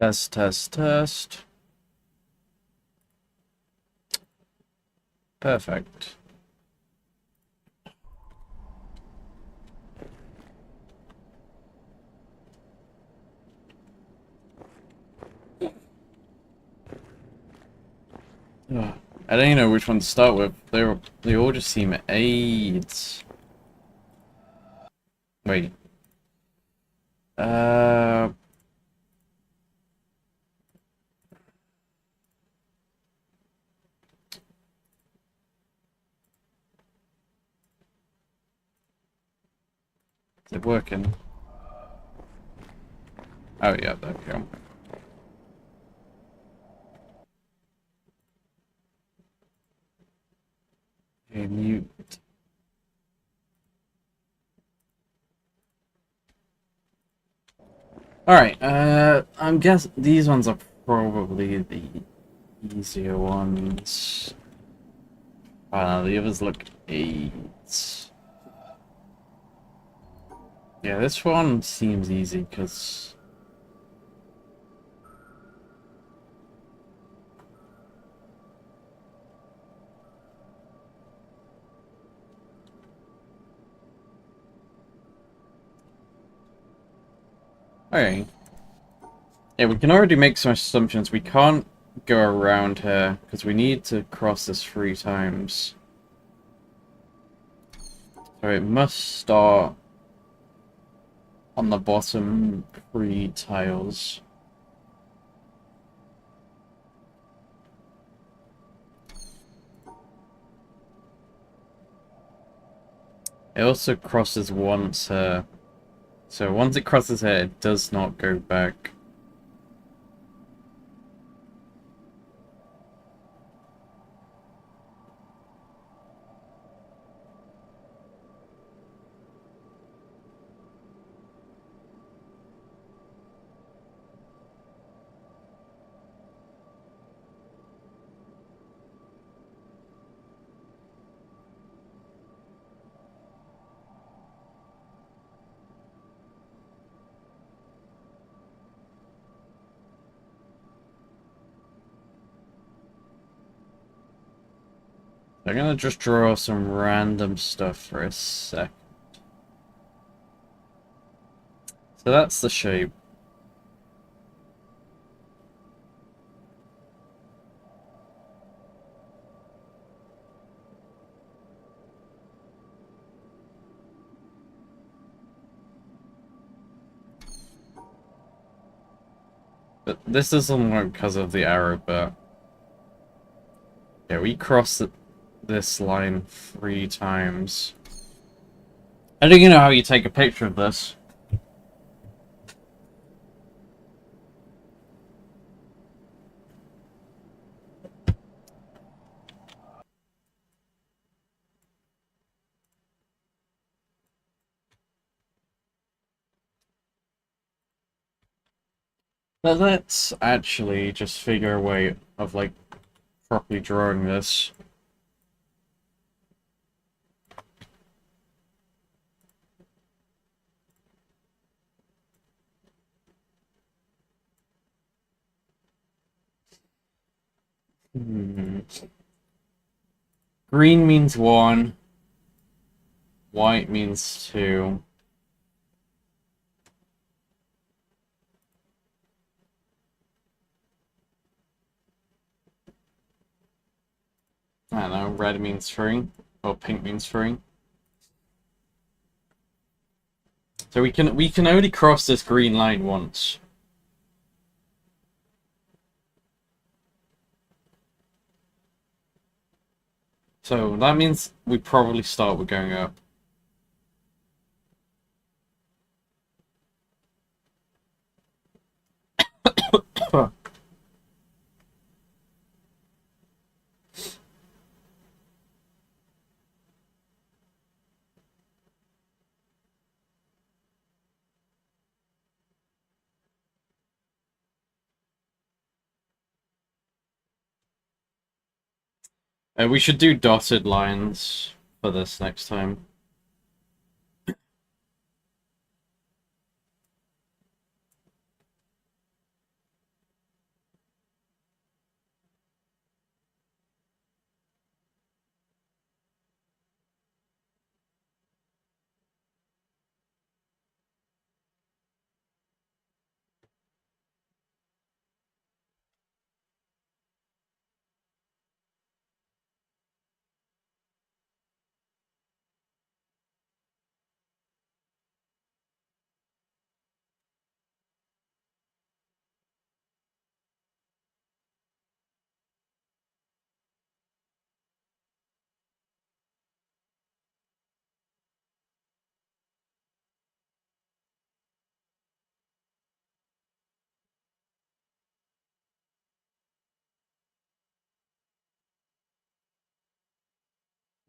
Test, test, test. Perfect. Ugh. I don't even know which one to start with. They all just seem AIDS. Wait. Uh. Is it working? Oh yeah, there we go. Okay, mute. Alright, I'm guessing these ones are probably the easier ones. The others look AIDS. Yeah, this one seems easy because okay. Yeah, we can already make some assumptions. We can't go around here because we need to cross this 3 times. So it must start on the bottom 3 tiles. It also crosses once here. So once it crosses here, it does not go back. I'm gonna just draw some random stuff for a sec. So that's the shape. But this doesn't work because of the arrow, but yeah, we cross this line 3 times. I don't even know how you take a picture of this. But let's actually just figure a way of, like, properly drawing this. Hmm. Green means 1. White means 2. I don't know, red means 3. Or pink means 3. So we can only cross this green line once. So that means we probably start with going up. We should do dotted lines for this next time.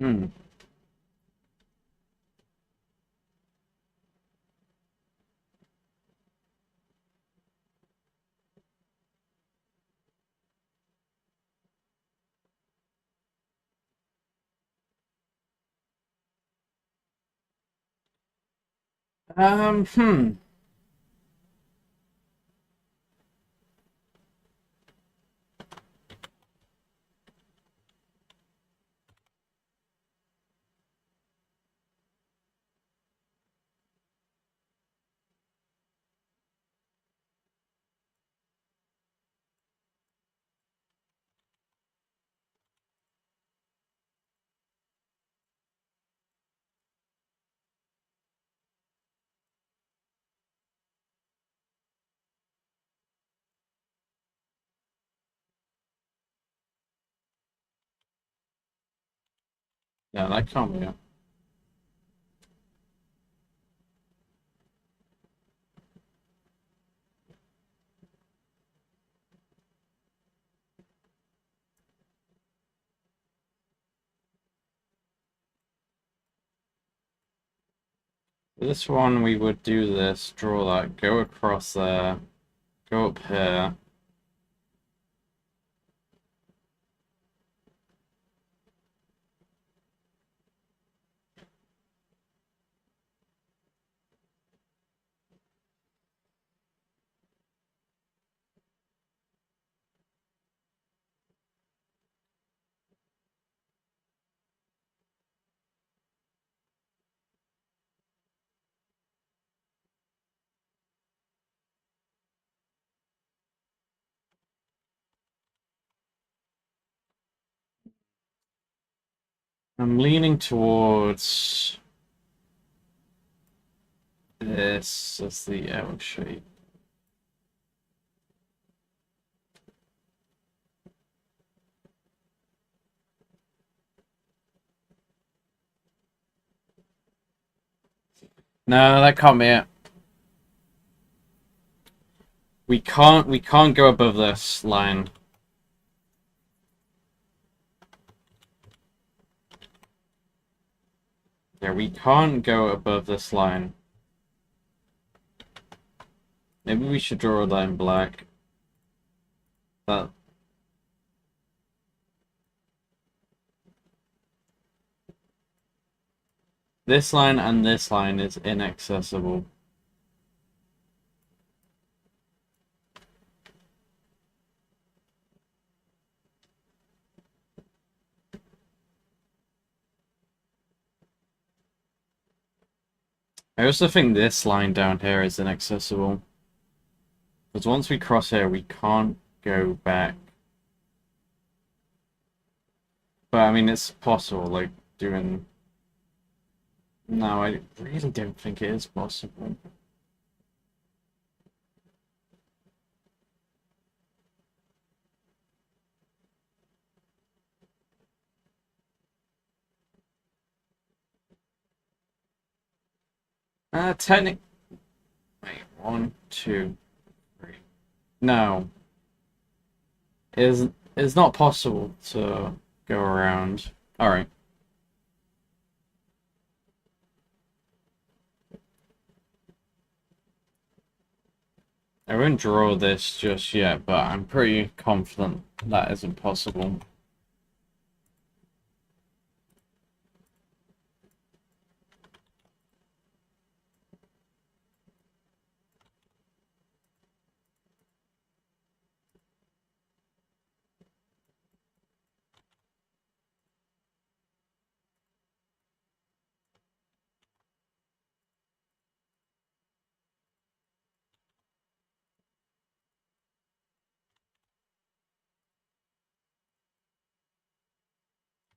Hmm. Hmm. Yeah, that can't be it. This one, we would do this, draw that, go across there, go up here. I'm leaning towards this as the L shape. No, that can't be it. We can't go above this line. Yeah, we can't go above this line. Maybe we should draw a line black. That this line and this line is inaccessible. I also think this line down here is inaccessible. Because once we cross here, we can't go back. But I mean, it's possible, like doing. No, I really don't think it is possible. Technic. Wait, one, two, three. No, is not possible to go around. All right. I won't draw this just yet, but I'm pretty confident that isn't possible.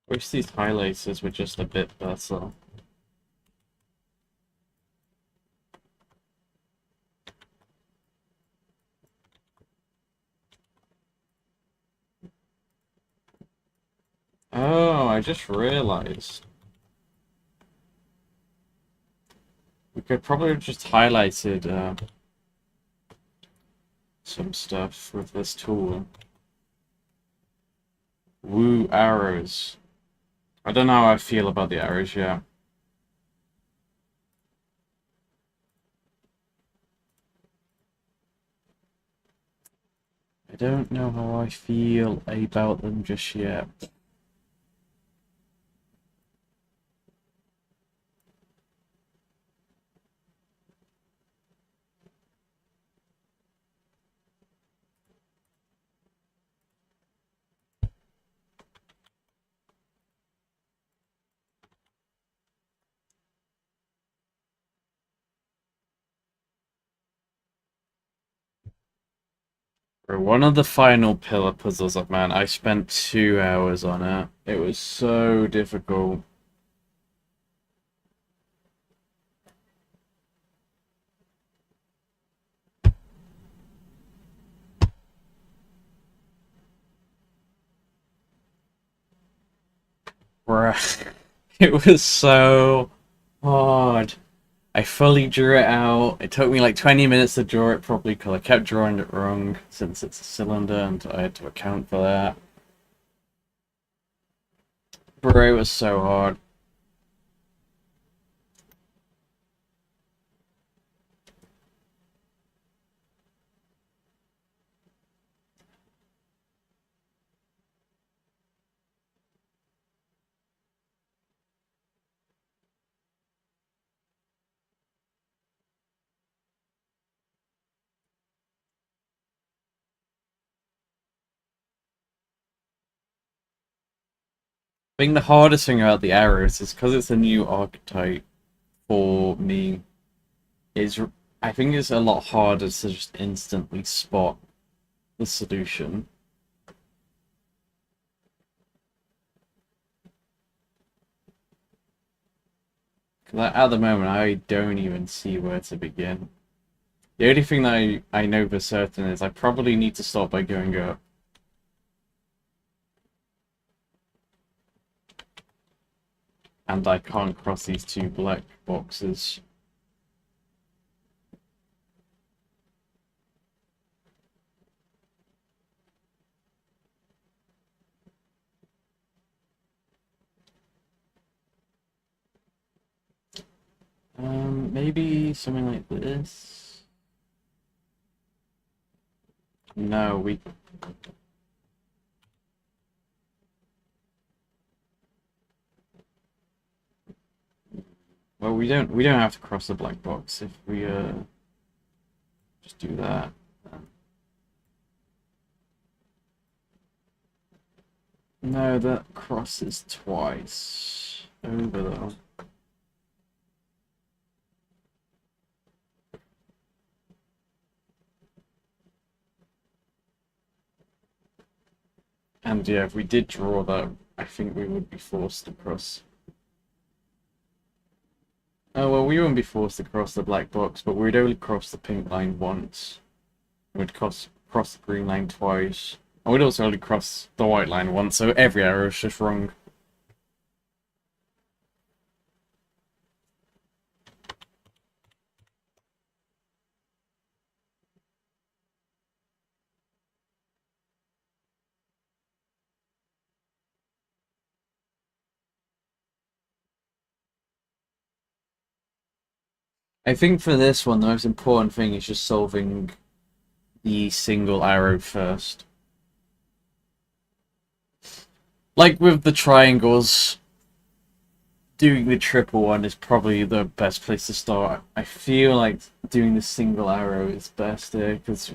Wish these highlighters were just a bit better. Oh, I just realized. We could probably have just highlighted some stuff with this tool. Woo arrows. I don't know how I feel about the arrows yet. I don't know how I feel about them just yet. For one of the final pillar puzzles up, man, I spent 2 hours on it. It was so difficult. Bruh. It was so hard. I fully drew it out. It took me like 20 minutes to draw it properly because I kept drawing it wrong since it's a cylinder and I had to account for that. Bro, it was so hard. I think the hardest thing about the arrows is because it's a new archetype for me. Is I think it's a lot harder to just instantly spot the solution. Because at the moment, I don't even see where to begin. The only thing that I know for certain is I probably need to start by going up. And I can't cross these two black boxes. Maybe something like this. No, we. Well, we don't have to cross the black box if we just do that. No, that crosses twice over though. And yeah, if we did draw that, I think we would be forced to cross. Oh well, we wouldn't be forced to cross the black box, but we'd only cross the pink line once. We'd cross the green line twice. And we'd also only cross the white line once, so every arrow is just wrong. I think for this one, the most important thing is just solving the single arrow first. Like with the triangles, doing the triple one is probably the best place to start. I feel like doing the single arrow is best there because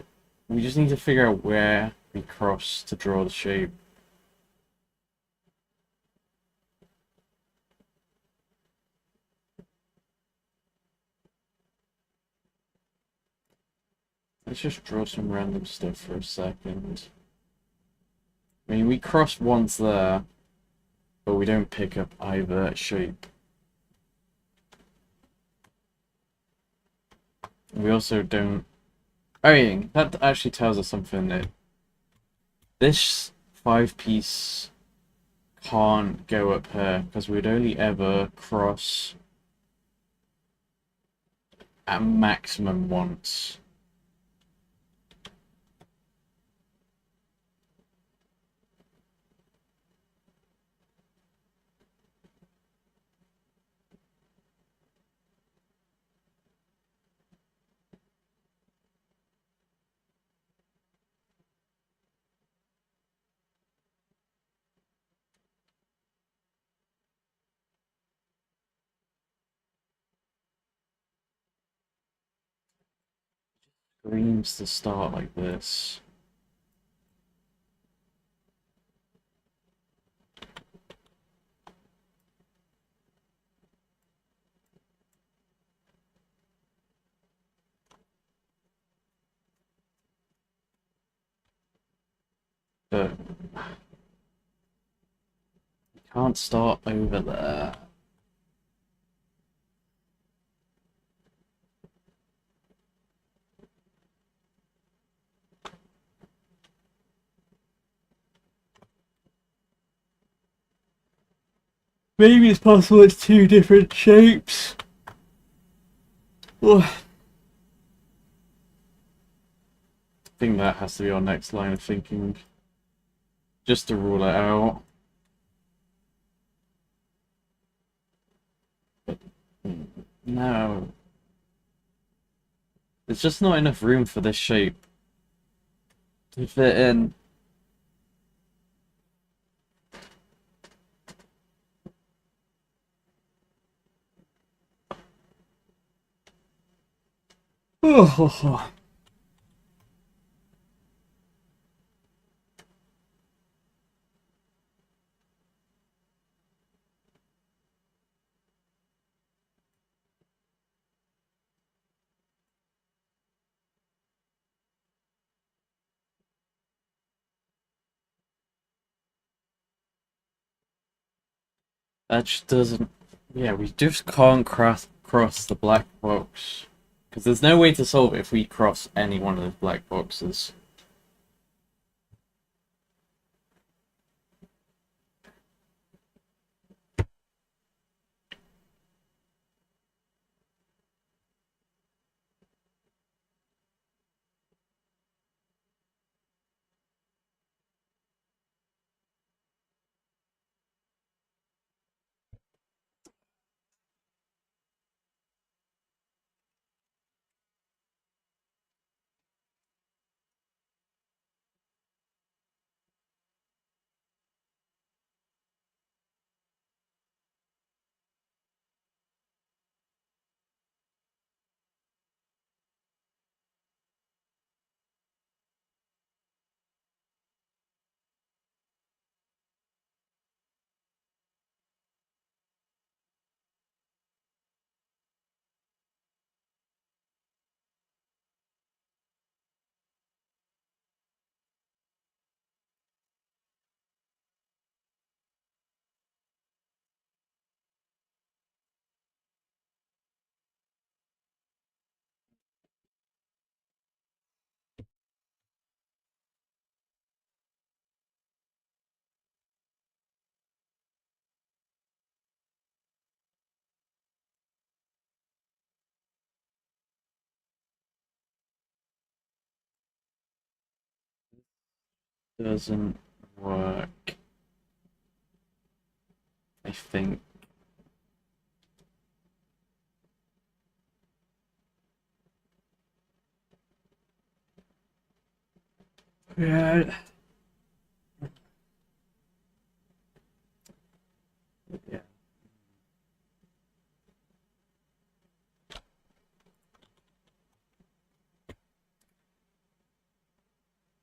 we just need to figure out where we cross to draw the shape. Let's just draw some random stuff for a second. I mean, we cross once there, but we don't pick up either shape. We also don't... Oh yeah, that actually tells us something that this 5-piece can't go up here because we'd only ever cross at maximum once. Greens to start like this. But you can't start over there. Maybe it's possible it's two different shapes. Ugh. I think that has to be our next line of thinking. Just to rule it out. But no. There's just not enough room for this shape to fit in. Oh. That just doesn't... Yeah, we just can't cross the black box. Because there's no way to solve it if we cross any one of those black boxes. Doesn't work, I think. Yeah. Yeah.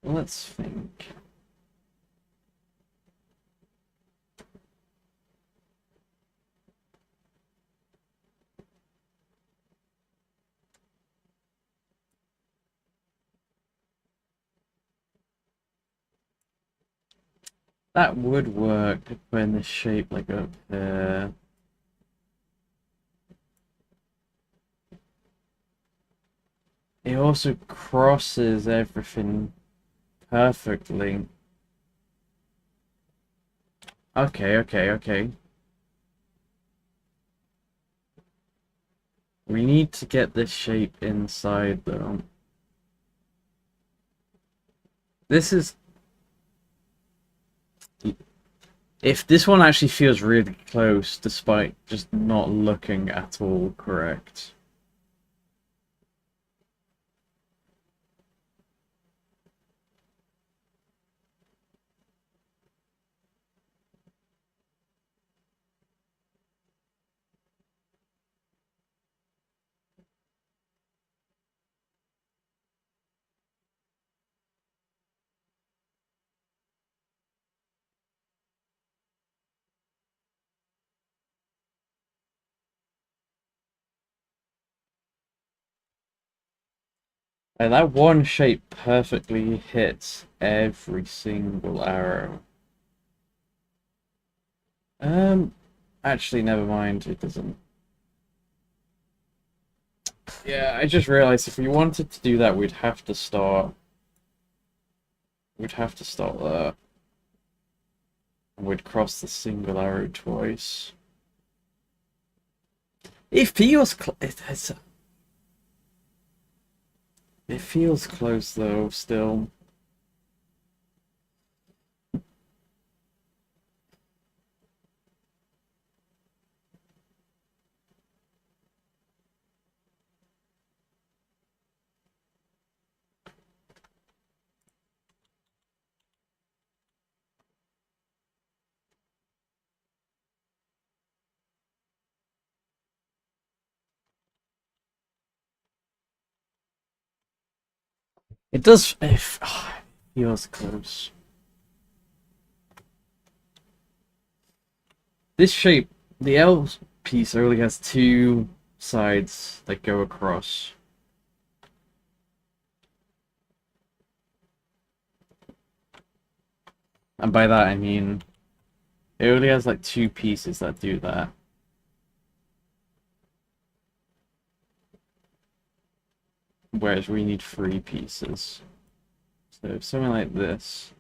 Let's think. That would work to put in this shape like up there. It also crosses everything perfectly. Okay. We need to get this shape inside though. This is... If this one actually feels really close despite just not looking at all correct. And that one shape perfectly hits every single arrow. Actually, never mind. It doesn't. Yeah, I just realized if we wanted to do that, we'd have to start. We'd have to start there. We'd cross the single arrow twice. It feels it feels close though, still. It does. It feels close. This shape, the L piece only has two sides that go across. And by that I mean it only has like two pieces that do that. Whereas we need three pieces. So something like this.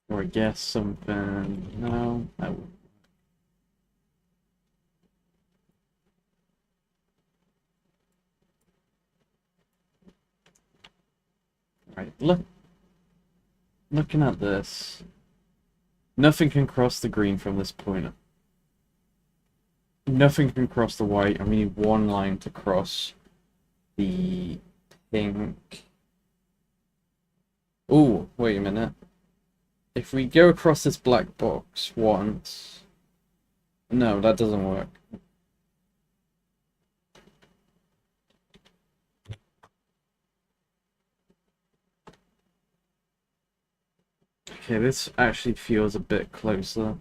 Or I guess something. No, that would. Right, looking at this. Nothing can cross the green from this point. Nothing can cross the white, and we need one line to cross the pink. Oh, wait a minute. If we go across this black box once... No, that doesn't work. Okay, this actually feels a bit closer.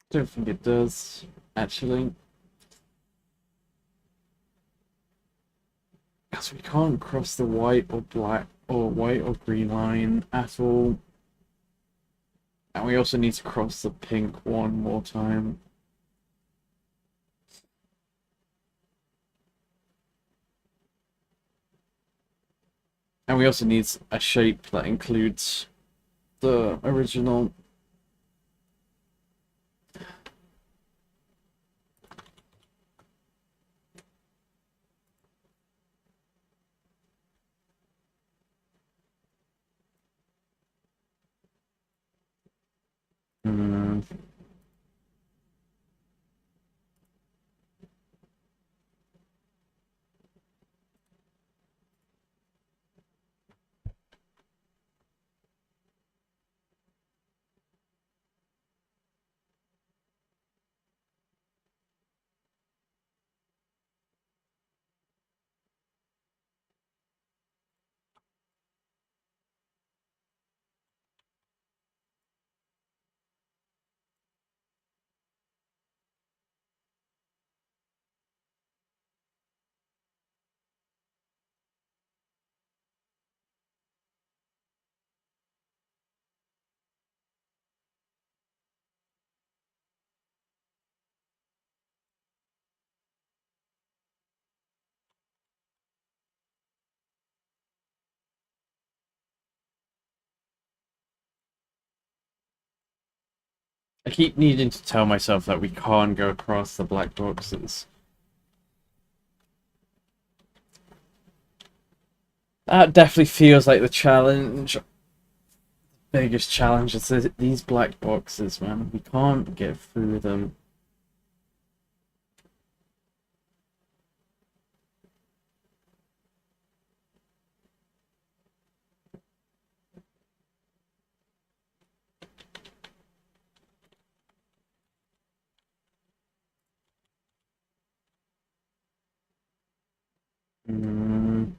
Don't think it does, actually. Because we can't cross the white or black or white or green line at all. And we also need to cross the pink one more time. And we also need a shape that includes the original. Hmm. I keep needing to tell myself that we can't go across the black boxes. That definitely feels like the challenge. Biggest challenge is these black boxes, man. We can't get through them. Mm.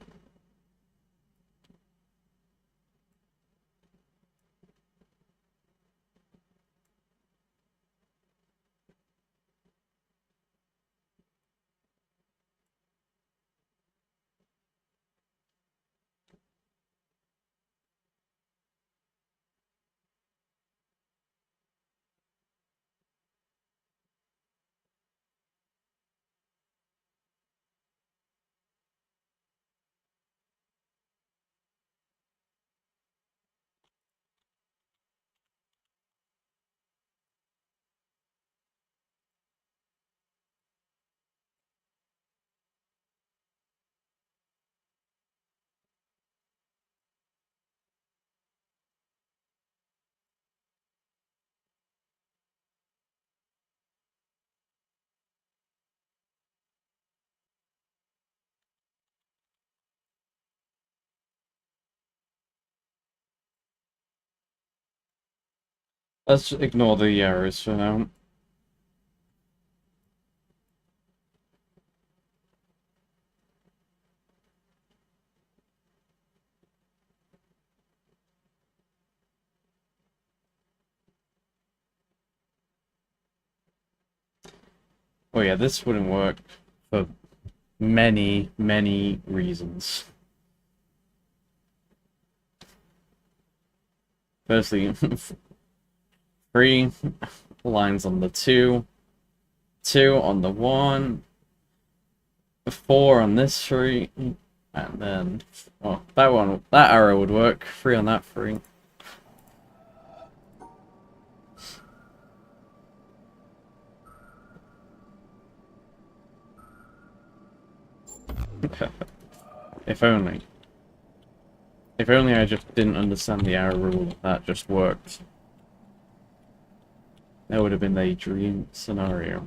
Let's ignore the errors for now. Oh yeah, this wouldn't work for many, many reasons. Firstly, 3 lines on the 2, 2 on the 1, 4 on this 3, and then, well, that arrow would work. 3 on that 3. If only. If only I just didn't understand the arrow rule, that just worked. That would have been a dream scenario.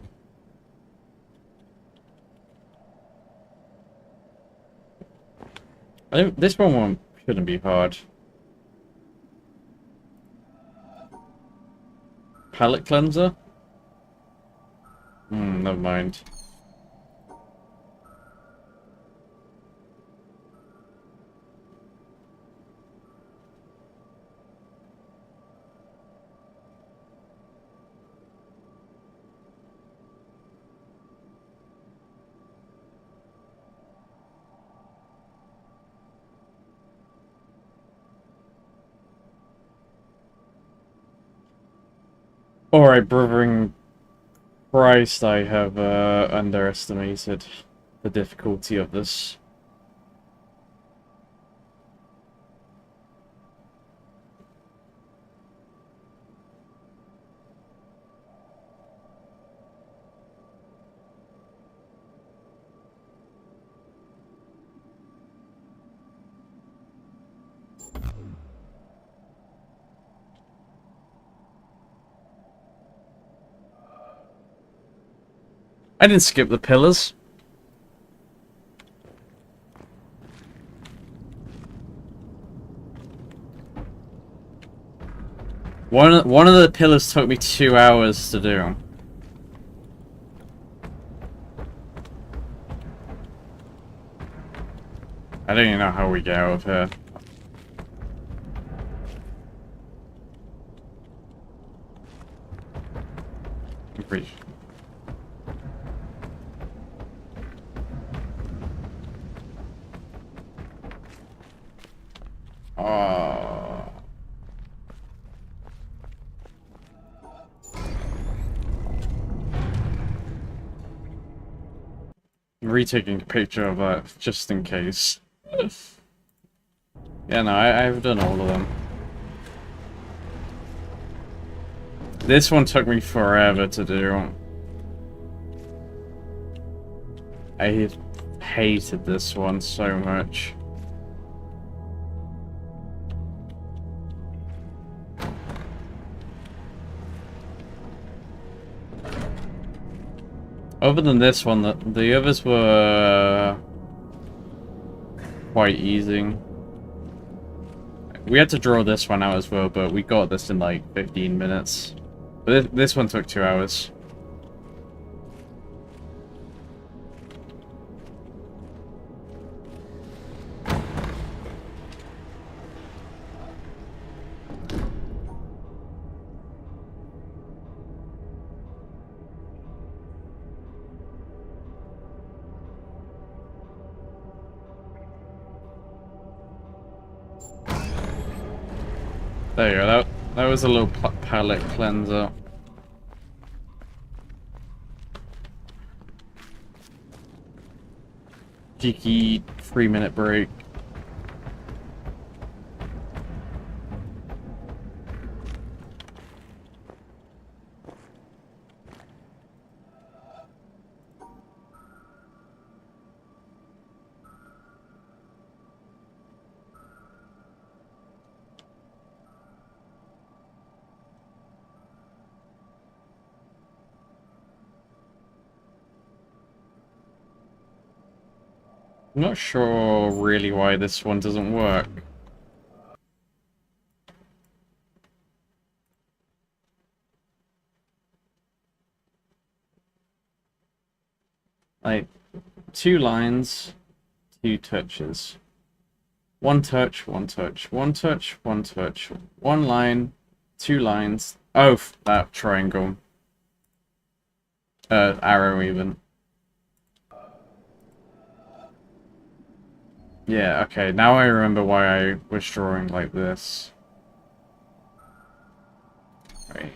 I think this one shouldn't be hard. Palette cleanser? Never mind. Alright, brothering Christ, I have underestimated the difficulty of this. I didn't skip the pillars. One of the pillars took me 2 hours to do. I don't even know how we get out of here. I'm pretty... Oh. I'm retaking a picture of that just in case. Yeah, no, I've done all of them. This one took me forever to do. I hated this one so much. Other than this one, the others were quite easy. We had to draw this one out as well, but we got this in like 15 minutes. But this one took 2 hours. There you go. That was a little palette cleanser. Cheeky 3-minute break. I'm not sure really why this one doesn't work. Like, 2 lines, 2 touches. 1 touch, 1 touch, 1 touch, 1 touch, 1 line, 2 lines. Oh, that triangle. Arrow even. Yeah, okay, now I remember why I was drawing like this. Right.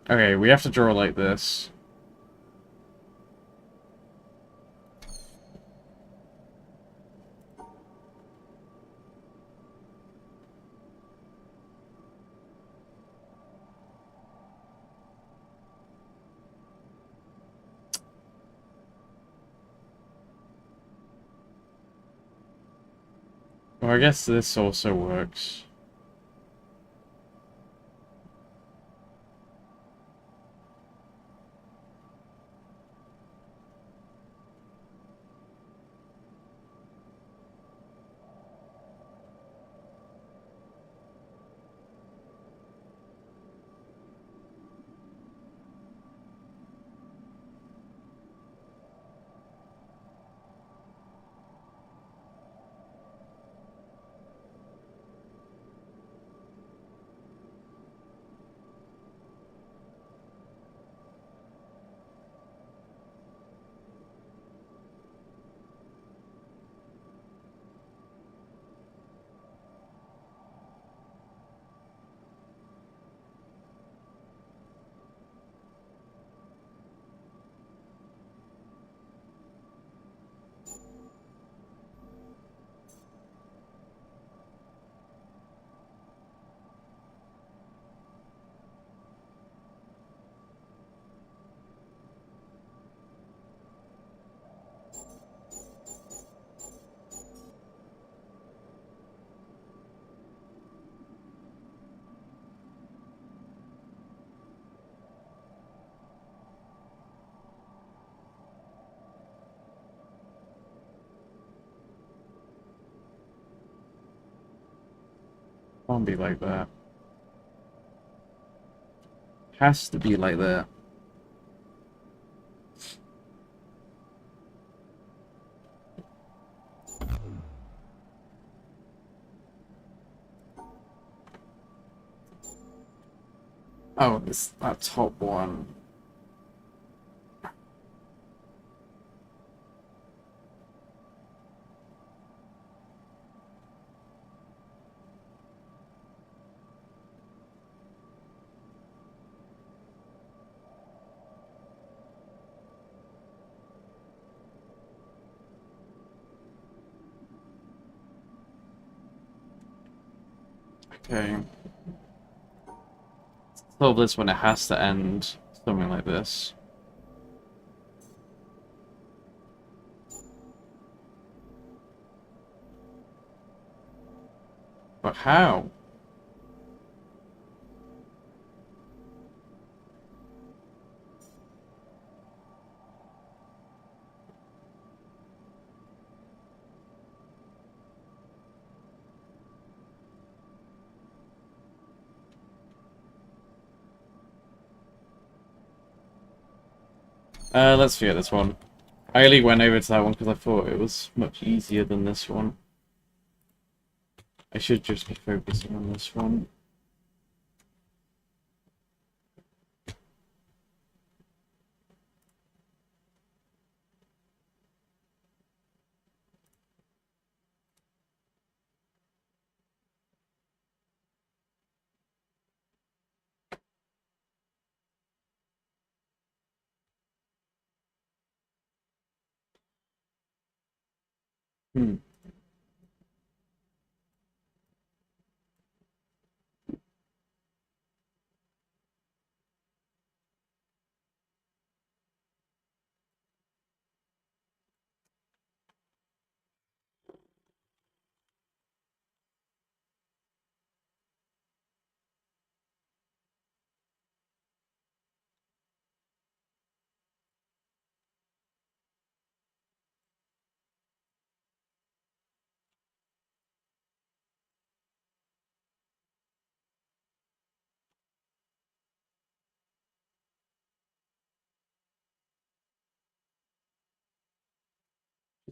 Okay, we have to draw like this. Well, I guess this also works. Can't be like that. Has to be like that. Oh, it's that top one. Okay. So this one, it has to end something like this. But how? Let's forget this one. I only went over to that one because I thought it was much easier than this one. I should just be focusing on this one. Hmm.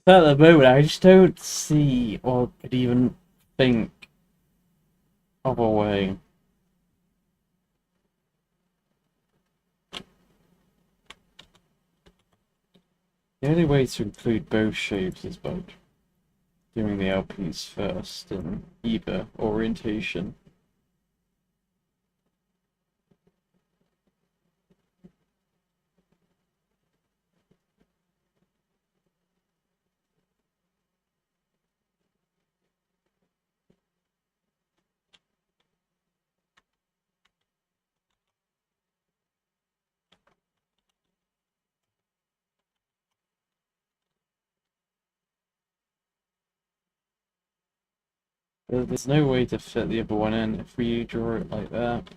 At the moment, I just don't see or could even think of a way. The only way to include both shapes is by doing the LPs first in either orientation. There's no way to fit the other one in if we draw it like that.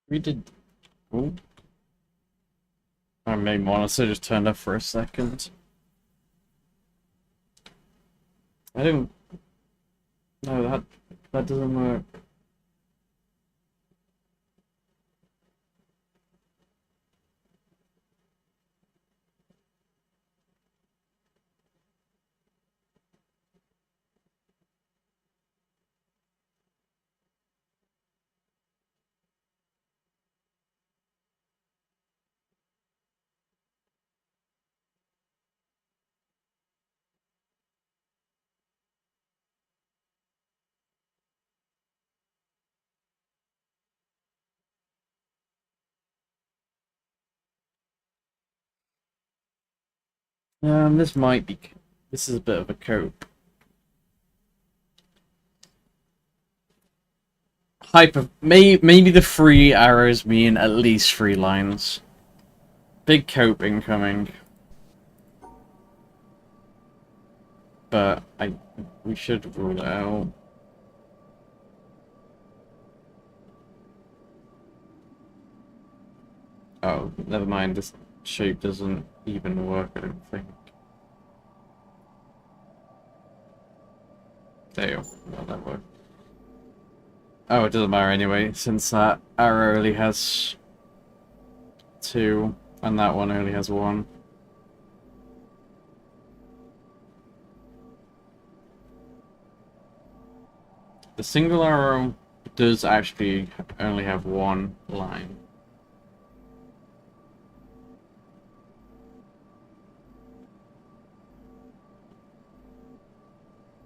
We did. Oh, my main monitor just turned off for a second. I don't. No, that doesn't work. This might be. This is a bit of a cope. Maybe the 3 arrows mean at least 3 lines. Big cope incoming. But we should rule it out. Oh, never mind. This shape doesn't even work, I don't think. There you go. Well, that worked. Oh, it doesn't matter anyway, since that arrow only has 2, and that one only has 1. The single arrow does actually only have 1 line.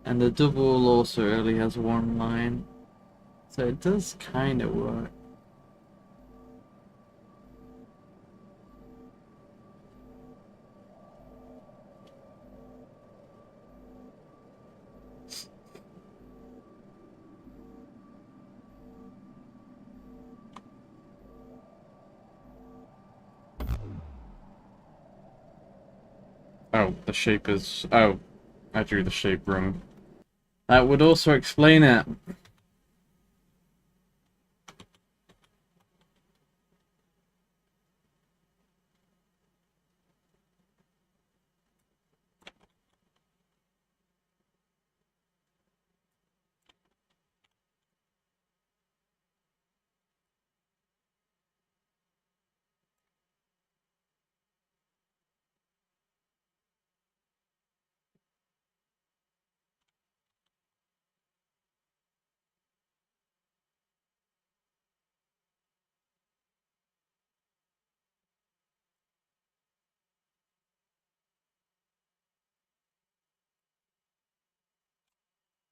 And the double also only has 1 line. So it does kind of work. Oh, the shape is... Oh, I drew the shape wrong. That would also explain it.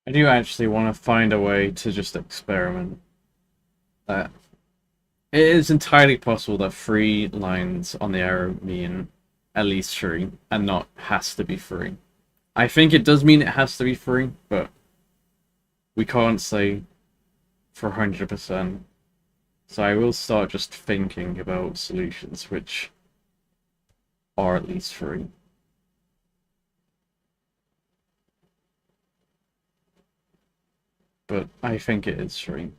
I do actually want to find a way to just experiment. That it is entirely possible that 3 lines on the arrow mean at least 3, and not has to be 3. I think it does mean it has to be 3, but we can't say for 100%. So I will start just thinking about solutions which are at least 3. But I think it is 3.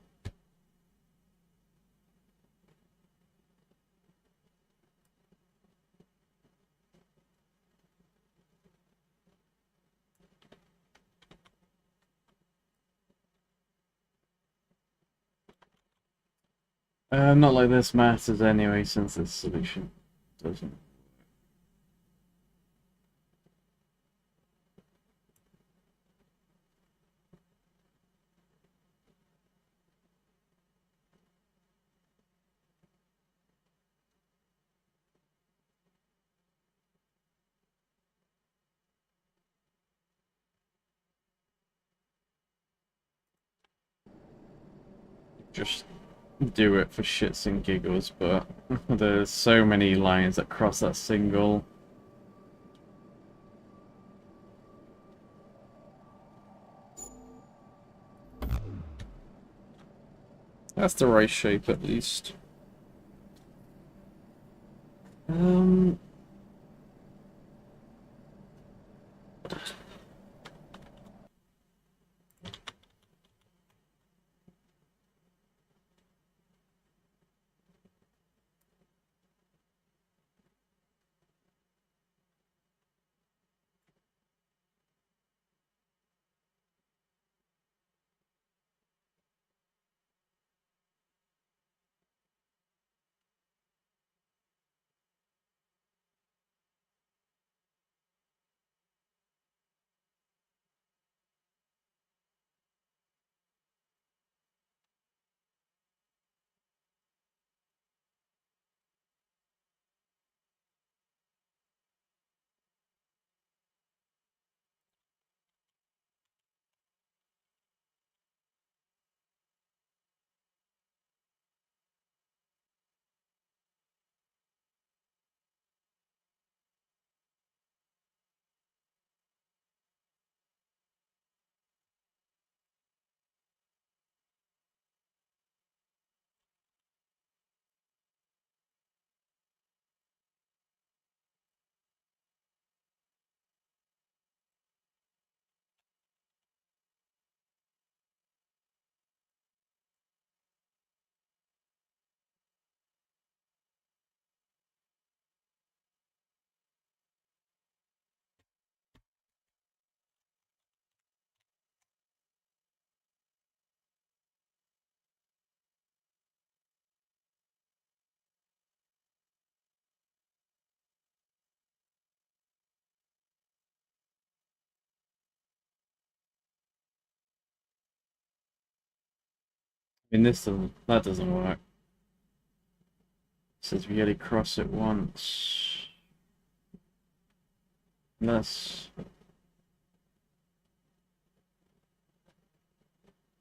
Not like this matters anyway, since this solution doesn't. Just do it for shits and giggles, but there's so many lines that cross that single. That's the right shape, at least. Um, I mean, that doesn't work. It says we gotta cross it once. That's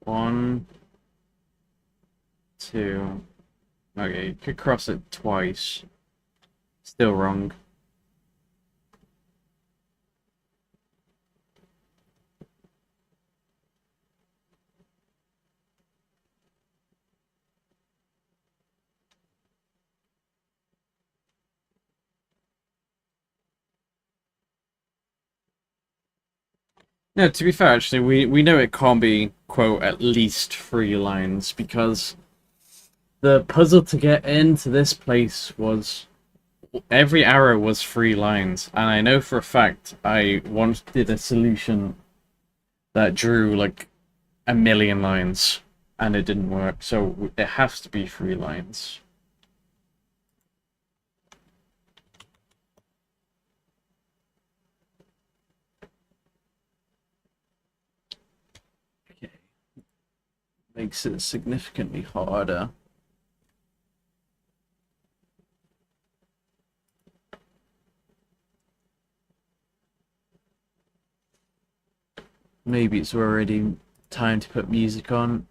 1, 2. Okay, you could cross it twice. Still wrong. No, to be fair, actually, we know it can't be, quote, at least 3 lines, because the puzzle to get into this place was every arrow was 3 lines, and I know for a fact I once did a solution that drew like 1,000,000 lines, and it didn't work, so it has to be 3 lines. Okay. Makes it significantly harder. Maybe it's already time to put music on.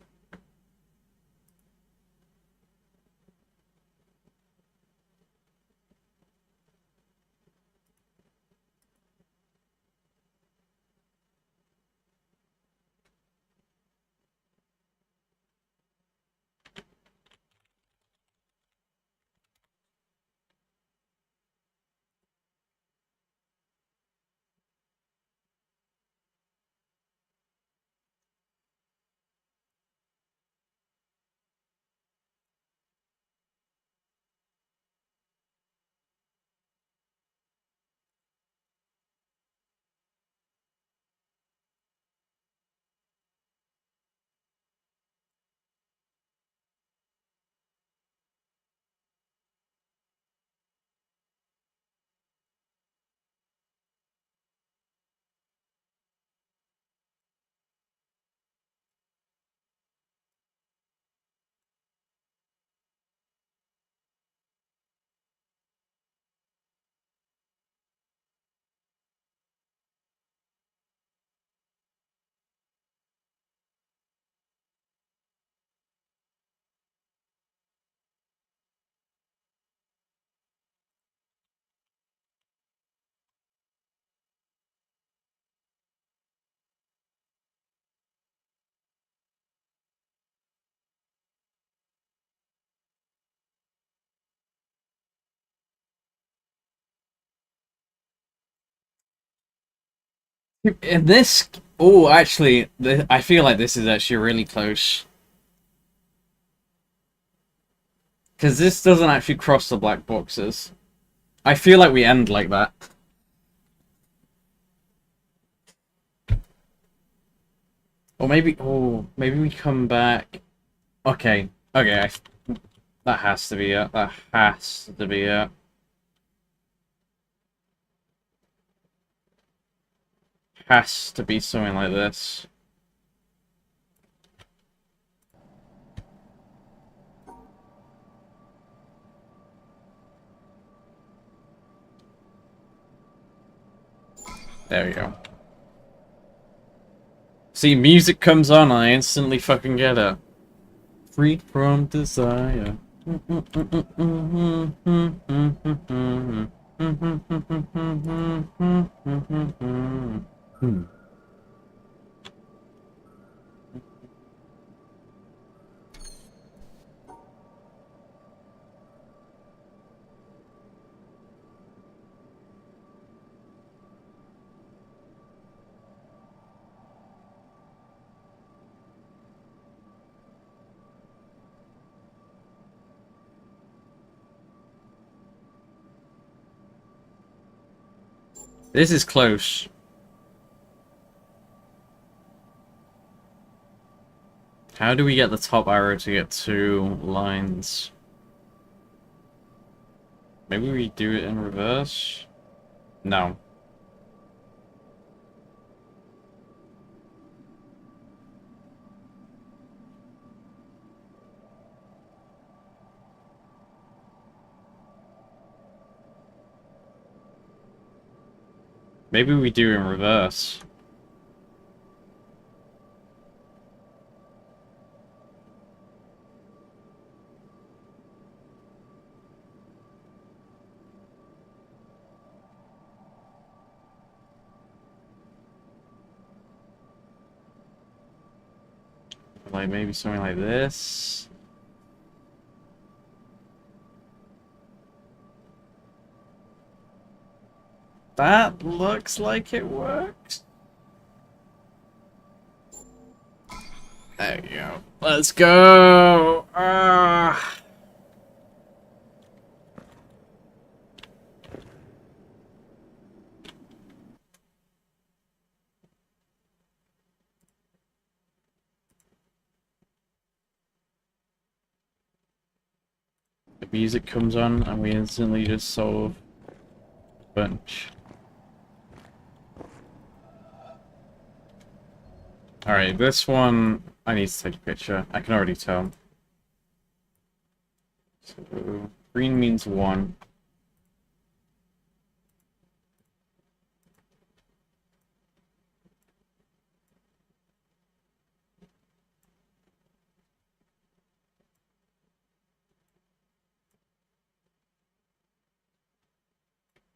In this, oh, actually, I feel like this is actually really close. Because this doesn't actually cross the black boxes. I feel like we end like that. Or maybe, oh, maybe we come back. Okay, okay, that has to be it. That has to be it. Has to be something like this. There we go. See, music comes on, I instantly fucking get it. Free from desire. This is close. How do we get the top arrow to get 2 lines? Maybe we do it in reverse? No. Maybe we do in reverse. Like maybe something like this. That looks like it works. There you go. Let's go! Ah. The music comes on and we instantly just solve a bunch. Alright, this one I need to take a picture. I can already tell. So, green means 1.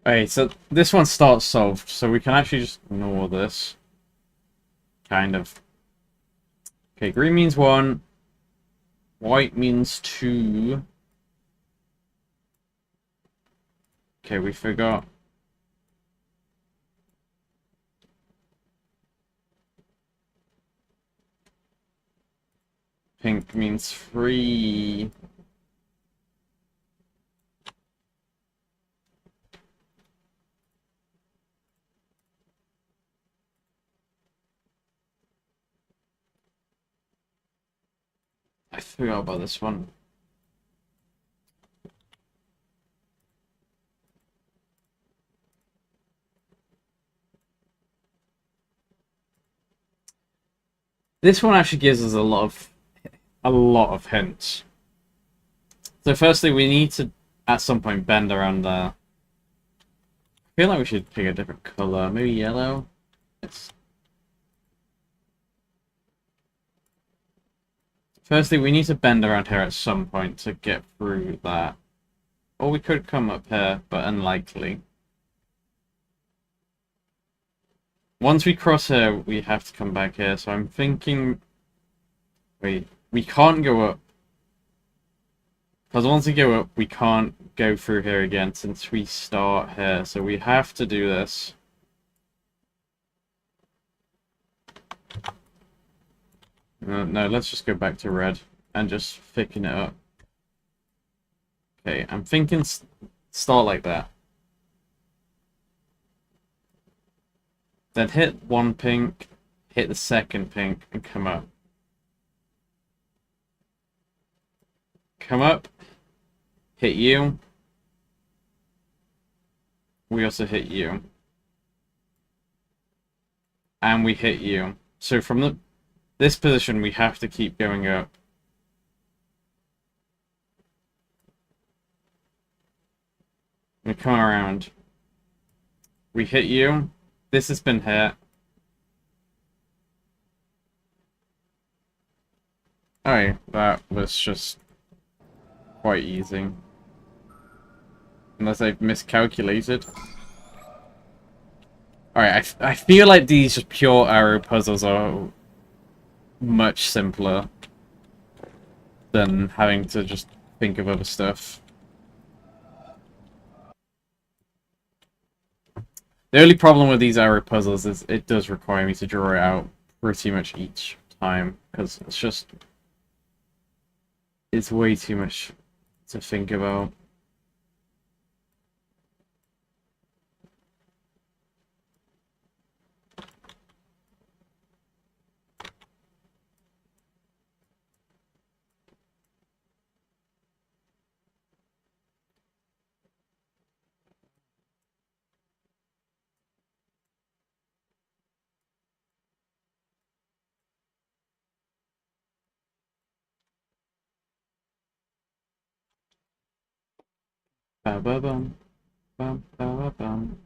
Okay, so this one starts solved, so we can actually just ignore this. Kind of. Okay, green means 1. White means 2. Okay, we forgot. Pink means 3. I forgot about this one. This one actually gives us a lot of hints. So firstly, we need to at some point bend around there. I feel like we should pick a different color, maybe yellow. It's... Firstly, we need to bend around here at some point to get through that. Or we could come up here, but unlikely. Once we cross here, we have to come back here, so I'm thinking... Wait, we can't go up. Because once we go up, we can't go through here again since we start here, so we have to do this. No, let's just go back to red and just thicken it up. Okay, I'm thinking start like that. Then hit one pink, hit the second pink, and come up. Come up, hit you. We also hit you. And we hit you. So from this position, we have to keep going up. We come around. We hit you. This has been hit. Oh, that was just quite easy. Unless I've miscalculated. Alright, I feel like these just pure arrow puzzles are much simpler than having to just think of other stuff. The only problem with these arrow puzzles is it does require me to draw it out pretty much each time, because it's way too much to think about. Ba ba bum, bum ba ba bum.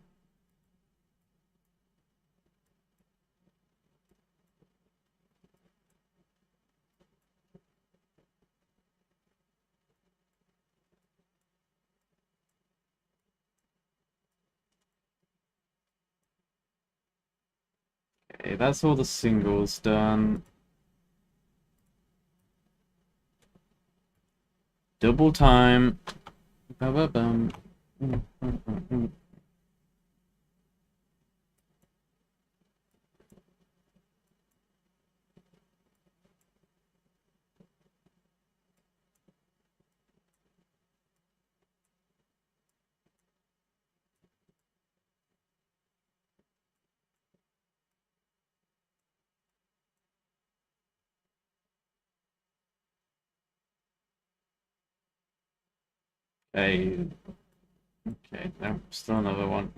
Okay, that's all the singles done. Double time. Ba ba bum. Okay. Okay, no, still another one.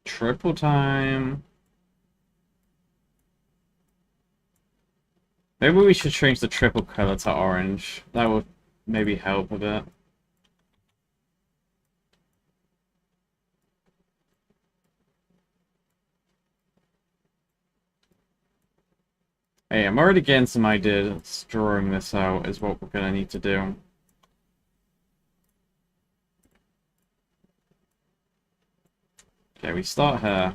Triple time. Maybe we should change the triple color to orange. That would maybe help a bit. Hey, I'm already getting some ideas. Drawing this out is what we're gonna need to do. Okay, we start here.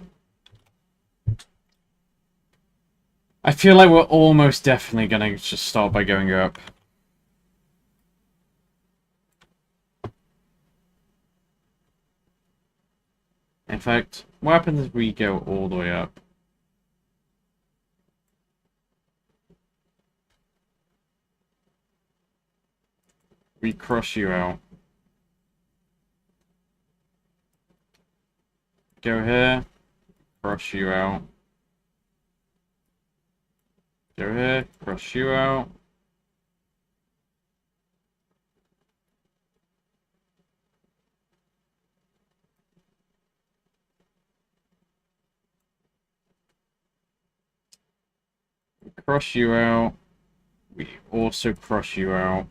I feel like we're almost definitely gonna just start by going up. In fact, what happens if we go all the way up? We crush you out. Go here, crush you out. Go here, crush you out. Crush you out. We also crush you out.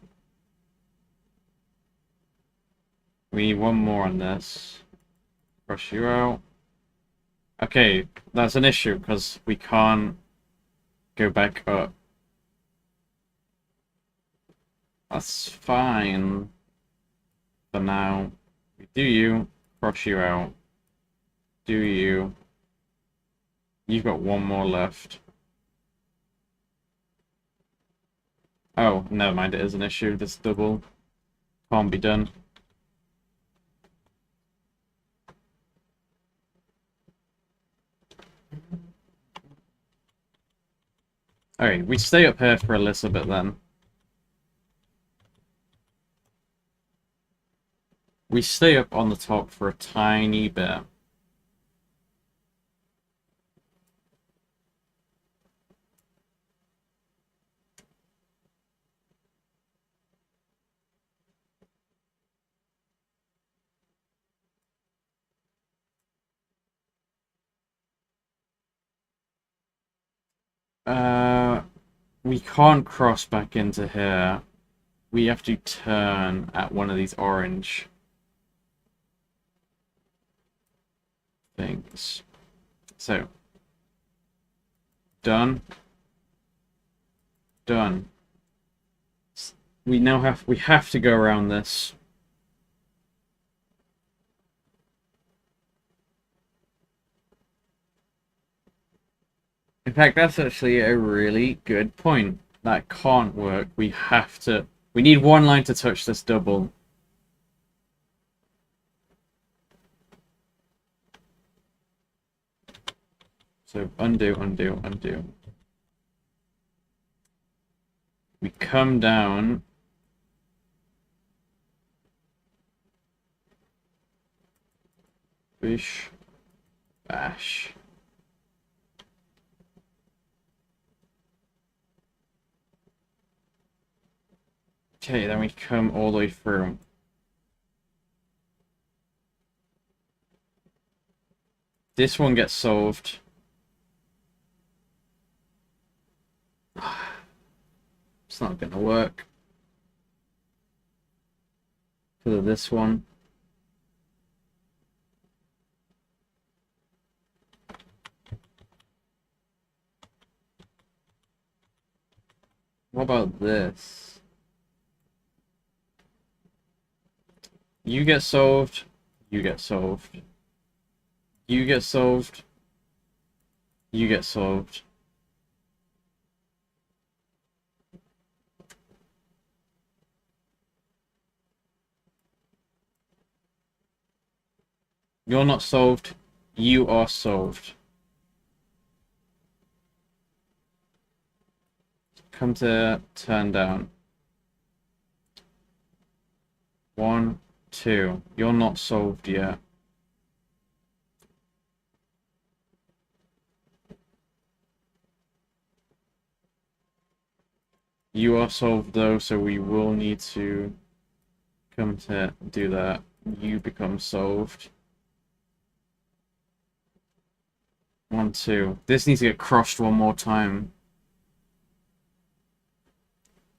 We need one more on this. Crush you out. Okay, that's an issue because we can't go back up. That's fine for now. We do you, crush you out. Do you. You've got one more left. Oh, never mind, it is an issue. This double can't be done. Alright, we stay up here for a little bit then. We stay up on the top for a tiny bit. We can't cross back into here. We have to turn at one of these orange things. So, done. Done. We have to go around this. In fact, that's actually a really good point. That can't work. We need one line to touch this double. So undo, undo, undo. We come down. Bish. Bash. Okay, then we come all the way through. This one gets solved. It's not gonna work. For this one. What about this? You get solved. You get solved. You get solved. You get solved. You're not solved. You are solved. Come to turn down. 1, 2. You're not solved yet. You are solved though, so we will need to come to do that. You become solved. 1, 2. This needs to get crushed one more time.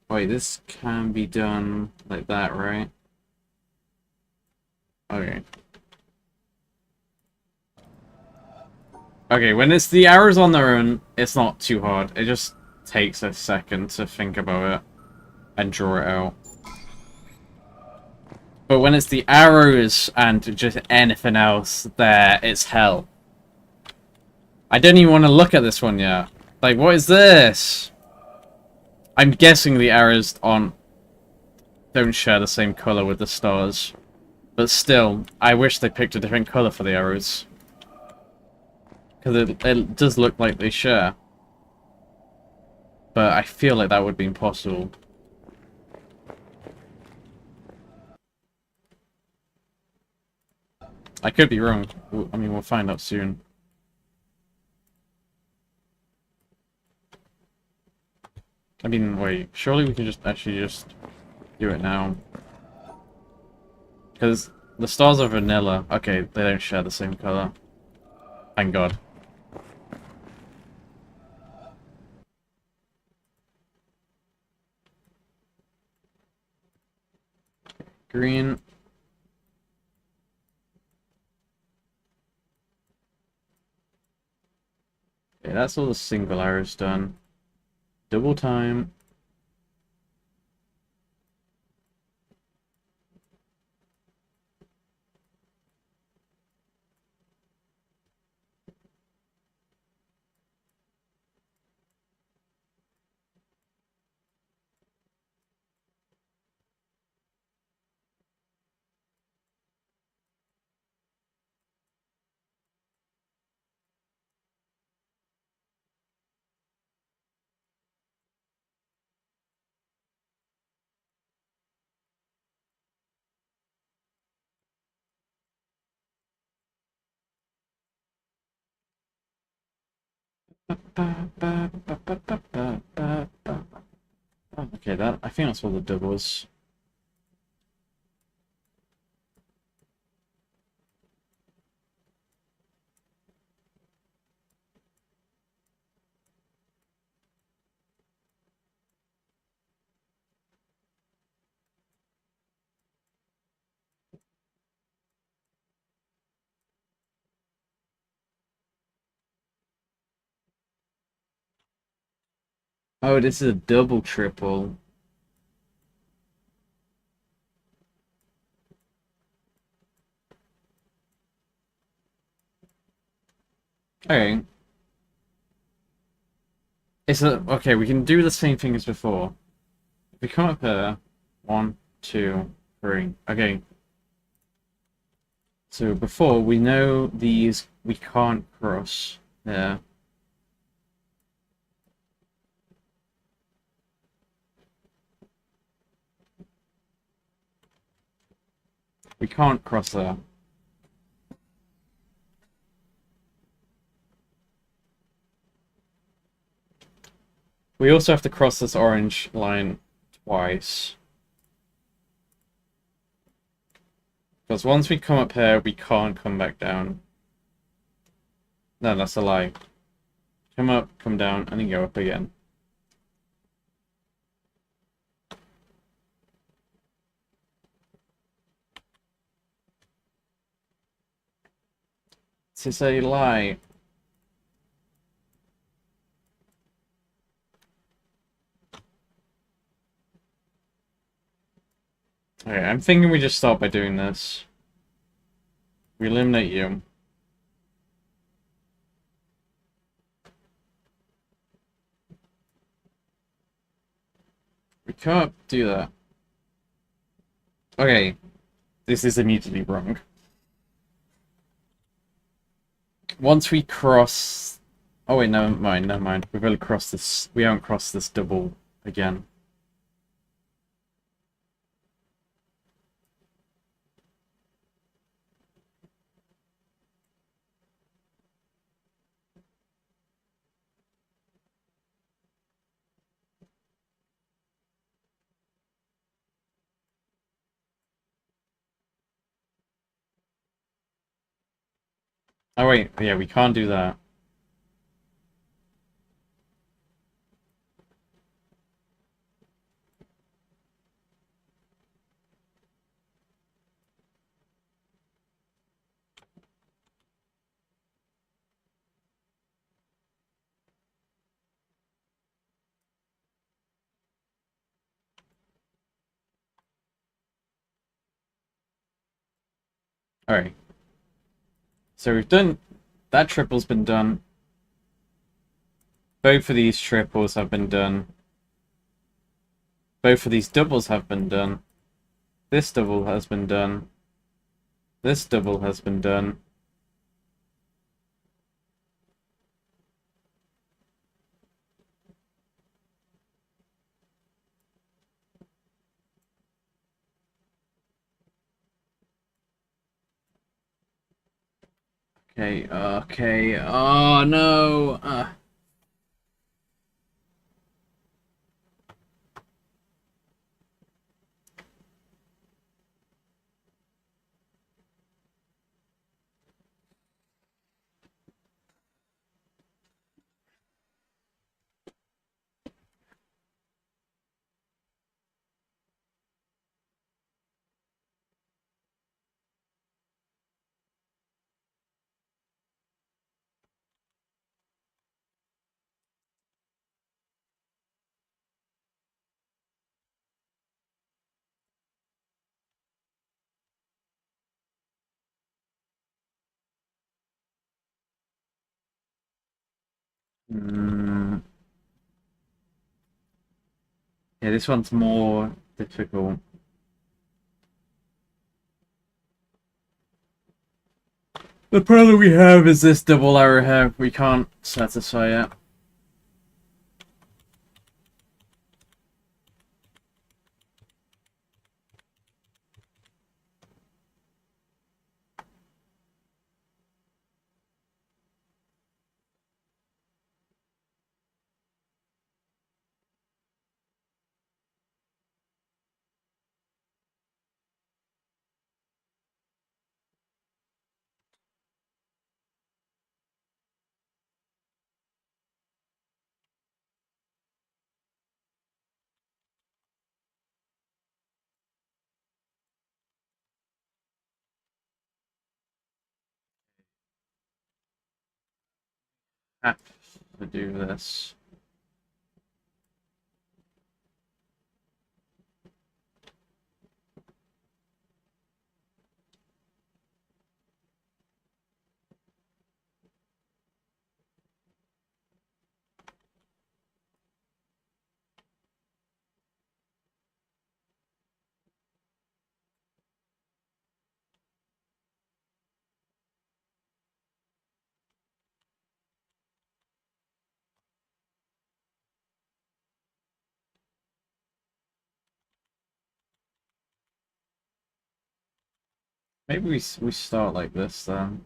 Wait, this can be done like that, right? Okay. Okay, when it's the arrows on their own, it's not too hard. It just takes a second to think about it and draw it out. But when it's the arrows and just anything else there, it's hell. I don't even want to look at this one yet. Like, what is this? I'm guessing the arrows don't share the same color with the stars. But still, I wish they picked a different color for the arrows. Because it does look like they share. But I feel like that would be impossible. I could be wrong. I mean, we'll find out soon. I mean, wait, surely we can just actually just do it now. Because the stars are vanilla. Okay, they don't share the same color. Thank God. Green. Okay, that's all the single arrows done. Double time. Okay, I think that's all the doubles. Oh, this is a double triple. Okay. Okay, we can do the same thing as before. If we come up here, 1, 2, 3. Okay. So before, we know these we can't cross there. We can't cross there. We also have to cross this orange line twice. Because once we come up here, we can't come back down. No, that's a lie. Come up, come down, and then go up again. It's a lie. Okay, I'm thinking we just start by doing this. We eliminate you. We can't do that. Okay, this is immediately wrong. Once we cross... Oh wait, never mind, never mind. We've got to cross this... We haven't crossed this double again. Oh wait, yeah, we can't do that. Alright. So we've done... That triple's been done. Both of these triples have been done. Both of these doubles have been done. This double has been done. This double has been done. Okay, okay. Oh, no. Hmm. Yeah, this one's more difficult. The problem we have is this double arrow here. We can't satisfy it. Have to do this. Maybe we start like this then.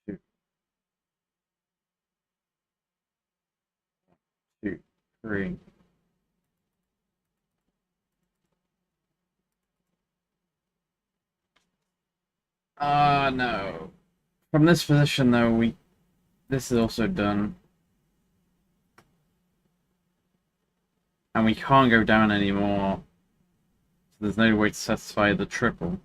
Two, two, three. Ah, no. From this position though, this is also done. And we can't go down anymore. So there's no way to satisfy the triple.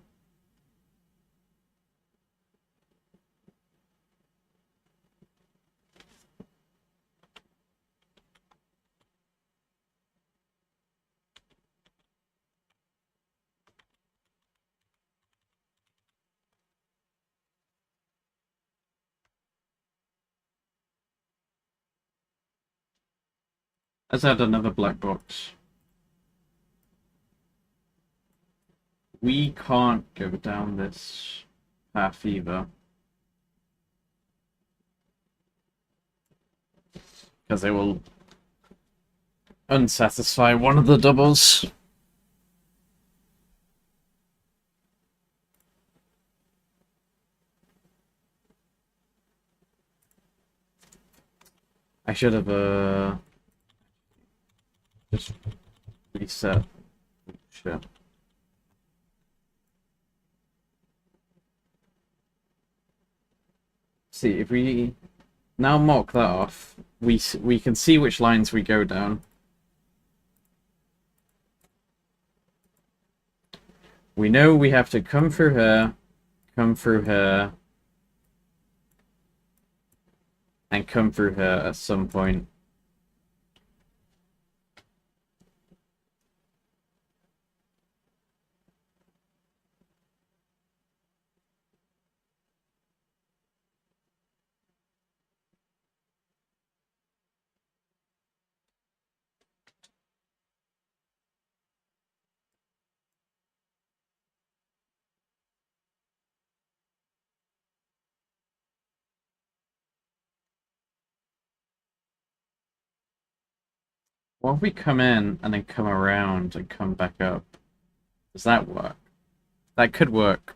Let's add another black box. We can't go down this path either. Because they will unsatisfy one of the doubles. I should have just reset. Shit. See, if we now mark that off, we can see which lines we go down. We know we have to come through her, and come through her at some point. What if we come in and then come around and come back up? Does that work? That could work.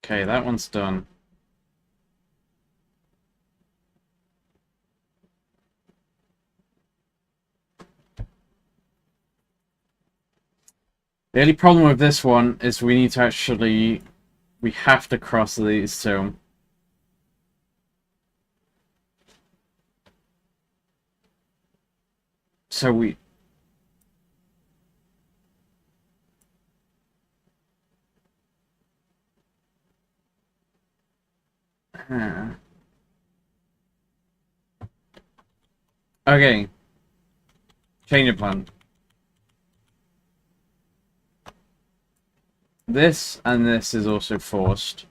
Okay, that one's done. The only problem with this one is we need to actually... We have to cross these two. So we... Okay. Change of plan. This and this is also forced.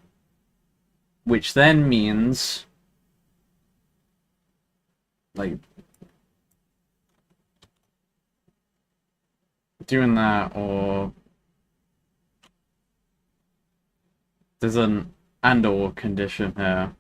Which then means... Like... Doing that, or... There's an and/or condition here.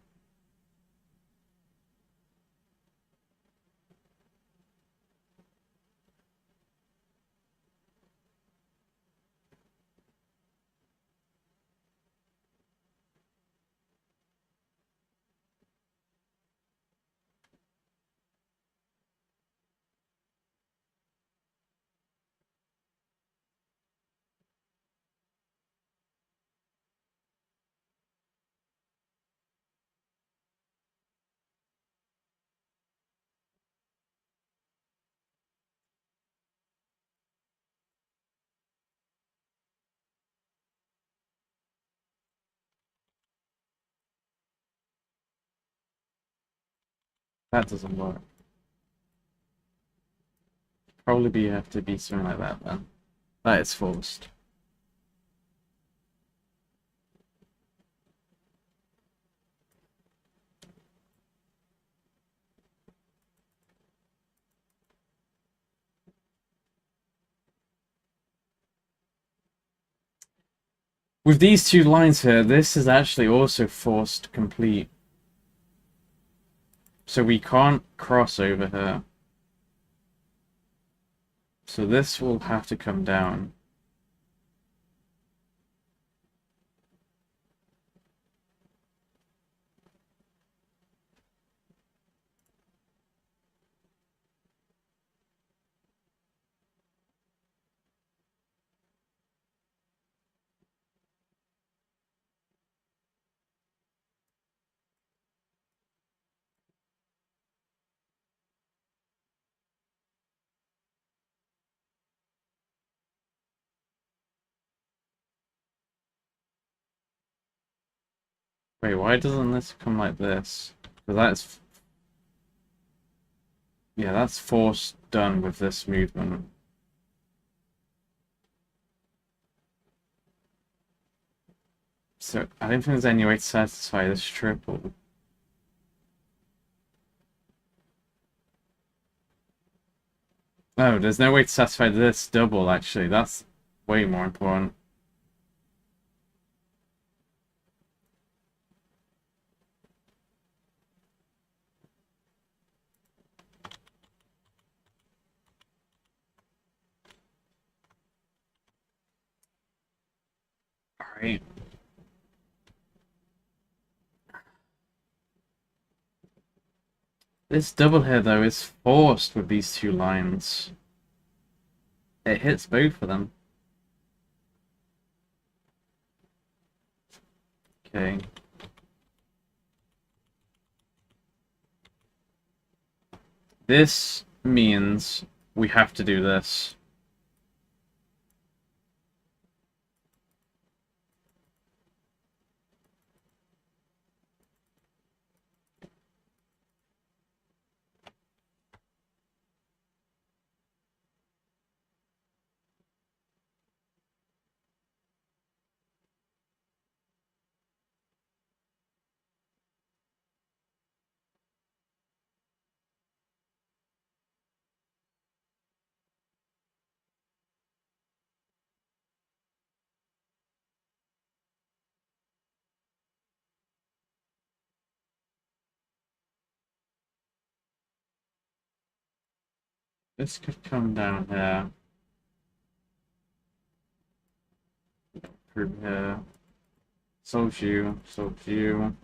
That doesn't work. Probably have to be something like that then. That is forced. With these two lines here, this is actually also forced complete. So we can't cross over here. So this will have to come down. Wait, why doesn't this come like this? Because that's... Yeah, that's forced done with this movement. So, I don't think there's any way to satisfy this triple. No, there's no way to satisfy this double, actually. That's way more important. Right. This double here, though, is forced with these two lines. It hits both of them. Okay. This means we have to do this. This could come down here. Through here. Solves you. Solves you.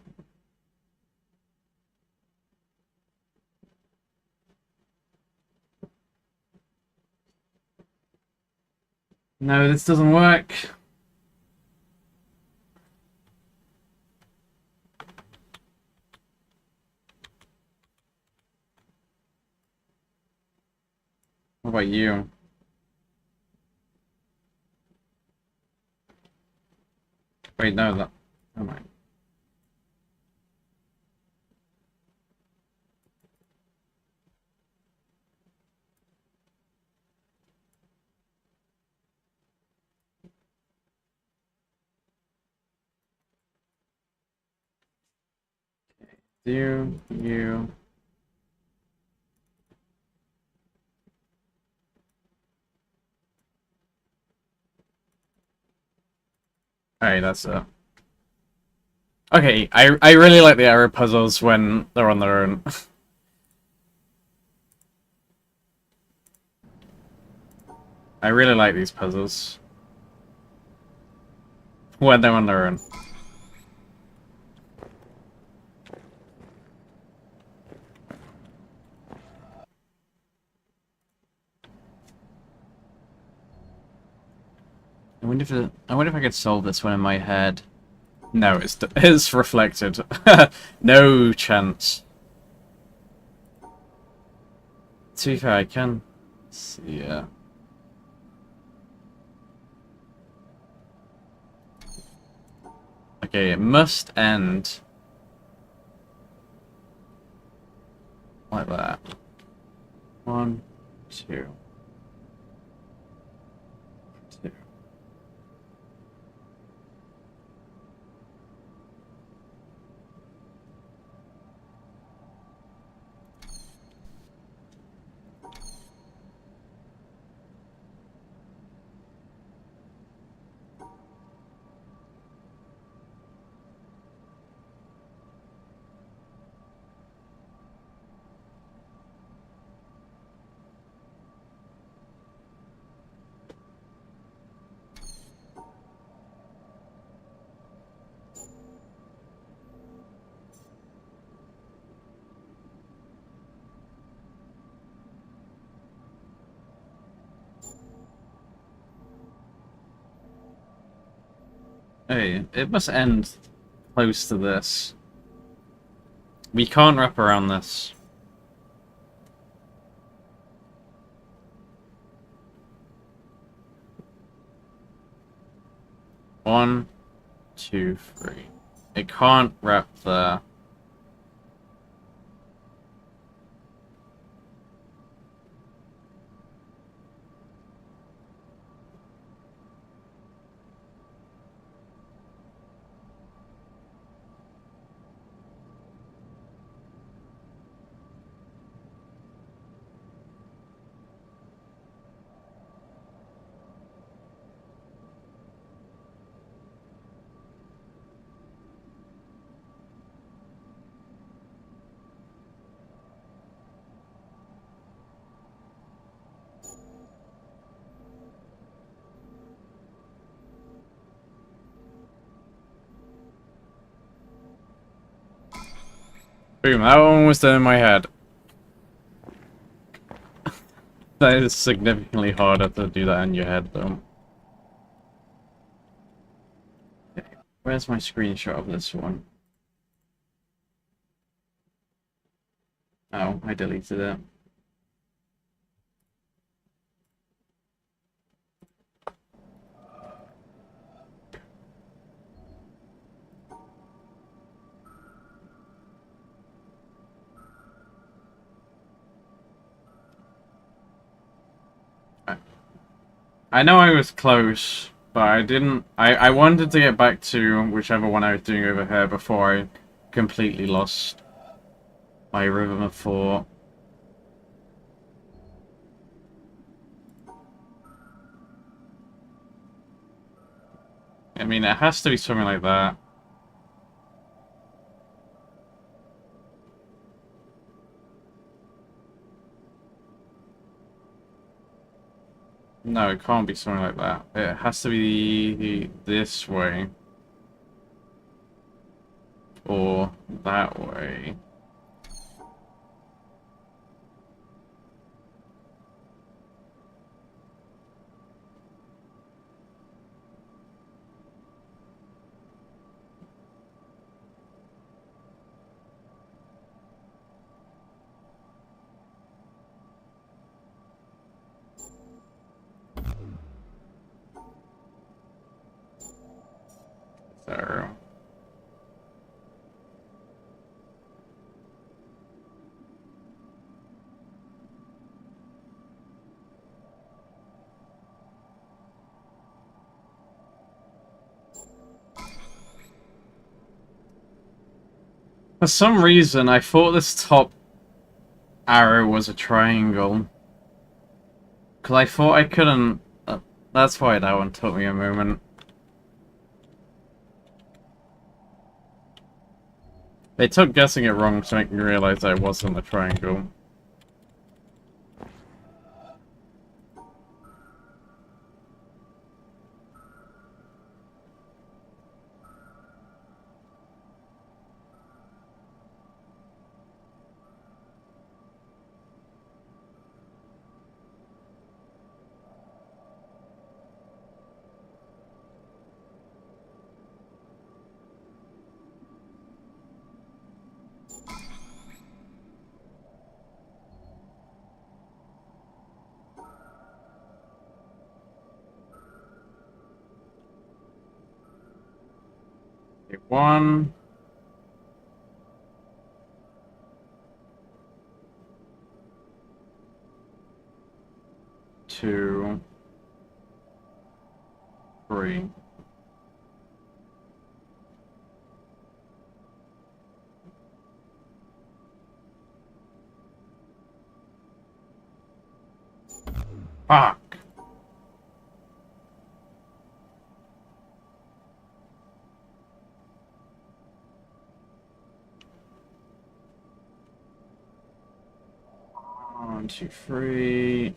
No, this doesn't work. What about you? Wait, no, that... Oh my. You... Alright, that's it. Okay, I really like the arrow puzzles when they're on their own. I really like these puzzles. When they're on their own. I wonder if I could solve this one in my head. No, it's reflected. No chance. To be fair, I can see. Yeah. Okay, it must end like that. 1, 2, 2. Hey, it must end close to this. We can't wrap around this. One, 2, 3. It can't wrap there. Boom, that one was in my head. That is significantly harder to do that in your head, though. Okay, where's my screenshot of this one? Oh, I deleted it. I know I was close, but I didn't... I wanted to get back to whichever one I was doing over here before I completely lost my rhythm of thought. I mean, it has to be something like that. No, it can't be something like that. It has to be this way. Or that way. So... For some reason, I thought this top arrow was a triangle. Because I thought I couldn't... that's why that one took me a moment. They took guessing it wrong to make me realize that it wasn't a triangle. Okay, 1... 2... 3... Fuck! One, two, three...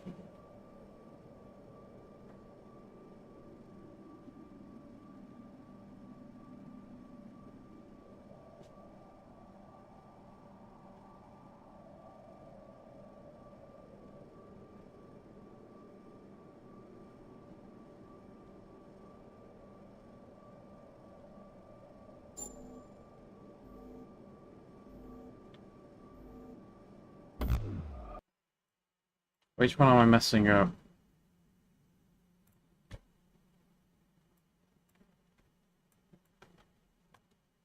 Which one am I messing up?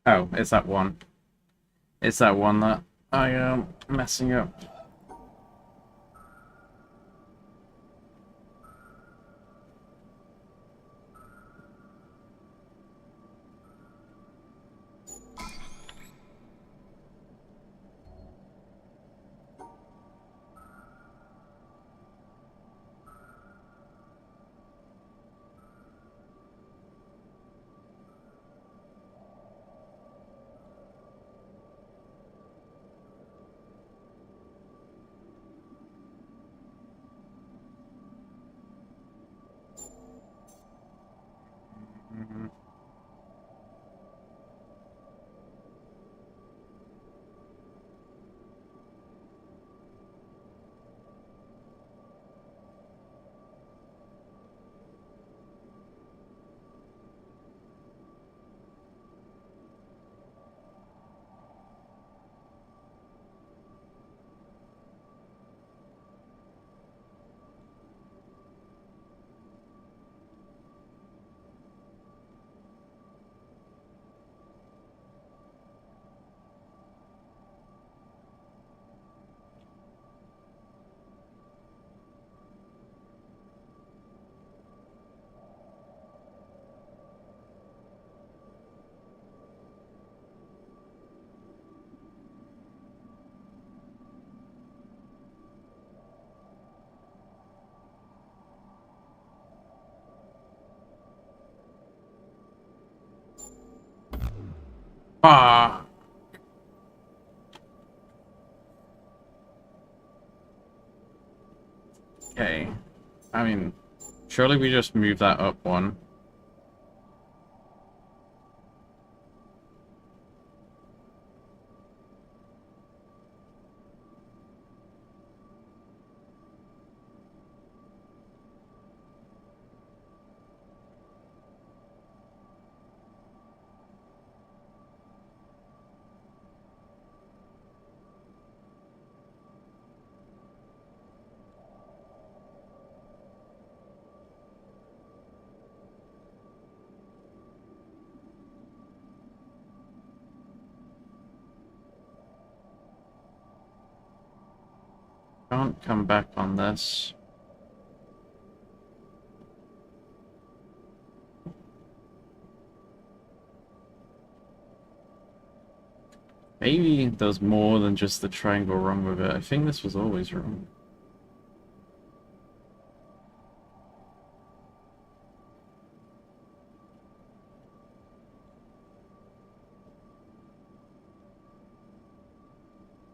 Oh, it's that one. It's that one that I am messing up. Ah. Okay. I mean, surely we just move that up one. Can't come back on this. Maybe there's more than just the triangle wrong with it. I think this was always wrong.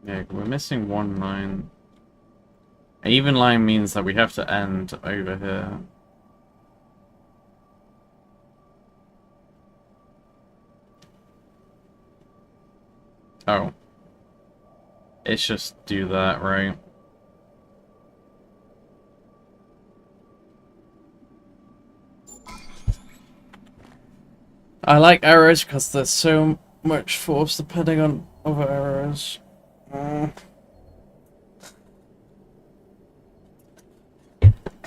Yeah, we're missing one line. An even line means that we have to end over here. Oh. It's just do that, right? I like arrows because there's so much force depending on other arrows.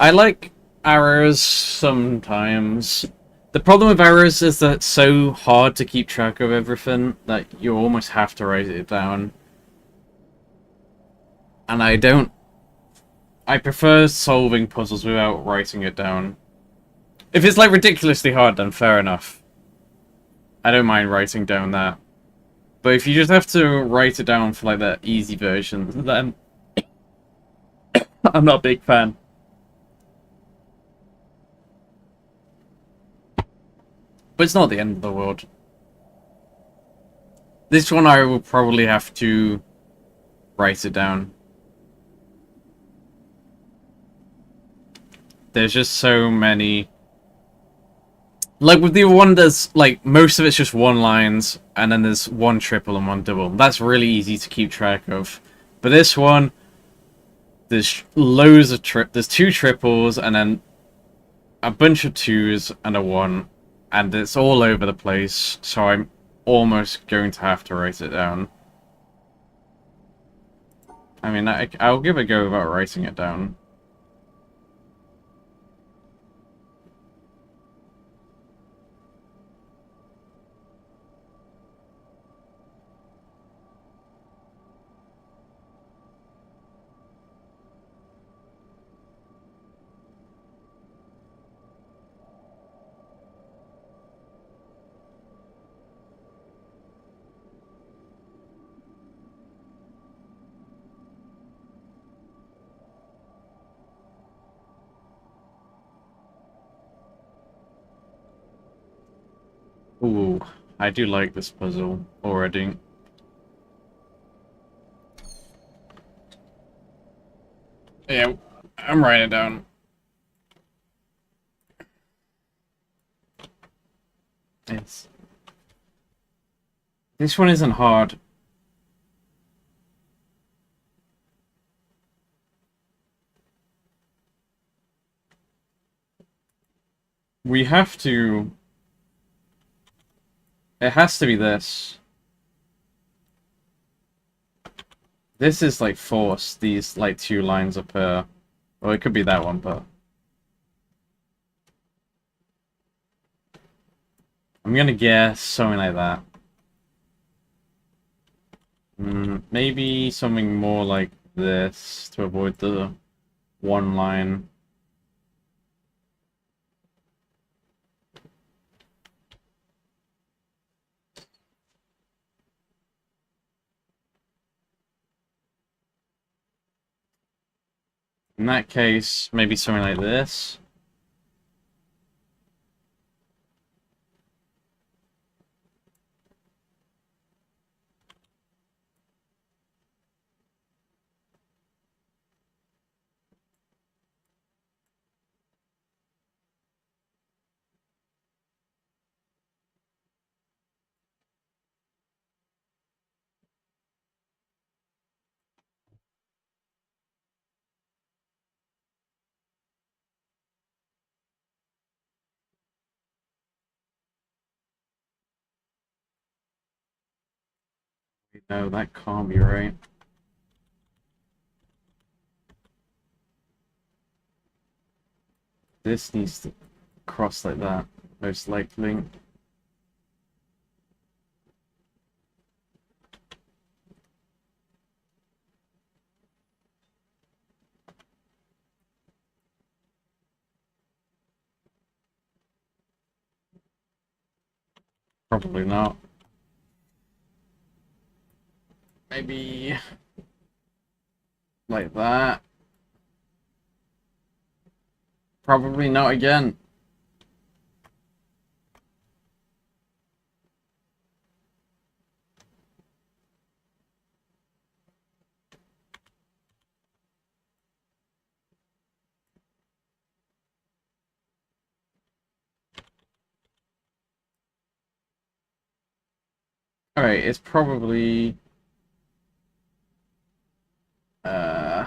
I like arrows sometimes. The problem with arrows is that it's so hard to keep track of everything that you almost have to write it down. And I prefer solving puzzles without writing it down. If it's like ridiculously hard, then fair enough. I don't mind writing down that. But if you just have to write it down for like the easy version, then I'm not a big fan. But it's not the end of the world. This one I will probably have to write it down. There's just so many. Like with the one, there's like most of it's just one lines, and then there's one triple and one double. That's really easy to keep track of. But this one, there's loads of there's two triples and then a bunch of twos and a one, and it's all over the place. So I'm almost going to have to write it down. I mean, I'll give it a go without writing it down. Ooh, I do like this puzzle already. Yeah, I'm writing it down. This one isn't hard. We have to... It has to be this. This is like forced, these like two lines up here. Well, it could be that one, but... I'm gonna guess something like that. Maybe something more like this to avoid the one line. In that case, maybe something like this. No, that can't be right. This needs to cross like that, most likely. Probably not. Maybe like that. Probably not again. Alright, it's probably uh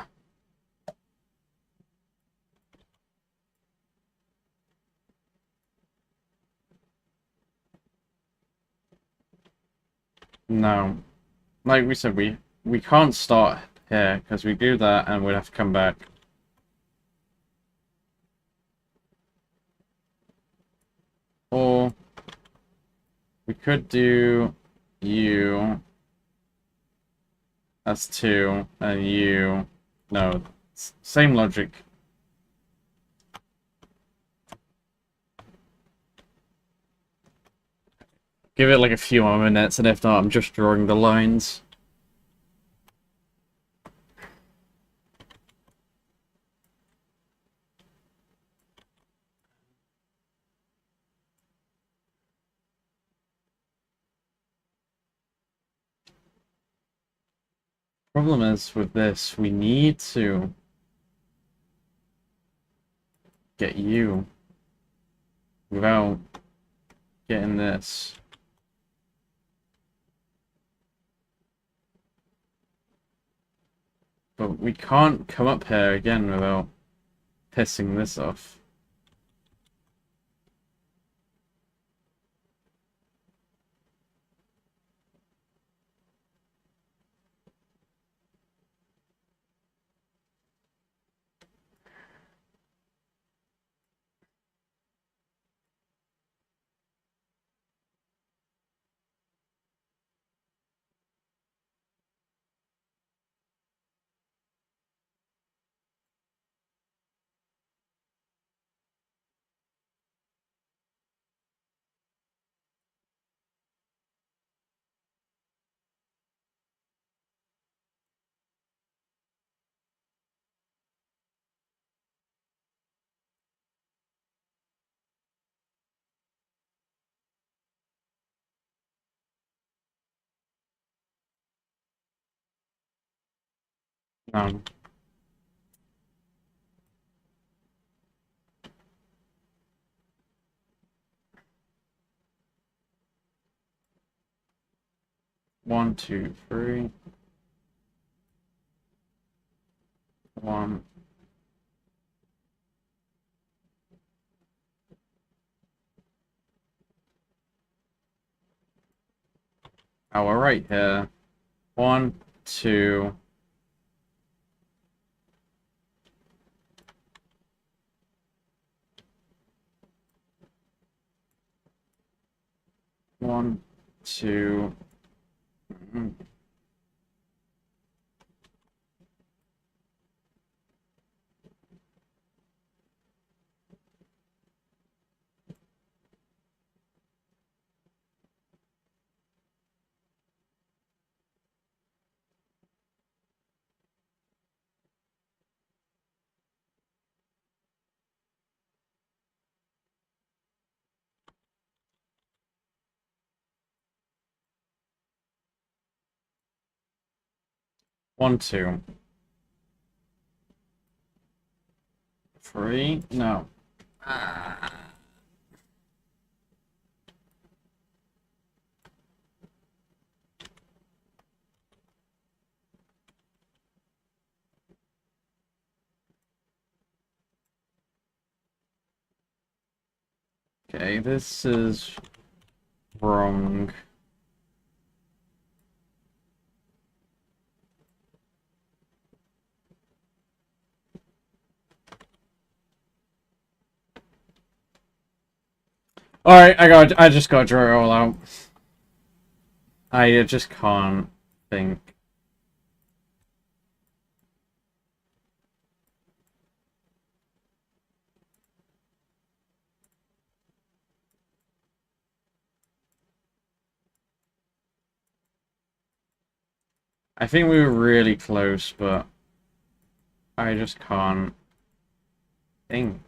no. Like we said, we can't start here because we do that and we'd have to come back. Or we could do you. That's 2, and you. No, same logic. Give it like a few more minutes, and if not, I'm just drawing the lines. Problem is with this, we need to get you without getting this. But we can't come up here again without pissing this off. Um, 1, 2, 3. 1. Oh, we're right here. 1, 2. 1, 2. 1, 2. 3. No. Okay, this is wrong. Alright, I just gotta draw it all out. I just can't think. I think we were really close, but I just can't think.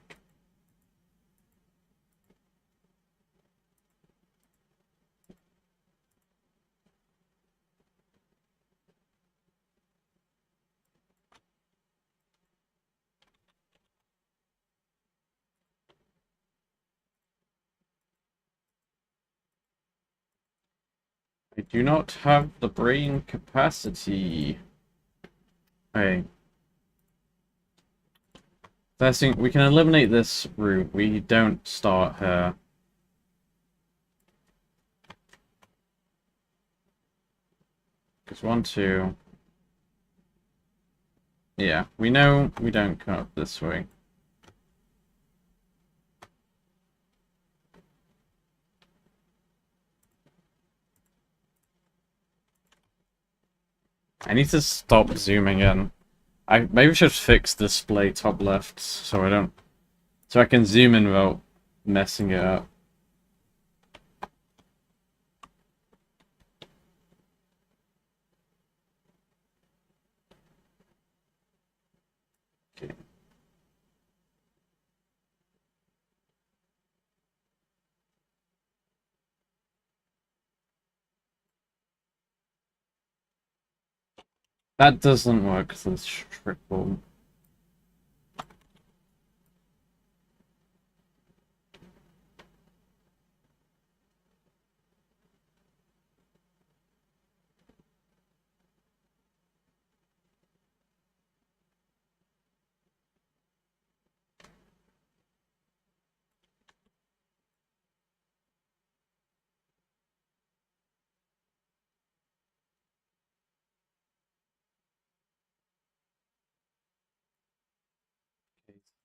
I do not have the brain capacity. Hey. First thing, we can eliminate this route. We don't start here. Because 1, 2... Yeah, we know we don't come up this way. I need to stop zooming in. I maybe should fix display top left so I can zoom in without messing it up. Okay. That doesn't work because it's triple.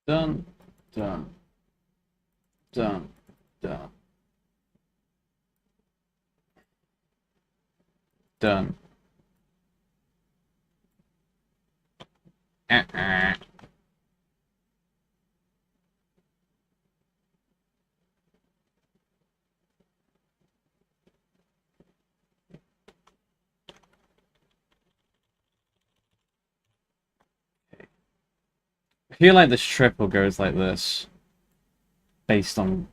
Done, done, done, done, done. Uh-uh. I feel like this triple goes like this, based on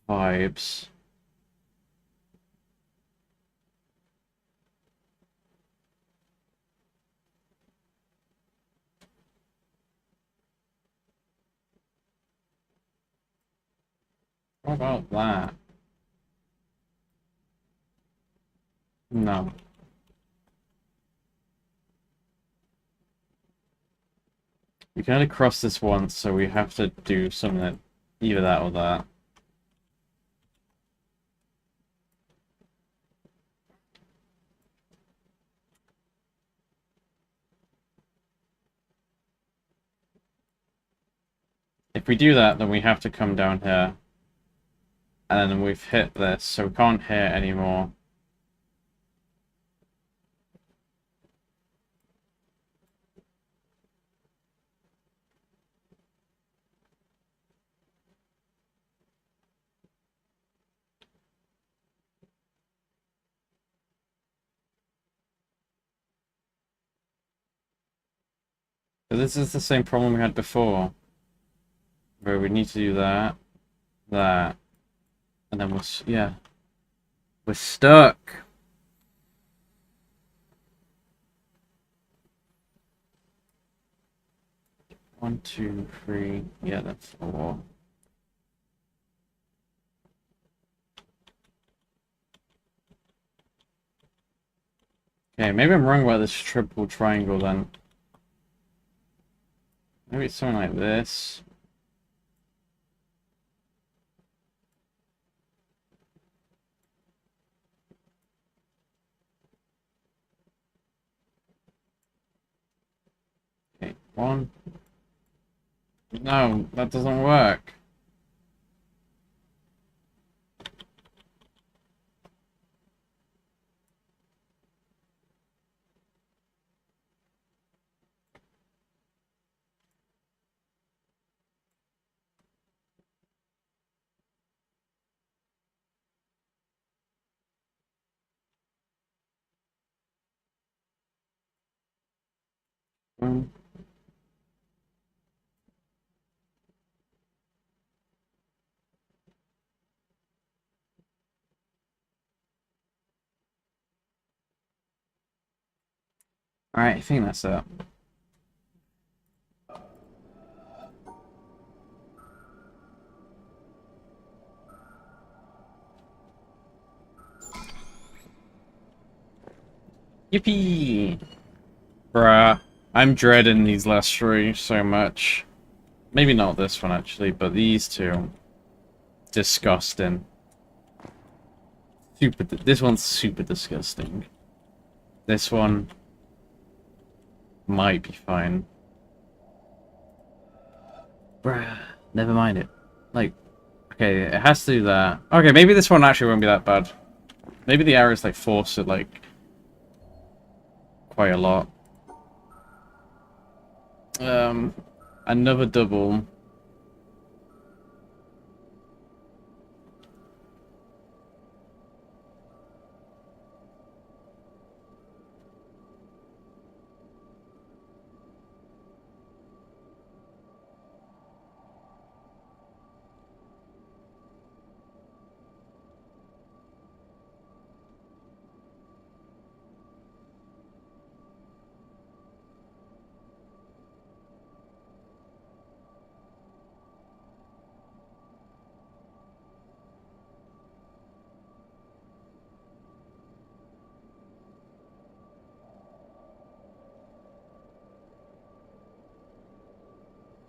vibes. What about that? No. We can only cross this once, so we have to do something that either that or that. If we do that, then we have to come down here. And then we've hit this, so we can't hit anymore. But this is the same problem we had before. Where we need to do that, that, and then yeah. We're stuck. One, two, three. Yeah, that's 4. Okay, maybe I'm wrong about this triple triangle then. Maybe it's something like this. Okay, 1. No, that doesn't work. Alright, I think that's it. Yippee! Bruh, I'm dreading these last three so much. Maybe not this one, actually, but these two. Disgusting. This one's super disgusting. This one might be fine. Bruh, never mind it. Like, okay, it has to do that. Okay, maybe this one actually won't be that bad. Maybe the arrows, like, force it, like, quite a lot. Another double.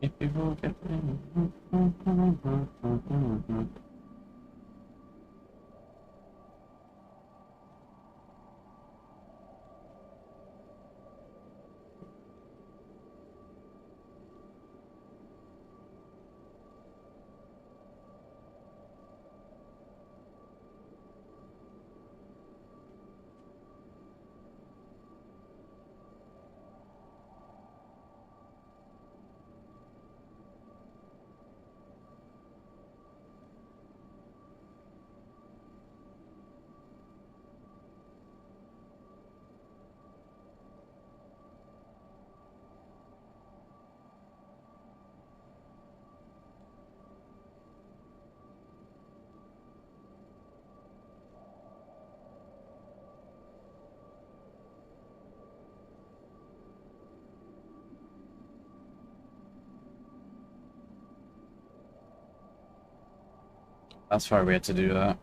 If people get... That's why we had to do that.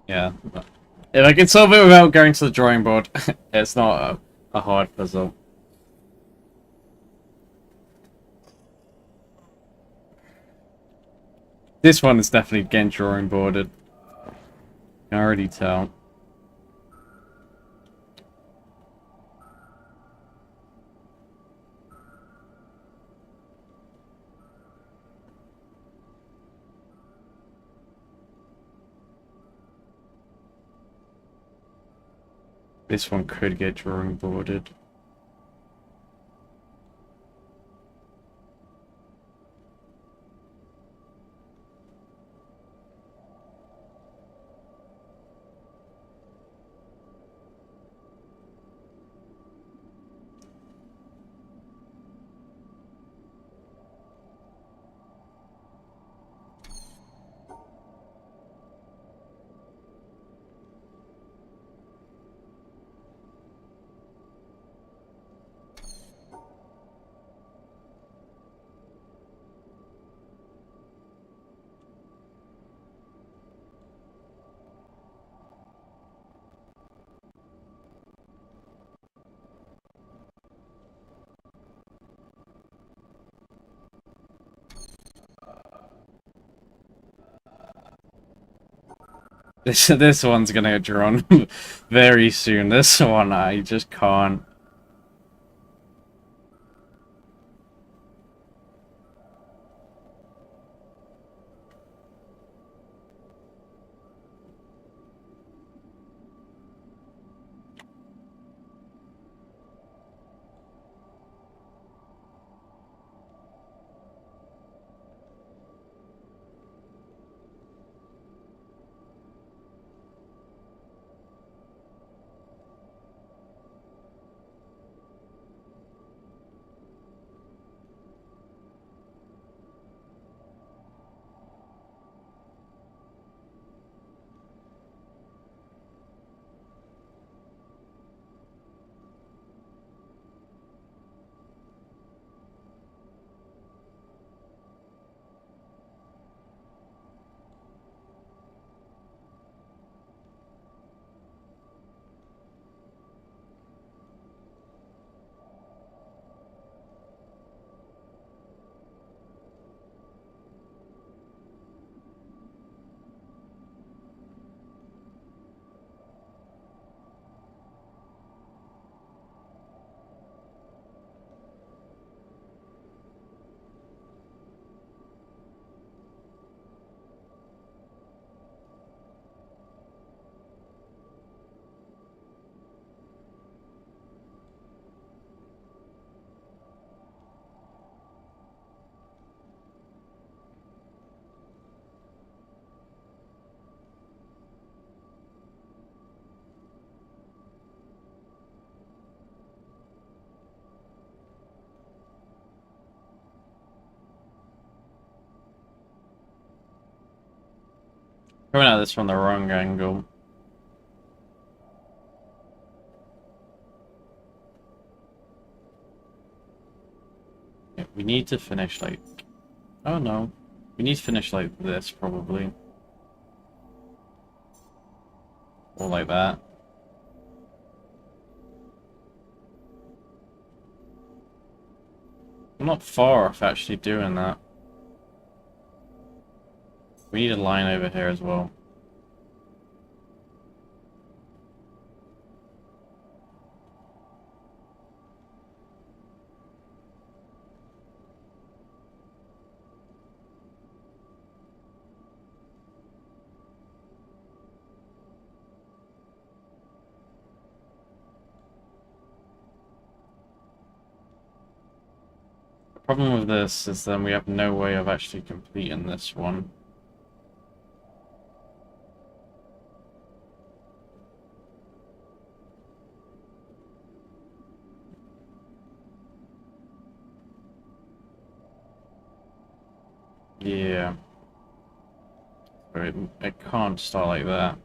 Yeah. If I can solve it without going to the drawing board, it's not a hard puzzle. This one is definitely getting drawing boarded. I can already tell. This one could get drawing boarded. This one's gonna get drawn very soon. This one, I just can't. Coming at this from the wrong angle. Yeah, we need to finish like... Oh no. We need to finish like this, probably. Or like that. I'm not far off actually doing that. We need a line over here as well. The problem with this is then we have no way of actually completing this one. Yeah. So it can't start like that.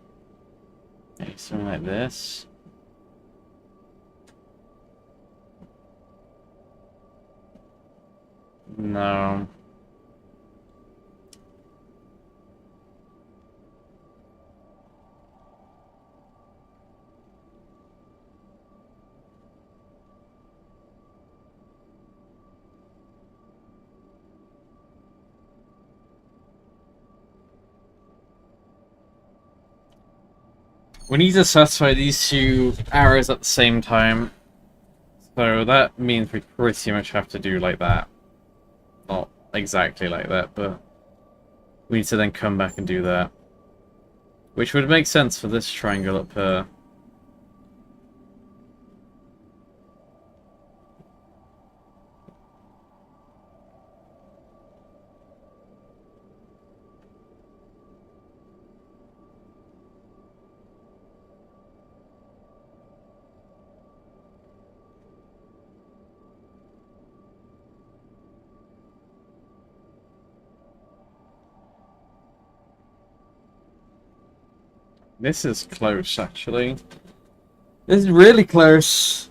Maybe something like this. No. We need to satisfy these two arrows at the same time. So that means we pretty much have to do like that. Not exactly like that, but we need to then come back and do that. Which would make sense for this triangle up here. This is close, actually. This is really close.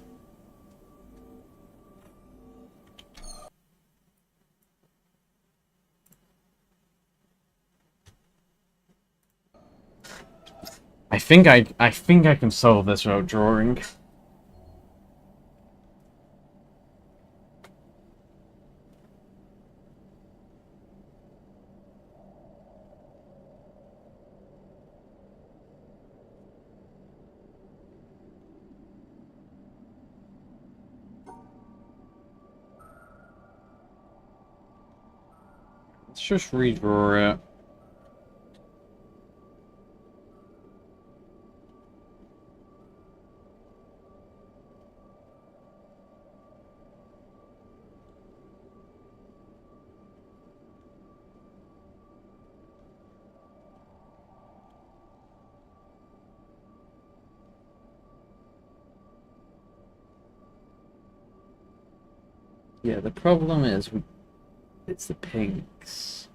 I think I can solve this without drawing. Let's just redraw it. Yeah, the problem is it's the pinks.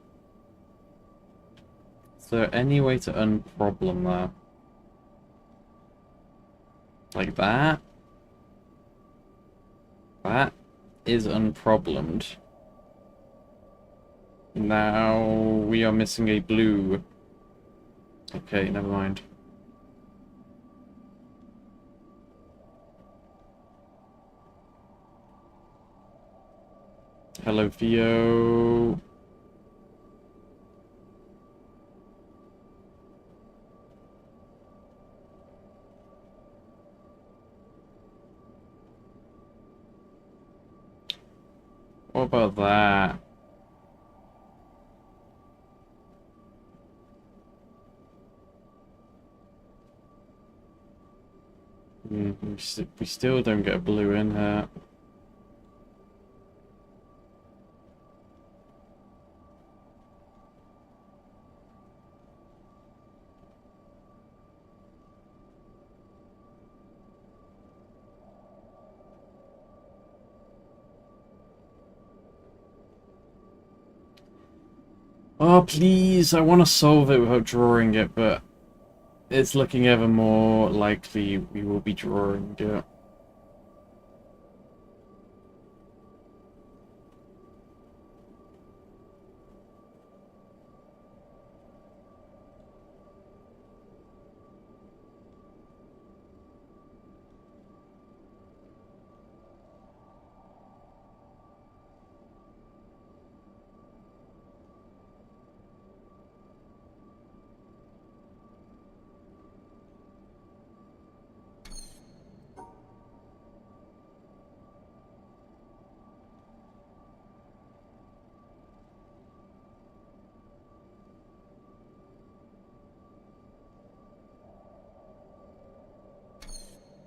Is there any way to unproblem that? Like that? That is unproblemed. Now we are missing a blue. Okay, never mind. Hello, Theo. What about that? We still don't get a blue in here. Oh, please, I want to solve it without drawing it, but it's looking ever more likely we will be drawing it.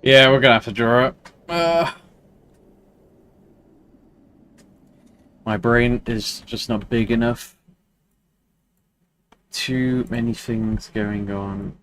Yeah, we're gonna have to draw it. My brain is just not big enough. Too many things going on.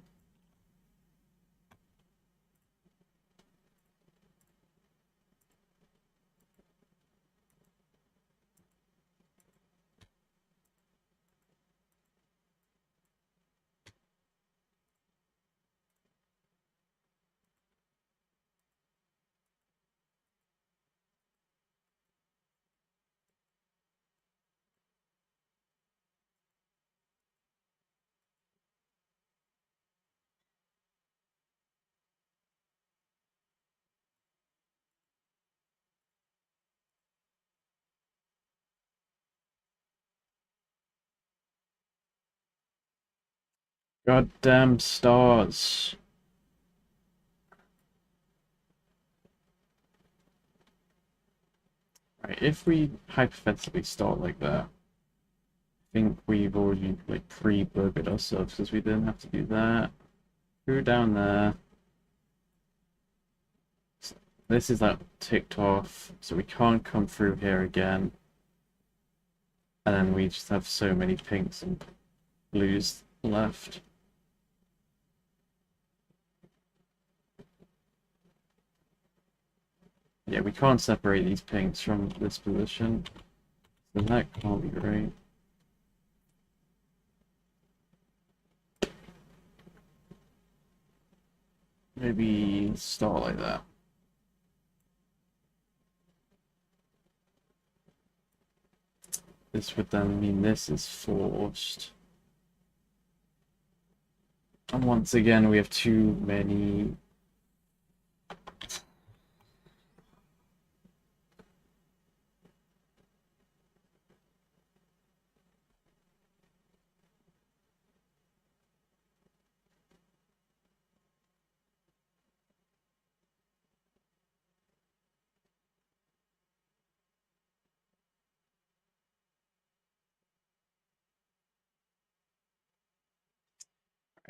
Goddamn stars. Right, if we hypothetically start like that, I think we've already like pre-buggered ourselves because we didn't have to do that. Through down there. This is like ticked off, so we can't come through here again. And then we just have so many pinks and blues left. Yeah, we can't separate these pinks from this position. So that can't be great. Maybe start like that. This would then mean this is forced. And once again, we have too many.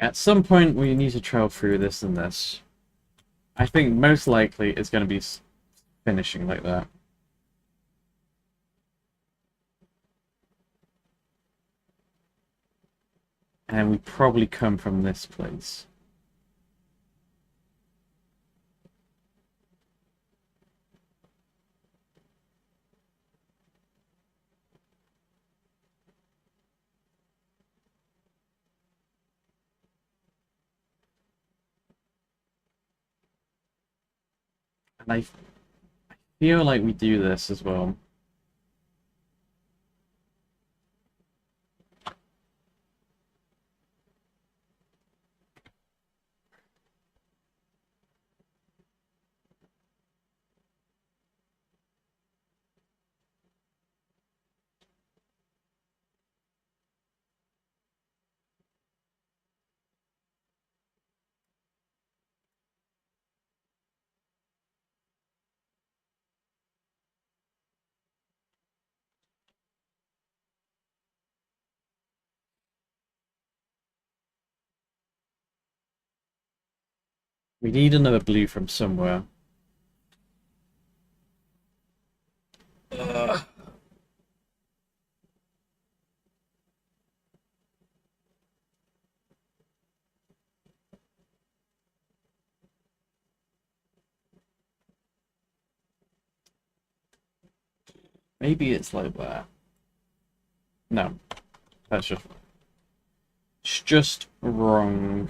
At some point, we need to travel through this and this. I think most likely it's going to be finishing like that. And we probably come from this place. And I feel like we do this as well. We need another blue from somewhere. Ugh. Maybe it's like that. No, that's just... It's just wrong.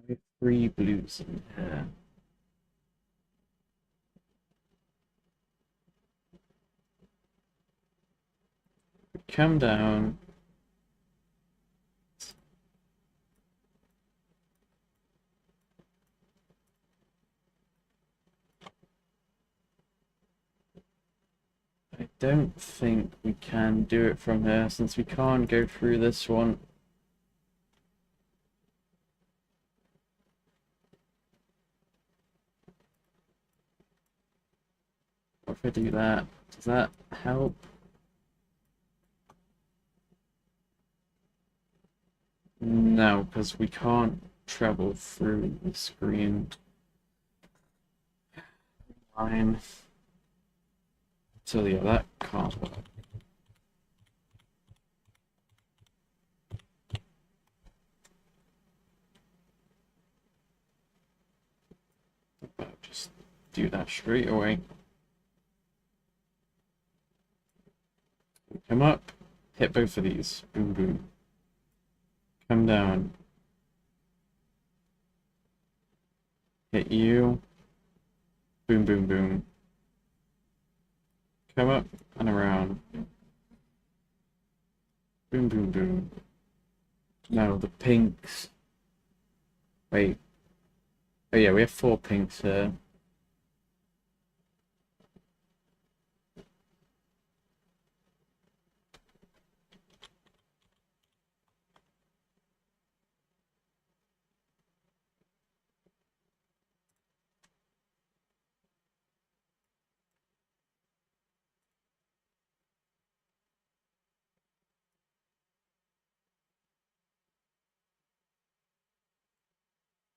We have 3 blues in here. Come down. I don't think we can do it from here since we can't go through this one. What if I do that? Does that help? No, because we can't travel through the screen line. So yeah, that can't work. I'll just do that straight away. Come up, hit both of these. Boom, boom. Come down. Hit you. Boom, boom, boom. Come up and around. Boom, boom, boom. No, the pinks. Wait. Oh yeah, we have 4 pinks here.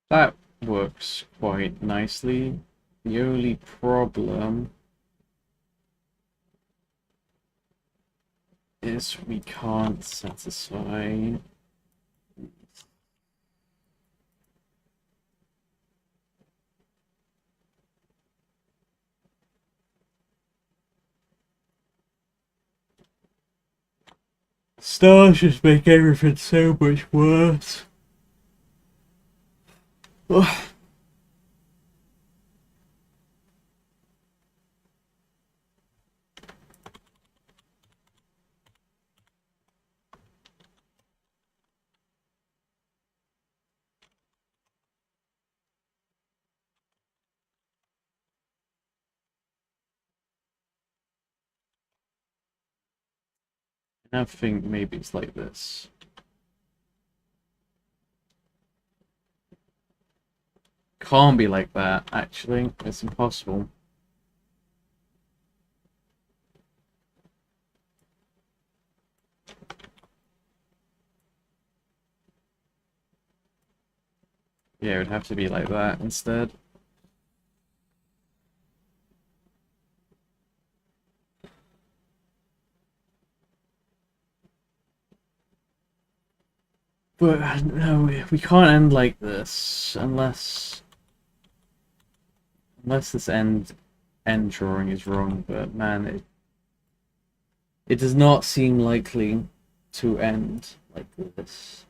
That works quite nicely. The only problem is we can't satisfy Stars just make everything so much worse. I think maybe it's like this. Can't be like that, actually. It's impossible. Yeah, it would have to be like that instead. But no, we can't end like this unless this end drawing is wrong. But man, it does not seem likely to end like this.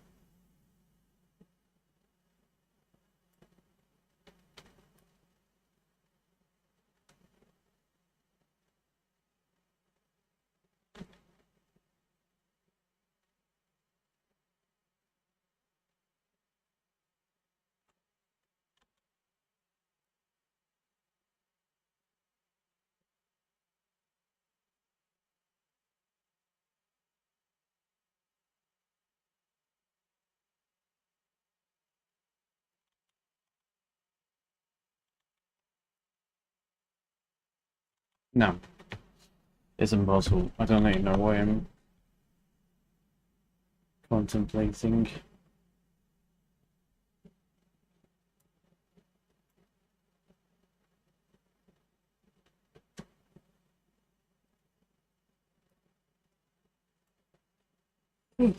No, it's impossible. I don't even know why I'm contemplating. If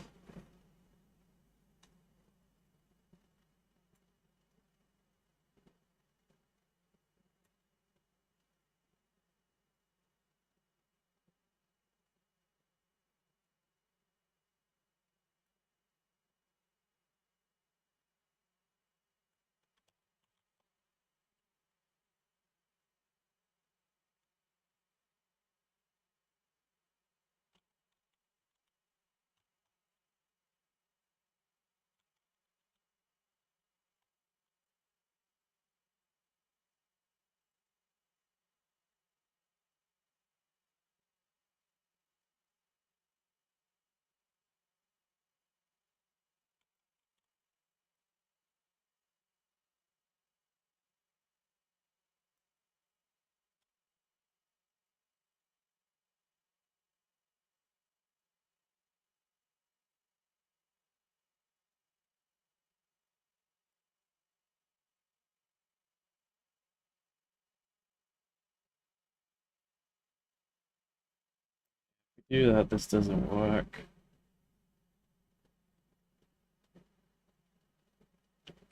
we do that, this doesn't work.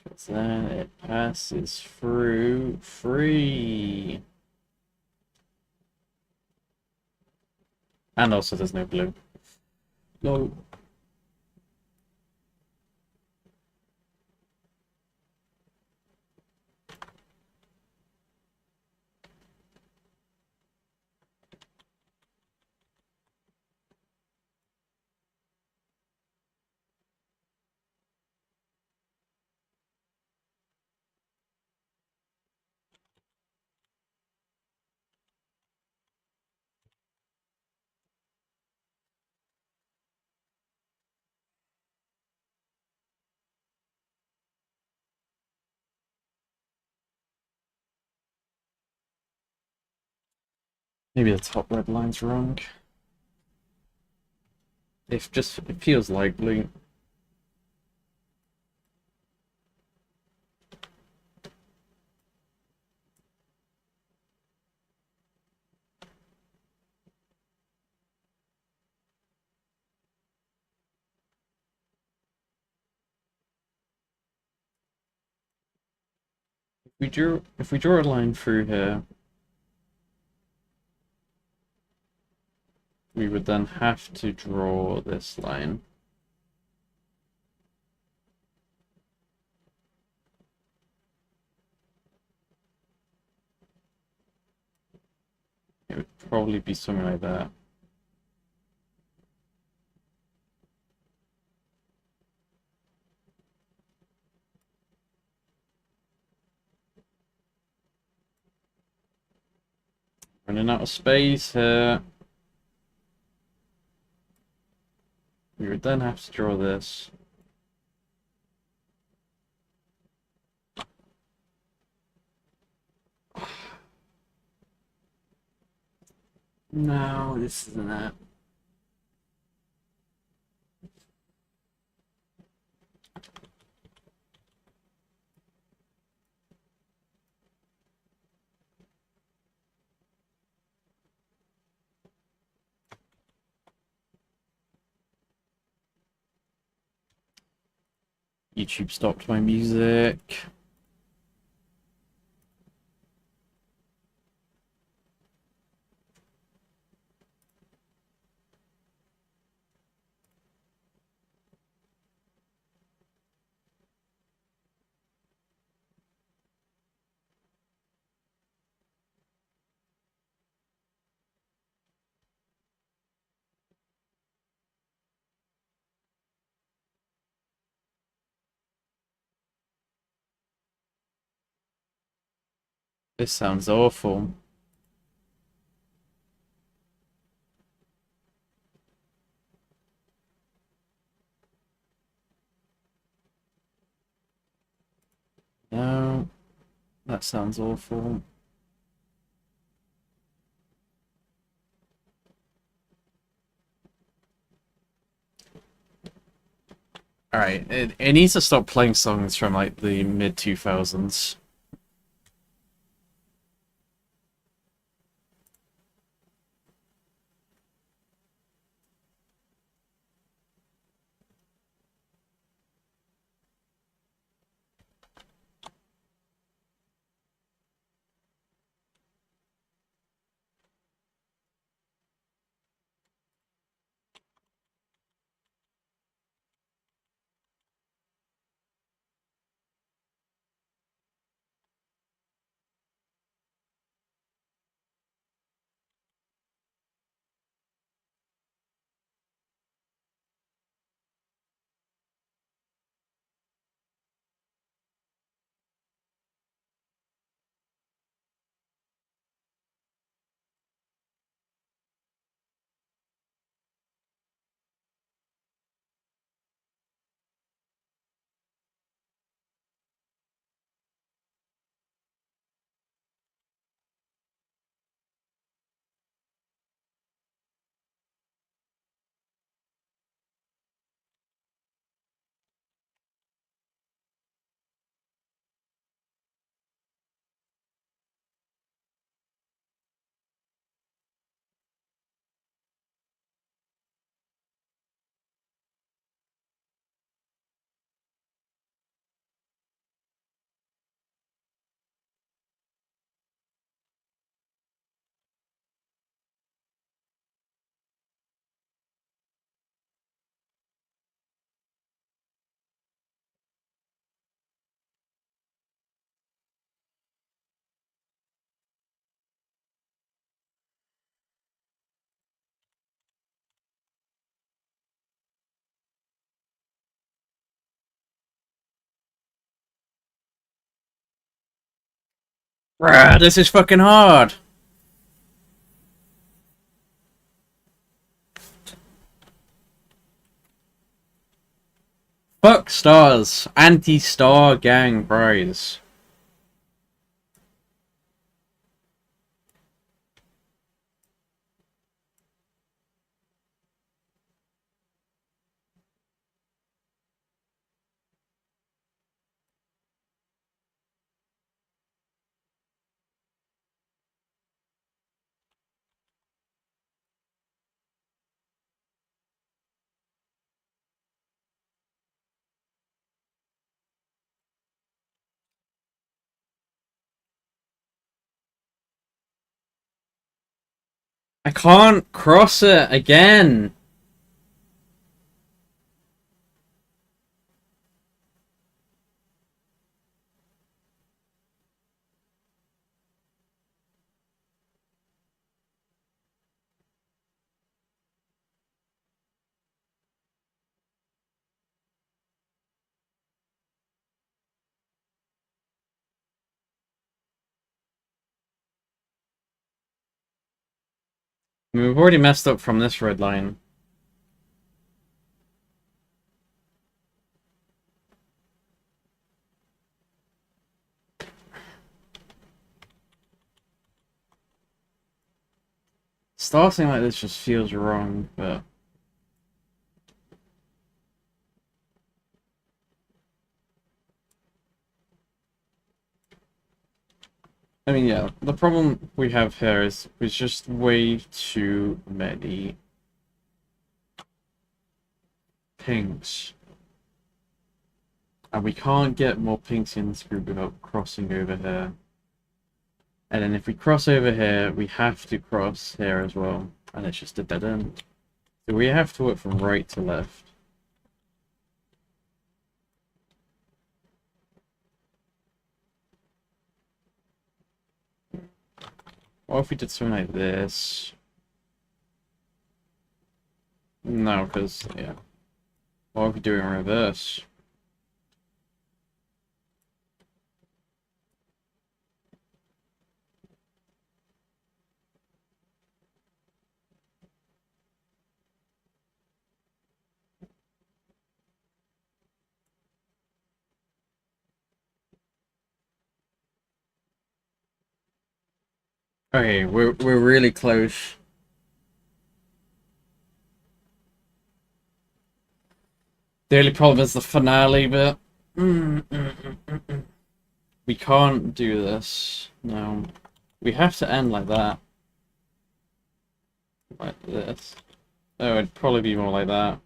Because then it passes through free. And also there's no blue. No. Maybe the top red line's wrong. It feels likely. If we draw a line through here, We would then have to draw this line. It would probably be something like that. Running out of space here. We would then have to draw this. No, this isn't it. YouTube stopped my music. This sounds awful. No, that sounds awful. Alright, it needs to stop playing songs from like the mid 2000s. Bruh, this is fucking hard! Fuck stars. Anti-star gang prize. I can't cross it again. I mean, we've already messed up from this red line. Starting like this just feels wrong, but... I mean, yeah, the problem we have here is there's just way too many pinks. And we can't get more pinks in this group without crossing over here. And then if we cross over here, we have to cross here as well. And it's just a dead end. So we have to work from right to left. What if we did something like this? No, because, yeah. What if we do it in reverse? Okay, we're really close. The only problem is the finale bit. We can't do this. No. We have to end like that. Like this. Oh, it'd probably be more like that.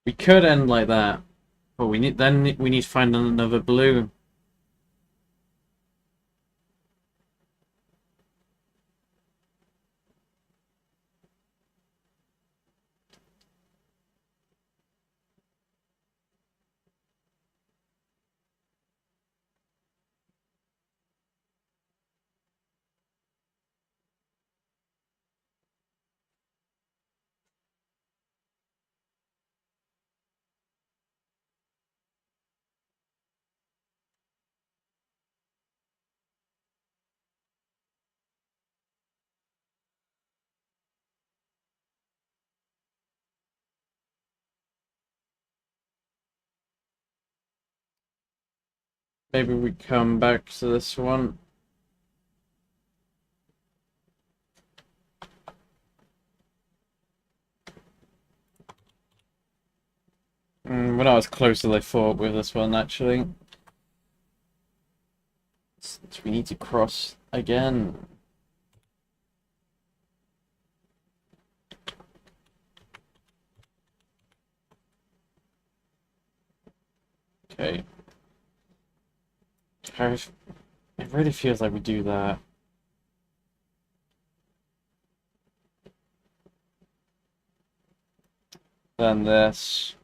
We could end like that, but we need to find another blue. Maybe we come back to this one. We're not as close as I thought with this one, actually. We need to cross again. Okay. It really feels like we do that. Then this.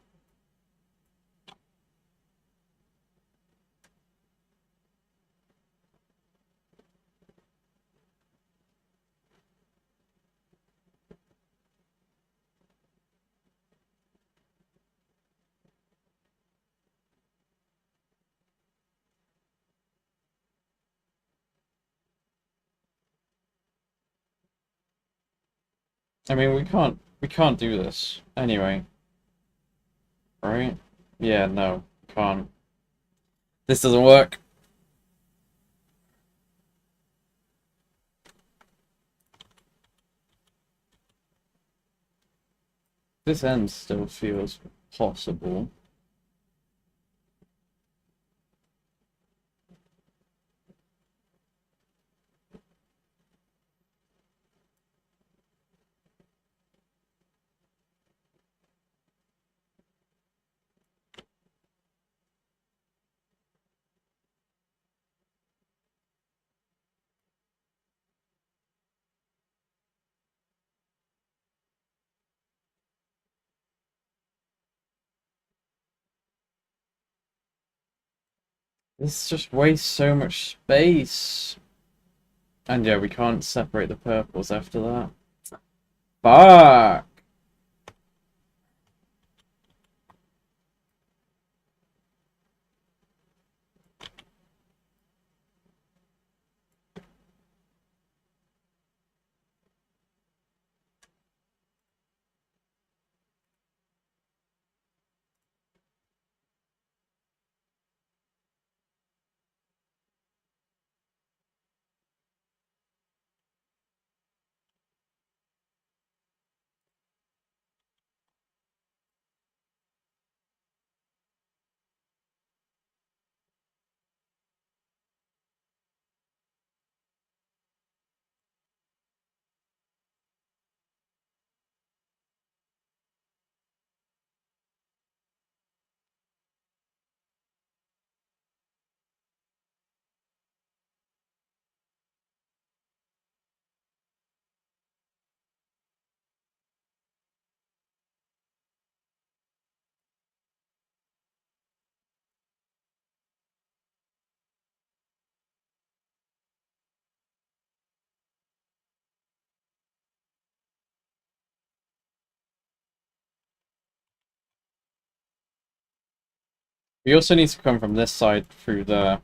I mean, we can't do this anyway, right? Yeah, no, can't. This doesn't work. This end still feels possible. This just wastes so much space. And yeah, we can't separate the purples after that. Fuck! We also need to come from this side through the...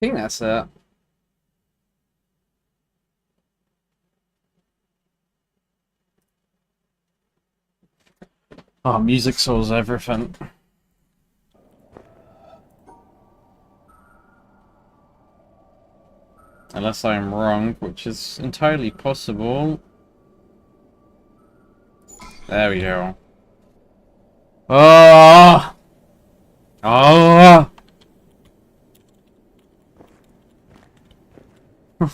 I think that's it. Oh, music solves everything. Unless I'm wrong, which is entirely possible. There we go. Oh! Oh!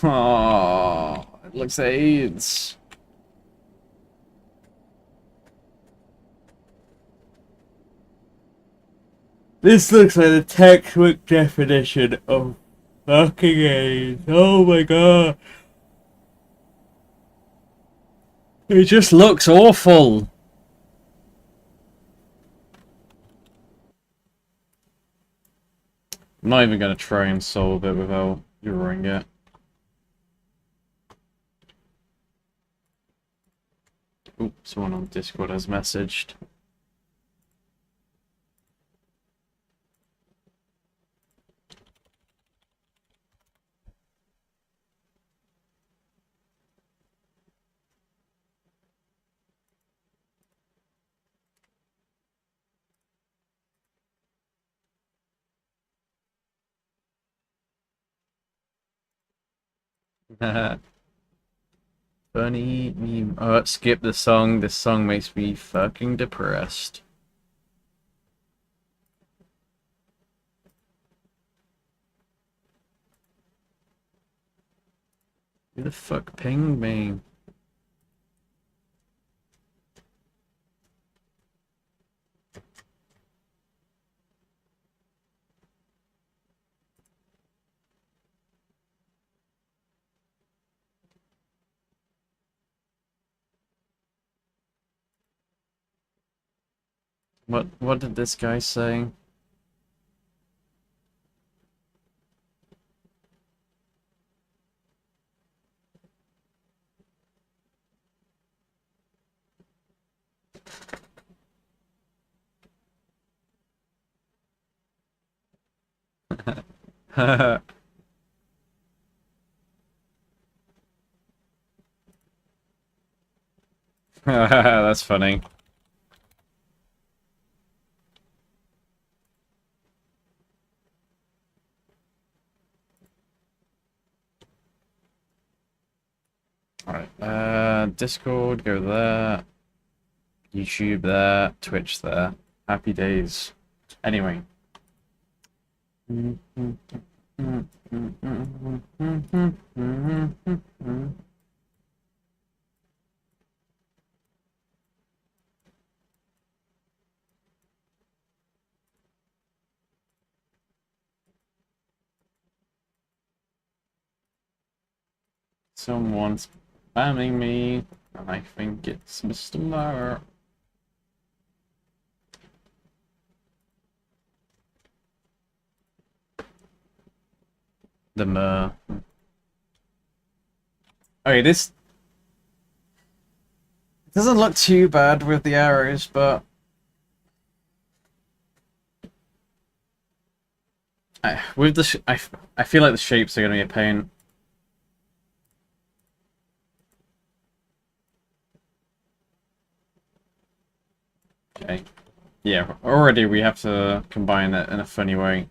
Oh! It looks AIDS. This looks like the textbook definition of fucking AIDS. Oh my god. It just looks awful. I'm not even gonna try and solve it without drawing it. Oops, someone on Discord has messaged. Funny meme. Oh, skip the song. This song makes me fucking depressed. Who the fuck pinged me? What did this guy say? That's funny. Alright, Discord, go there. YouTube there. Twitch there. Happy days. Anyway. Someone's spamming me, and I think it's Mr. Murr. The Murr. Okay, this doesn't look too bad with the arrows, but with the I feel like the shapes are gonna be a pain. Okay. Yeah, already we have to combine it in a funny way.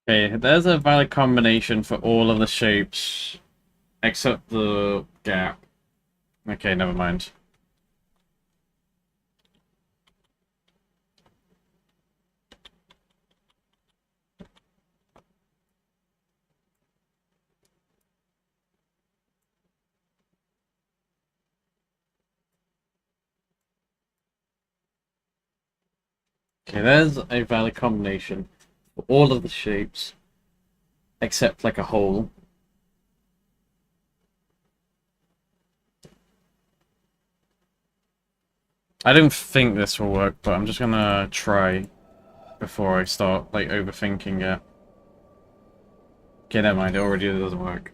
Okay, there's a valid combination for all of the shapes, except the gap. Okay, never mind. Okay, there's a valid combination for all of the shapes, except like a hole. I don't think this will work, but I'm just gonna try before I start, like, overthinking it. Okay, never mind, it already doesn't work.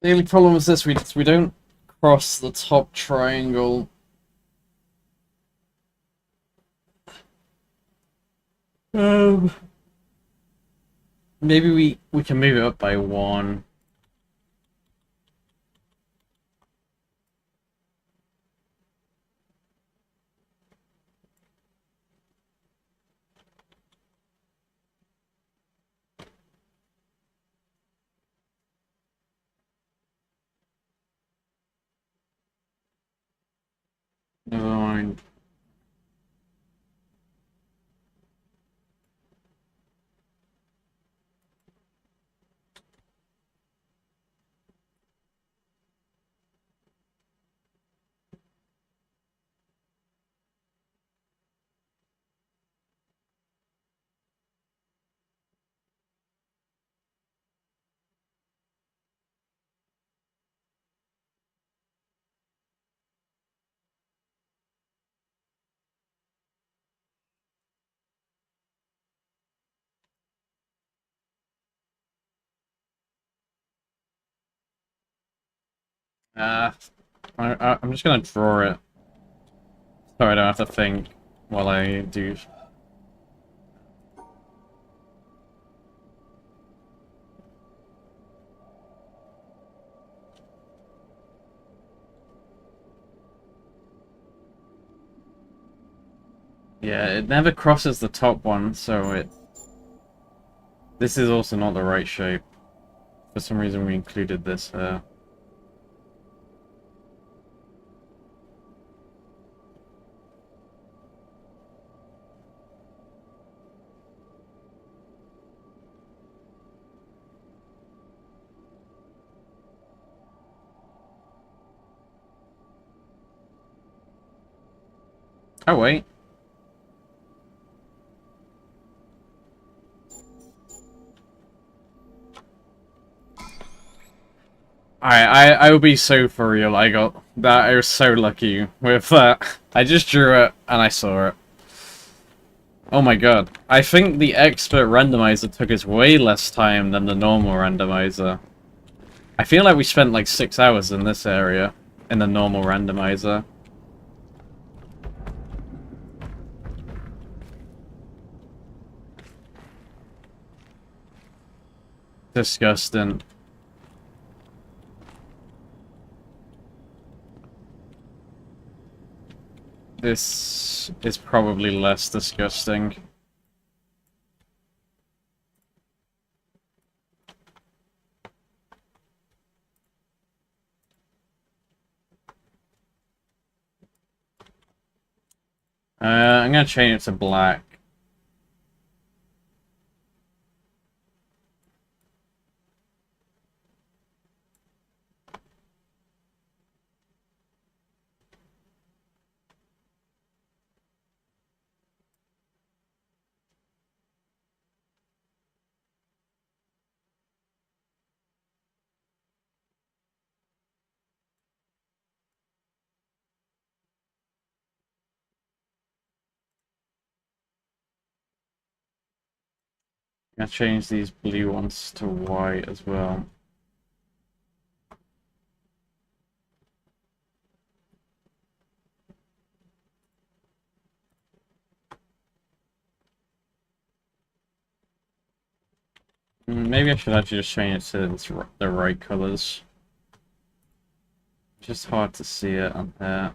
The only problem is this, we don't cross the top triangle. Um, Maybe we can move it up by one. fine. Uh, I'm just gonna draw it so I don't have to think while I do. Yeah, it never crosses the top one, so it... This is also not the right shape. For some reason we included this here. Oh, wait. I will be so for real. I got that. I was so lucky with that. I just drew it and I saw it. Oh my god. I think the expert randomizer took us way less time than the normal randomizer. I feel like we spent like 6 hours in this area in the normal randomizer. Disgusting. This is probably less disgusting. I'm gonna change it to black. I'm gonna change these blue ones to white as well. Maybe I should actually just change it to the right colors. Just hard to see it on here.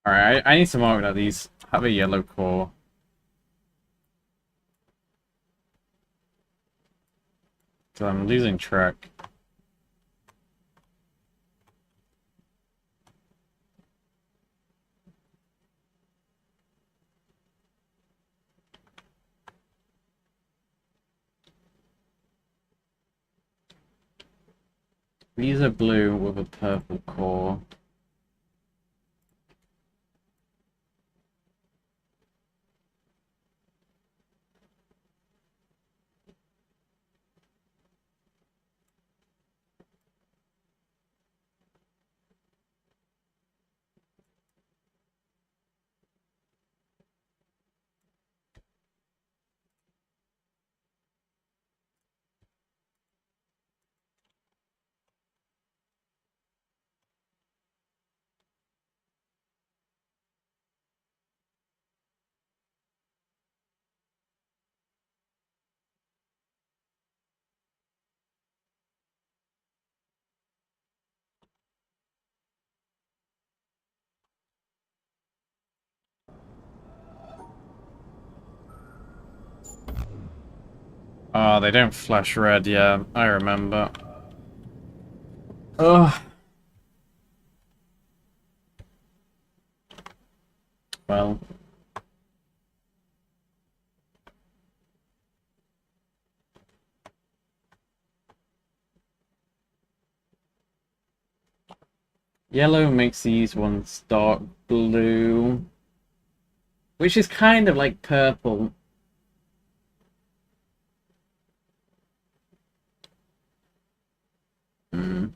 Alright, I need to mark that these have a yellow core. So I'm losing track. These are blue with a purple core. Oh, they don't flash red, yeah, I remember. Ugh. Well. Yellow makes these ones dark blue. Which is kind of like purple.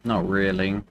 Not really.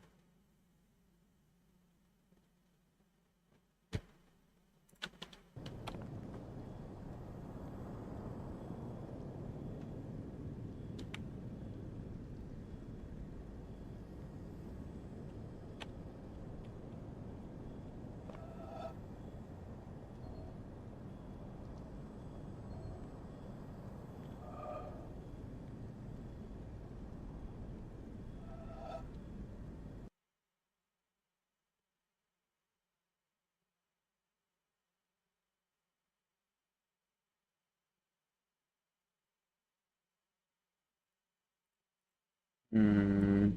Hmm.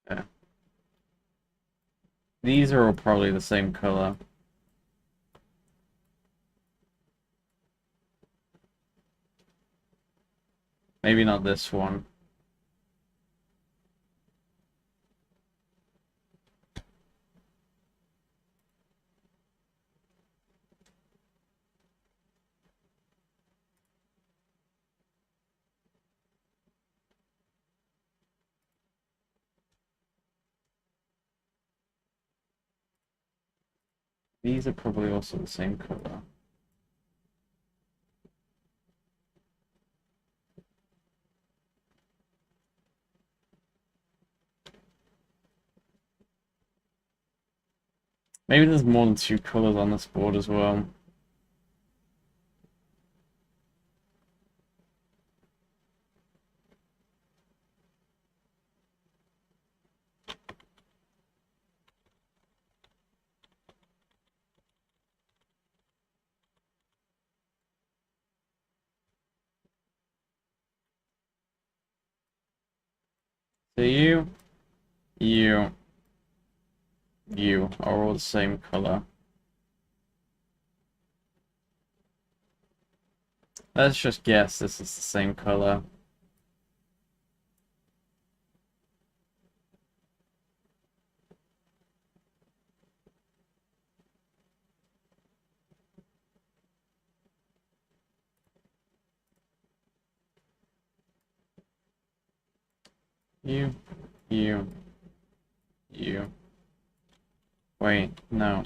Yeah. These are all probably the same color. Maybe not this one. These are probably also the same color. Maybe there's more than two colors on this board as well. So you, you are all the same color. Let's just guess this is the same color. You, you, you. Wait, no.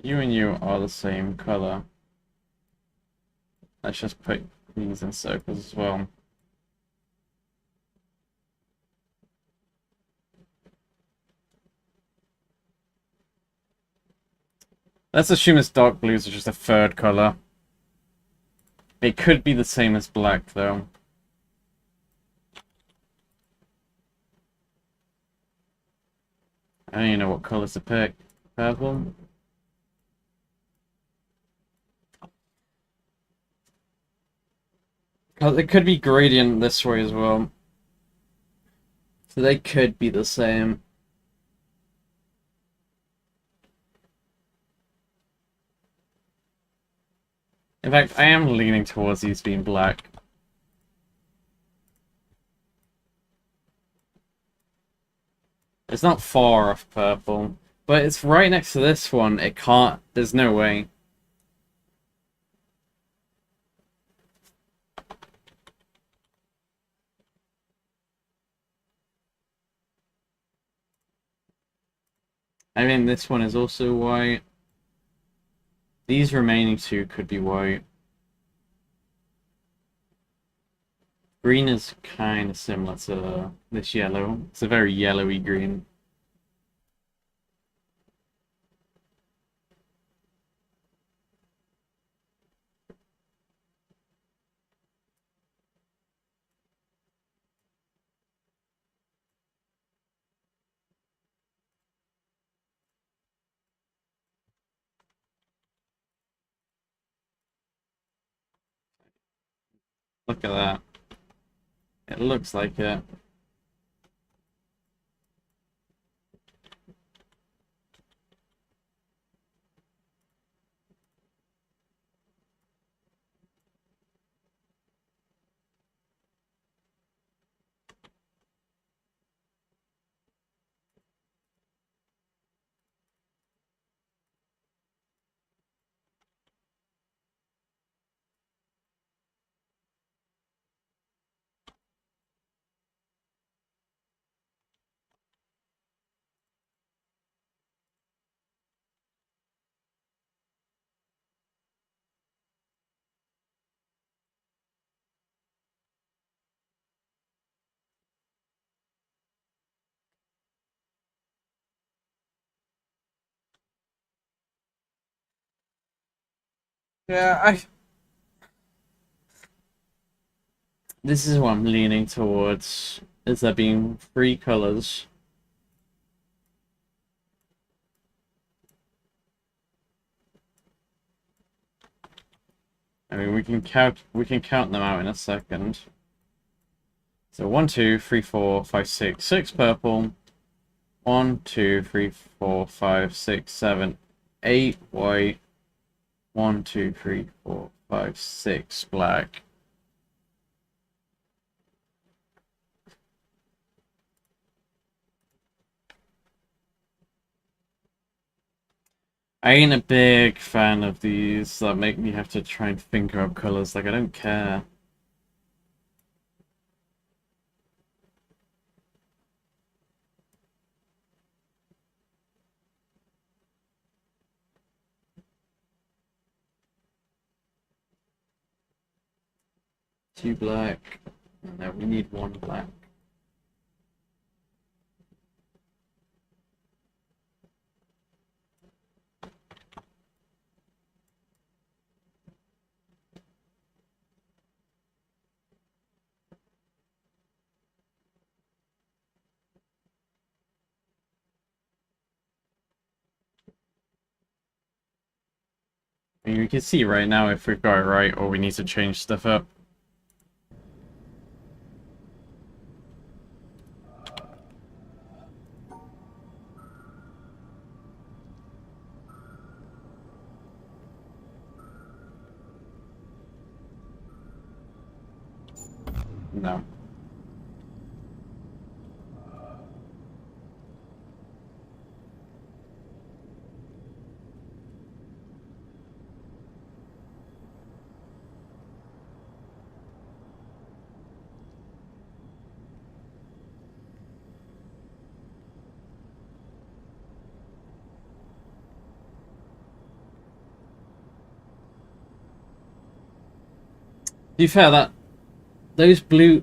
You and you are the same color. Let's just put these in circles as well. Let's assume this dark blues is just a third color. It could be the same as black, though. I don't even know what colors to pick. Purple? It could be gradient this way as well. So they could be the same. In fact, I am leaning towards these being black. It's not far off purple, but it's right next to this one. It can't, there's no way. I mean, this one is also white. These remaining two could be white. Green is kind of similar to this yellow. It's a very yellowy green. Look at that. It looks like it. Yeah, this is what I'm leaning towards, is there being three colors. I mean, we can count them out in a second. So 1, 2, 3, 4, 5, 6. 6 purple. 1, 2, 3, 4, 5, 6, 7, 8 white. 1, 2, 3, 4, 5, 6 black. I ain't a big fan of these that make me have to try and finger up colors. Like, I don't care. Two black. No, we need one black. I mean, we can see right now if we've got it right or we need to change stuff up. No. be fair, that blue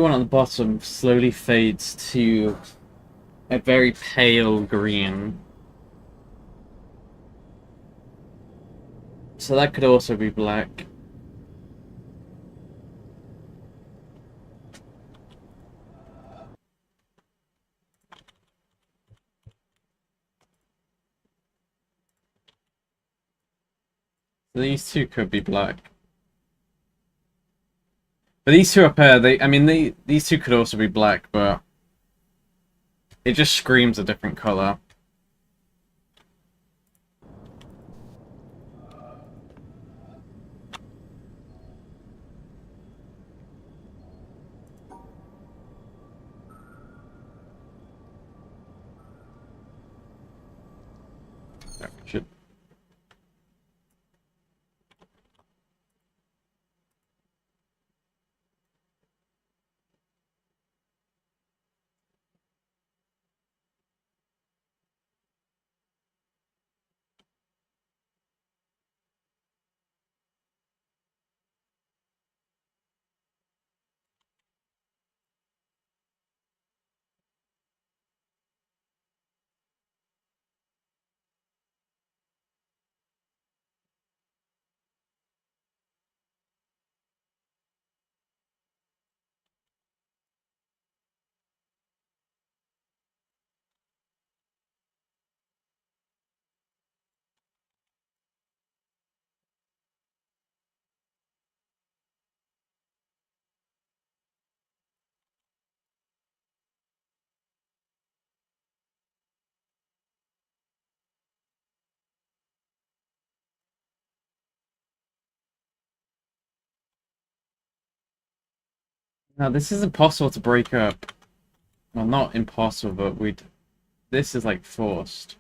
one at the bottom slowly fades to a very pale green. So that could also be black. So these two could be black. But these two up here, these two could also be black, but it just screams a different color. Should Now this is impossible to break up. Well, not impossible, but we'd. This is like forced.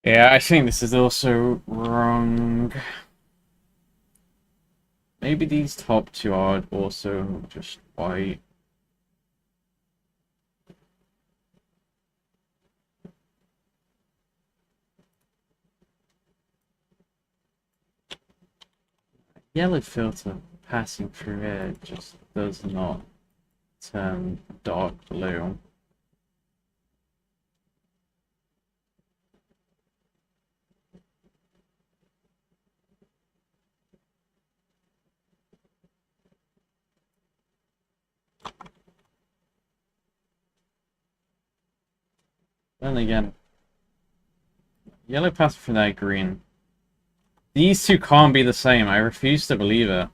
Yeah, I think this is also wrong. Maybe these top two are also just white. Yellow filter passing through it just does not turn dark blue. Then again, yellow passing through that green. These two can't be the same. I refuse to believe it.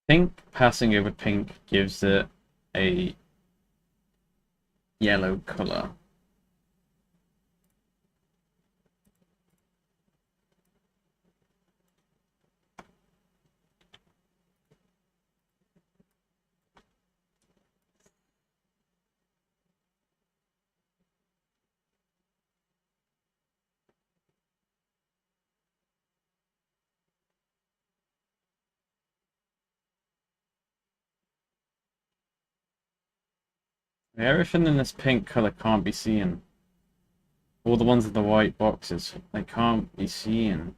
Pink passing over pink gives it a yellow color. Everything in this pink color can't be seen. All the ones in the white boxes, they can't be seen.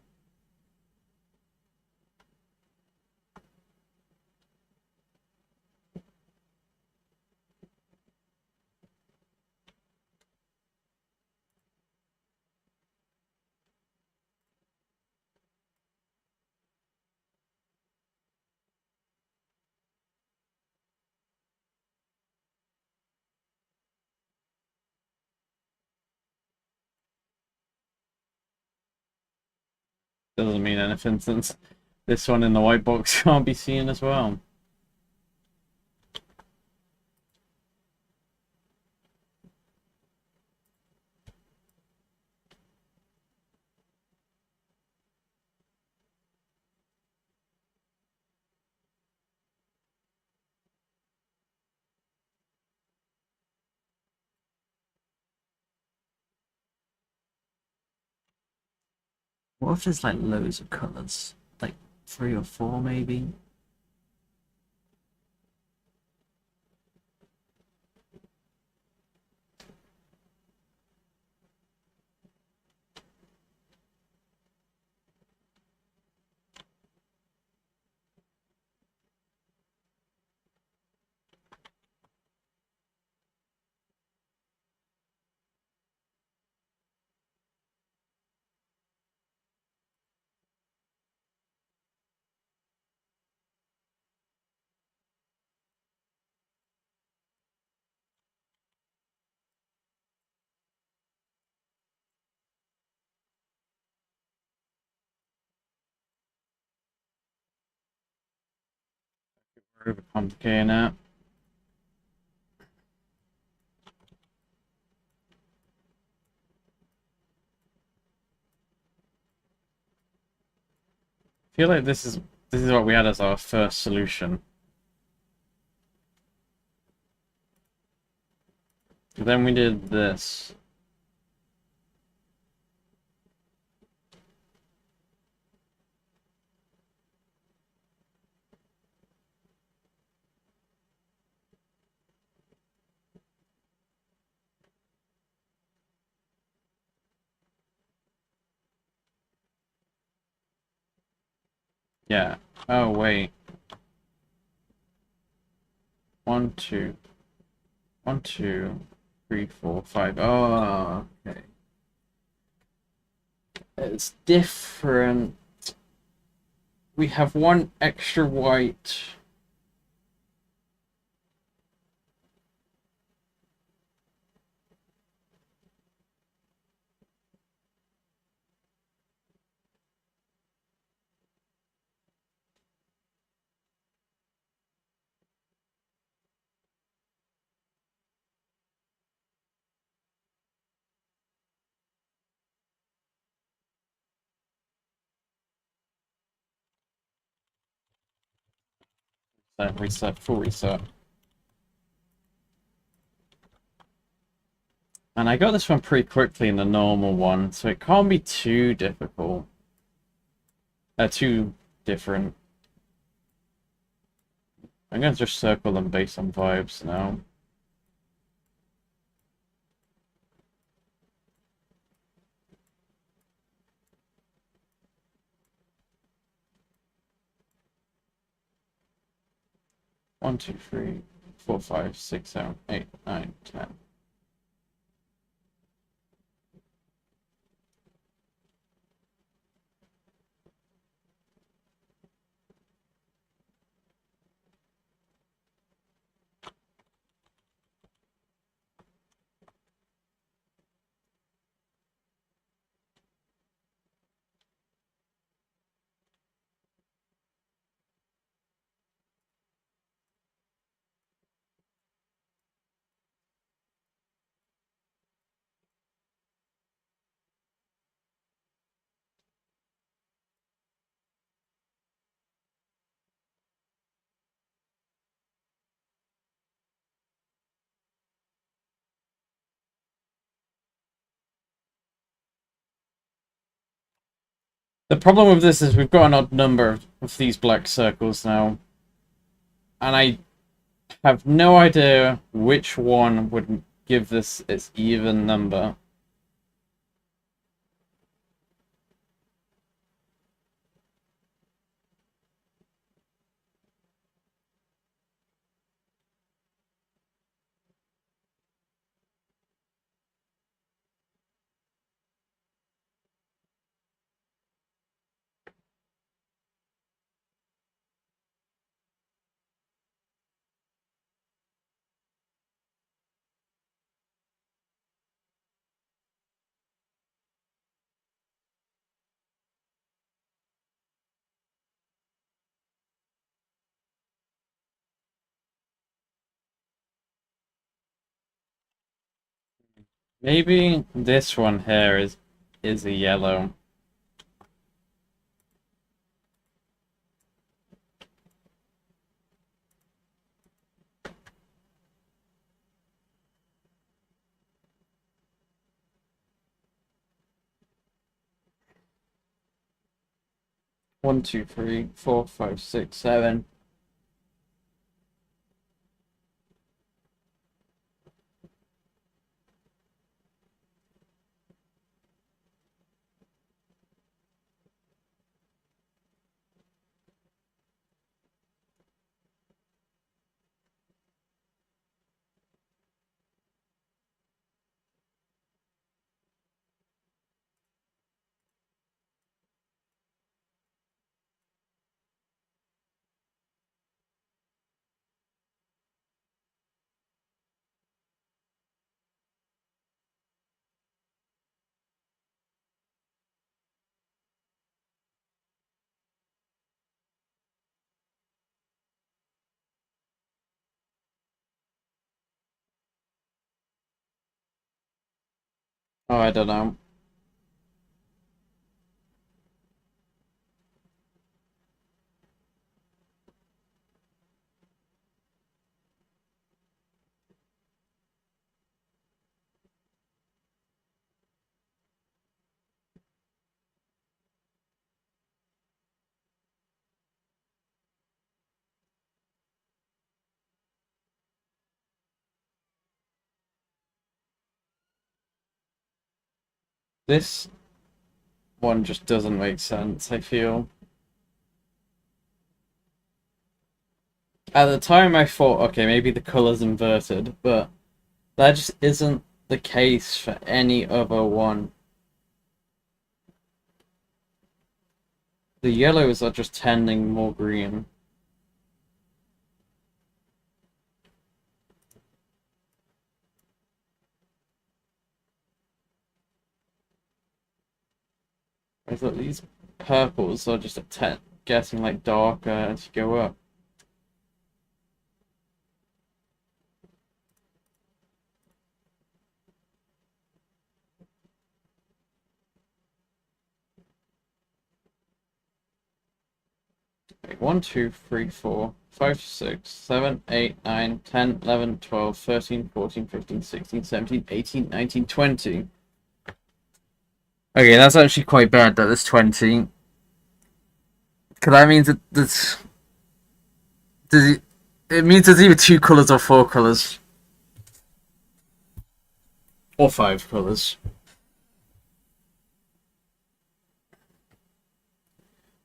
Doesn't mean anything since this one in the white box can't be seen as well. What if there's like loads of colors? Like 3 or 4 maybe? We're overcomplicating it. I feel like this is what we had as our first solution. Then we did this. Yeah. Oh wait. 1, 2. 1, 2, 3, 4, 5. Oh, okay. It's different. We have one extra white. Reset, full reset. And I got this one pretty quickly in the normal one, so it can't be too difficult. Too different. I'm gonna just circle them based on vibes now. One, two, three, 4, 5, 6, 7, 8, 9, 10. The problem with this is we've got an odd number of these black circles now. And I have no idea which one would give this its even number. Maybe this one here is a yellow. One, two, three, four, five, six, seven. Oh, I don't know. This one just doesn't make sense, I feel. At the time I thought, okay, maybe the color's inverted, but that just isn't the case for any other one. The yellows are just tending more green. Whereas like, these purples are just getting like darker as you go up. Like 1, 2, 3, 4, 5, 6, 7, 8, 9, 10, 11, 12, 13, 14, 15, 16, 17, 18, 19, 20. Okay, that's actually quite bad that there's 20. Because that means that it means there's either two colours or four colours. Or five colours.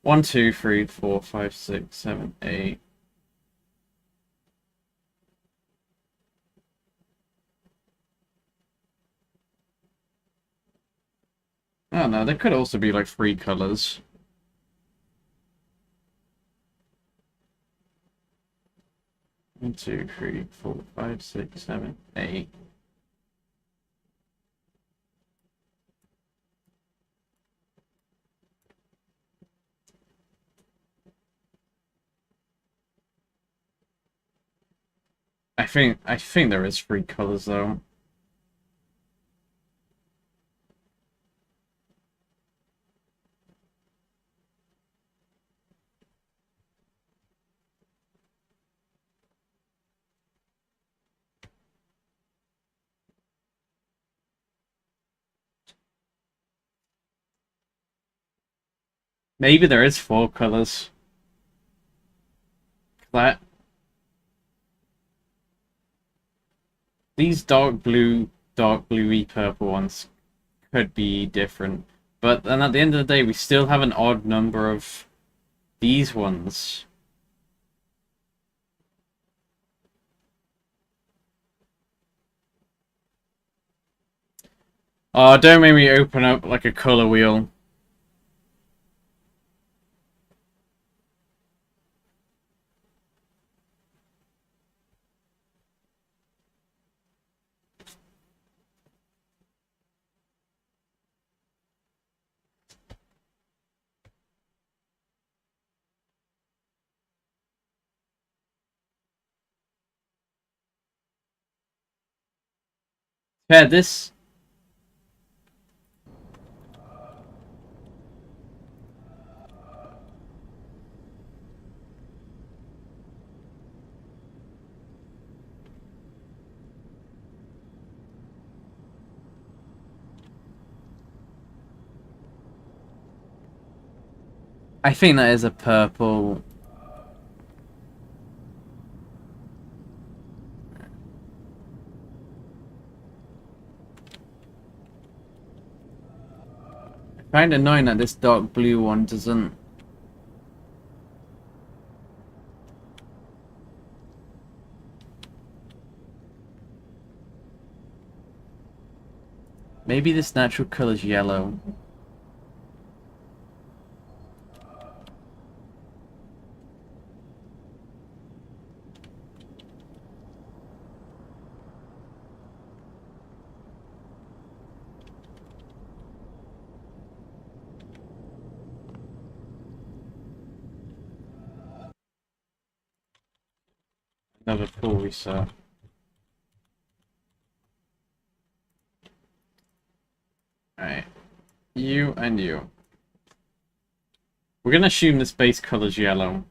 1, 2, 3, 4, 5, 6, 7, 8. Oh no, there could also be like three colours. One, two, three, four, five, six, seven, 8. I think there is three colours though. Maybe there is 4 colors. That these dark bluey purple ones could be different. But then at the end of the day, we still have an odd number of these ones. Oh, don't make me open up like a color wheel. Yeah, this... I think that is a purple. I find it annoying that this dark blue one doesn't... Maybe this natural color is yellow. Another pool reset. Alright. You and you. We're gonna assume this base color's yellow.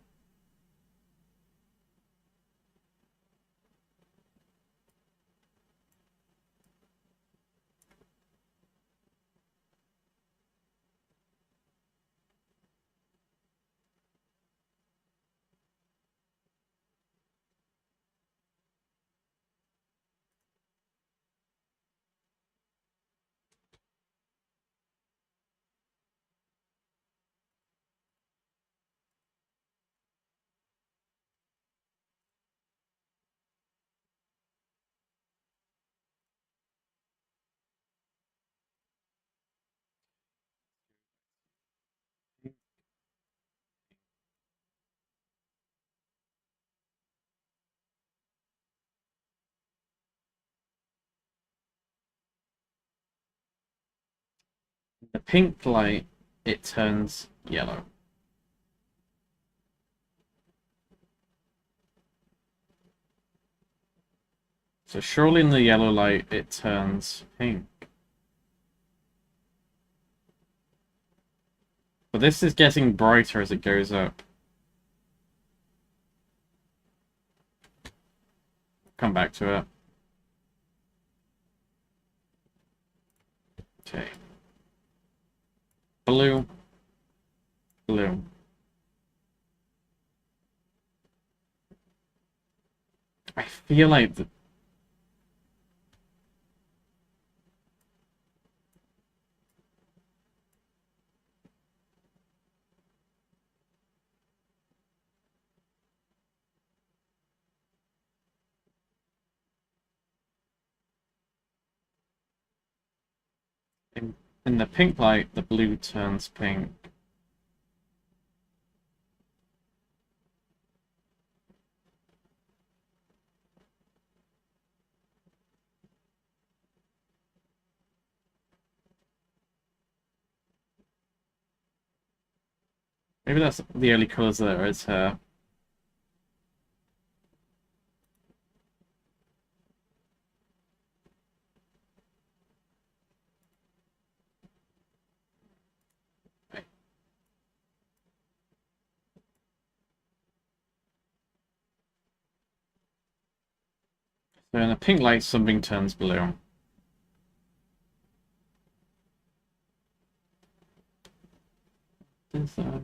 The pink light, it turns yellow. So surely in the yellow light, it turns pink. But this is getting brighter as it goes up. Come back to it. Okay. Blue. Blue. I feel like in the pink light, the blue turns pink. Maybe that's the only colors that are its hair. So in the pink light, something turns blue. is that?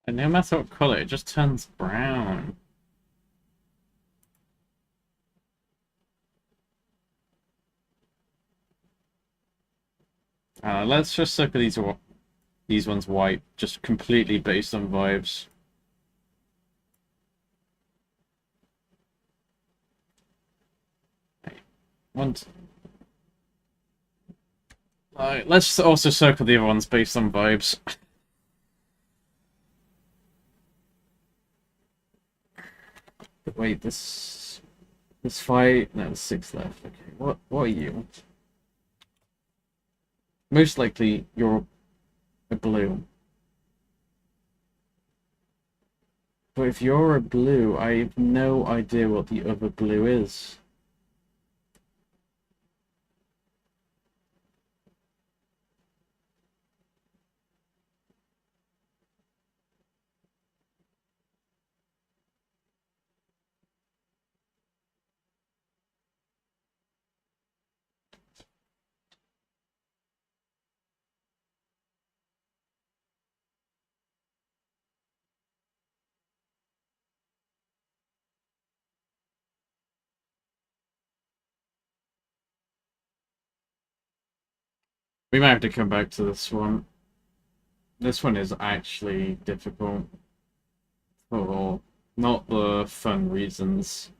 And no matter what color, it just turns brown. Let's just look at these ones white, just completely based on vibes. One, let's also circle the other ones based on vibes. Wait, this fight. No, there's 6 left. Okay, what are you? Most likely, you're a blue. But if you're a blue, I have no idea what the other blue is. We might have to come back to this one. This one is actually difficult for not the fun reasons.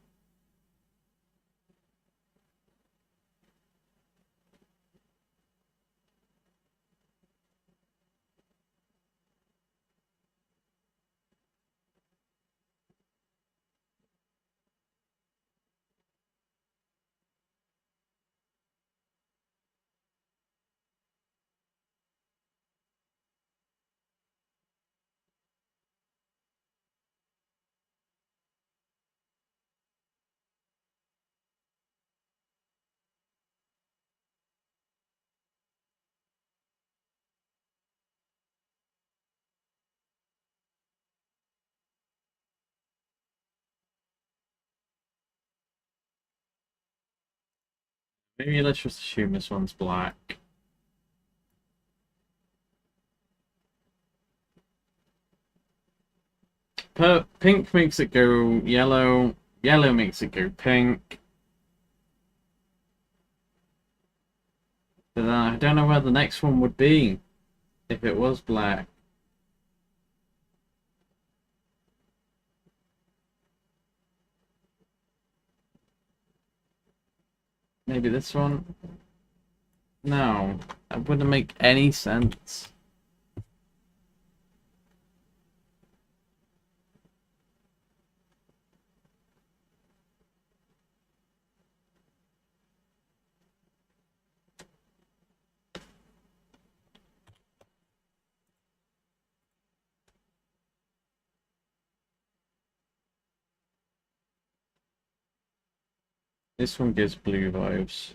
Maybe let's just assume this one's black. Pink makes it go yellow. Yellow makes it go pink. But I don't know where the next one would be if it was black. Maybe this one? No, that wouldn't make any sense. This one gives blue vibes.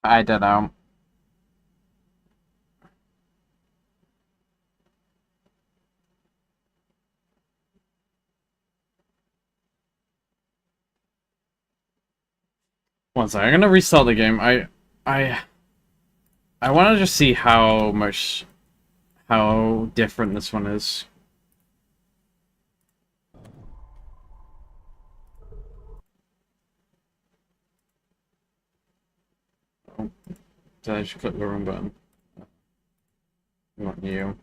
I don't know. One second, I'm gonna restart the game. I I want to just see how different this one is. Oh, did I just click the wrong button? I want you.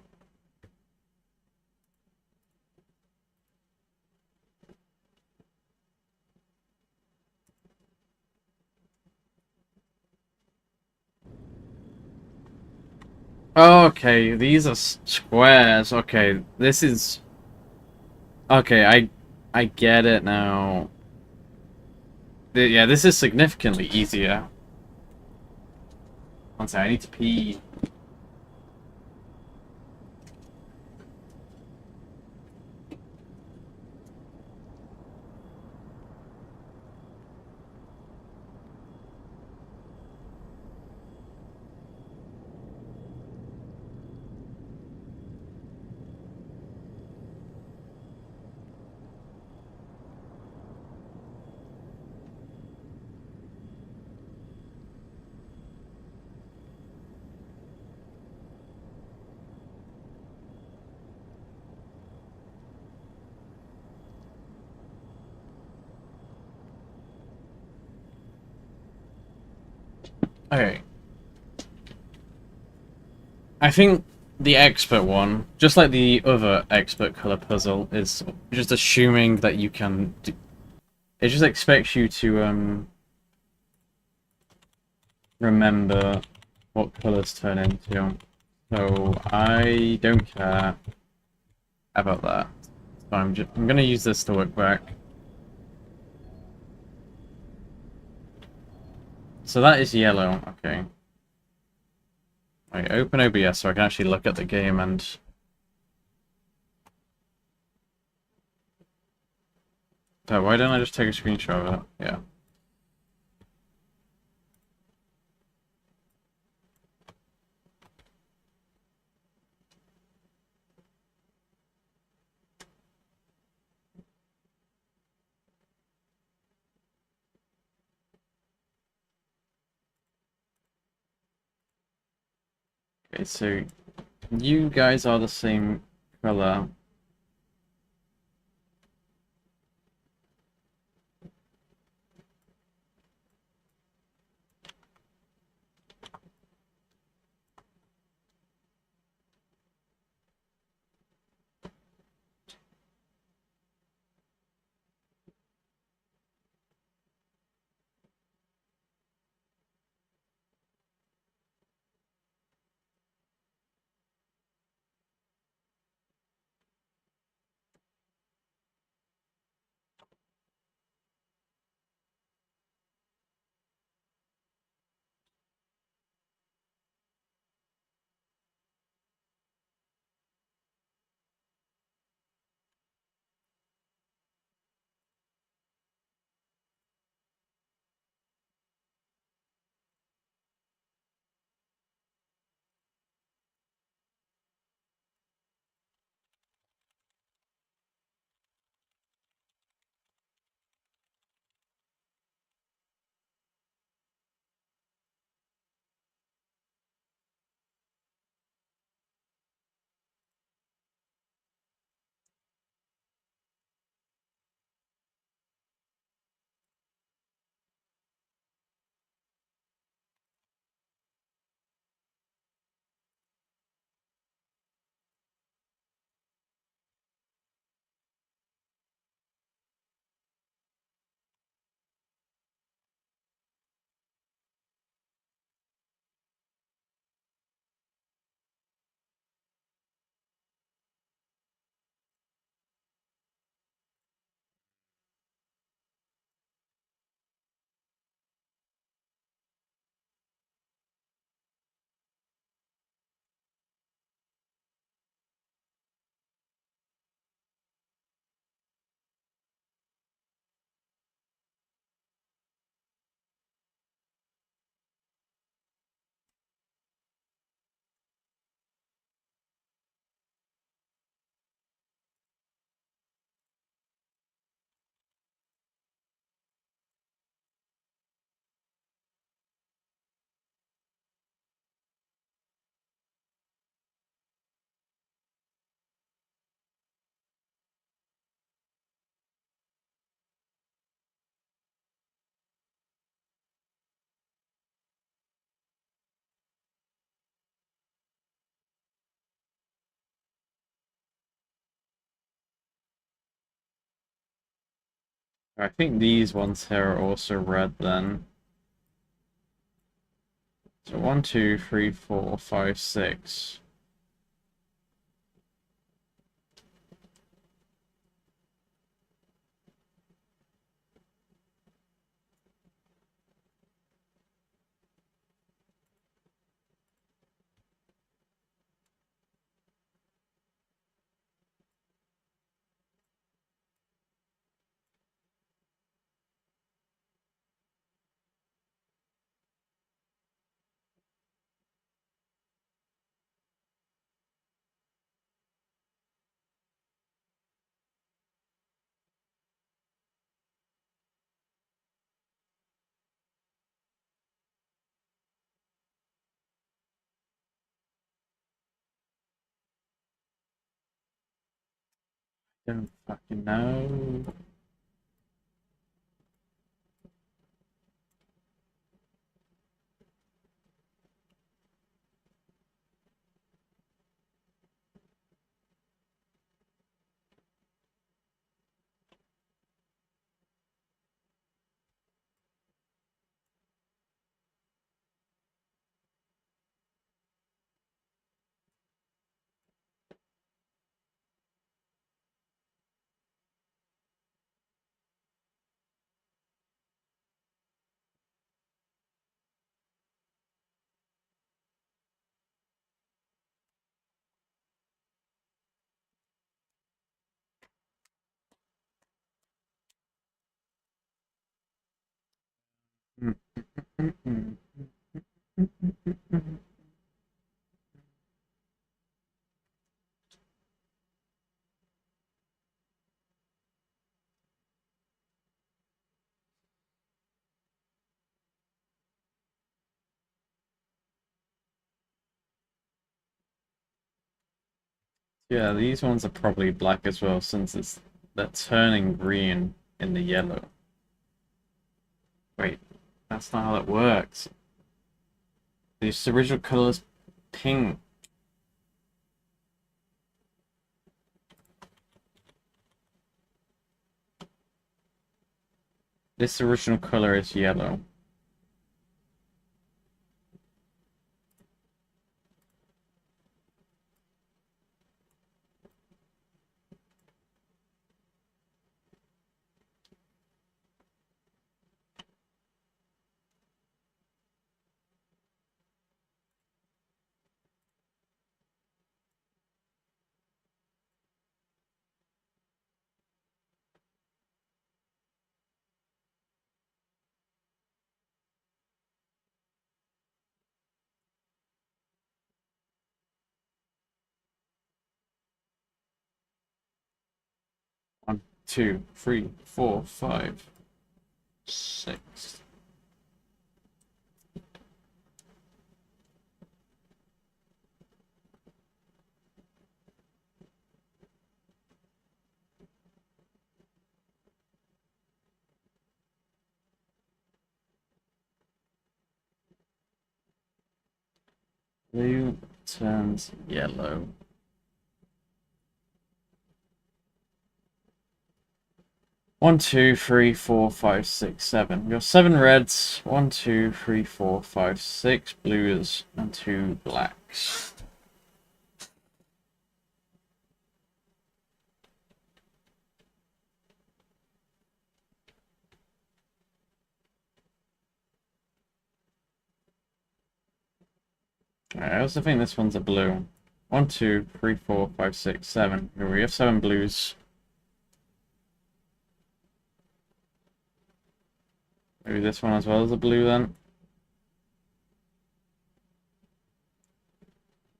Okay, these are squares. Okay, this is... Okay, I get it now. Yeah, this is significantly easier. One second, I need to pee. Okay. I think the expert one, just like the other expert color puzzle, is just assuming that you can... It just expects you to, remember what colors turn into. So I don't care about that. So I'm gonna use this to work back. So that is yellow, okay. Right, open OBS so I can actually look at the game and... So why don't I just take a screenshot of it? Yeah. Okay, so you guys are the same color. I think these ones here are also red then. So 1, 2, 3, 4, 5, 6. Don't fucking know. Yeah, these ones are probably black as well, since they're turning green in the yellow. Wait, that's not how that works. The original color is pink. This original color is yellow. One, two, three, four, 5, 6. Blue turns yellow. One, two, three, four, 5, 6, 7. We got 7 reds. 1, 2, 3, 4, 5, 6 blues, and 2 blacks. Alright, I also think this one's a blue. 1, 2, 3, 4, 5, 6, 7. Here we have 7 blues. Maybe this one as well is a blue then.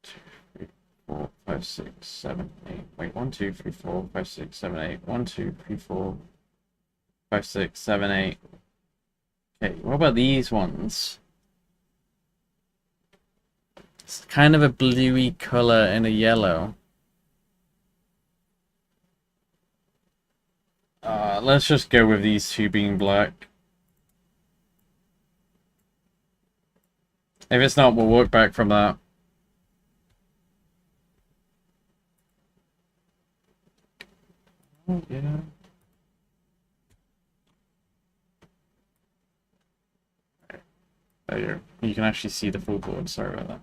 2, 3, 4, 5, 6, 7, 8. Wait, 1, 2, 3, 4, 5, 6, 7, 8. 1, 2, 3, 4, 5, 6, 7, 8. Okay, what about these ones? It's kind of a bluey color in a yellow. Let's just go with these two being black. If it's not, we'll work back from that. Oh, yeah. There you go. You can actually see the full board. Sorry about that.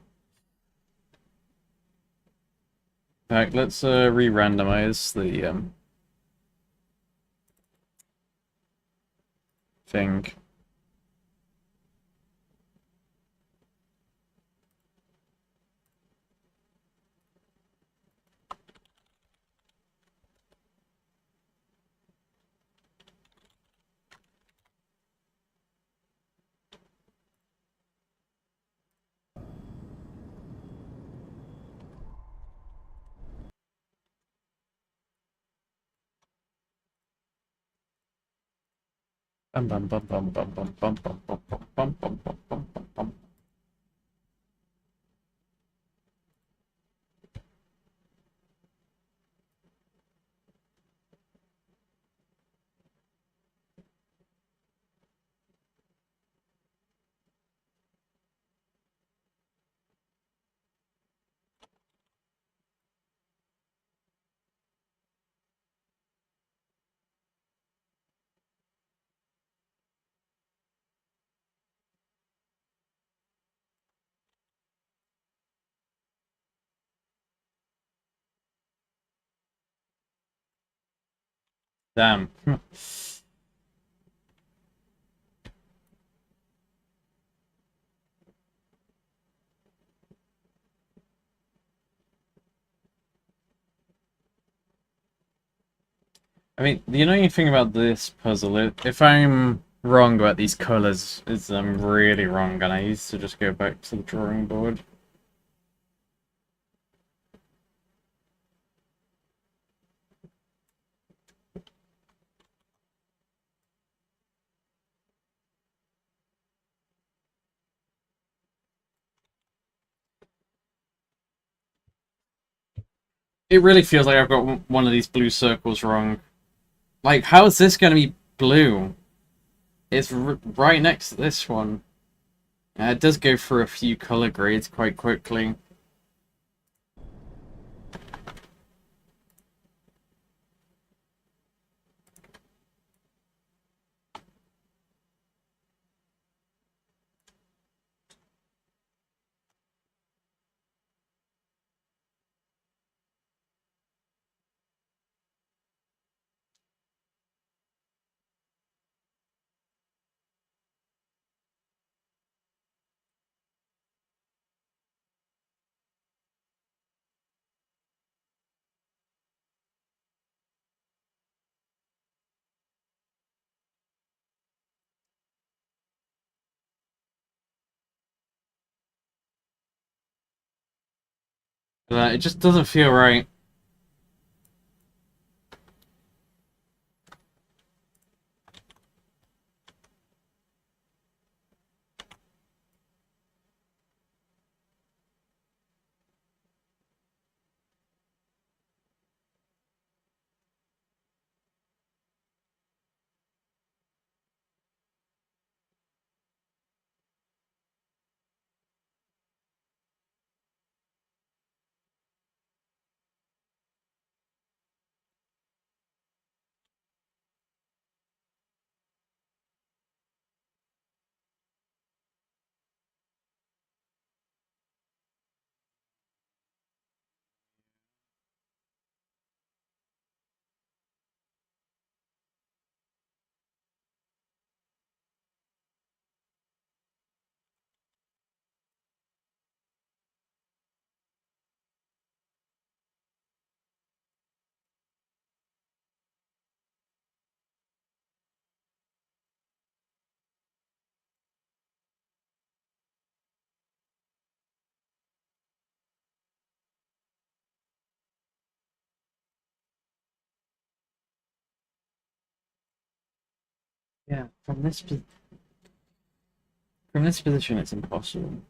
Alright, let's re-randomize the thing. Bum bum bum bum bum bum bum bum bum bum bum bum bum bum bum bum. Damn. I mean, the annoying thing about this puzzle, if I'm wrong about these colors, is I'm really wrong, and I used to just go back to the drawing board. It really feels like I've got one of these blue circles wrong. Like, how is this going to be blue? It's right next to this one. It does go through a few color grades quite quickly. It just doesn't feel right. Yeah, from this position, it's impossible.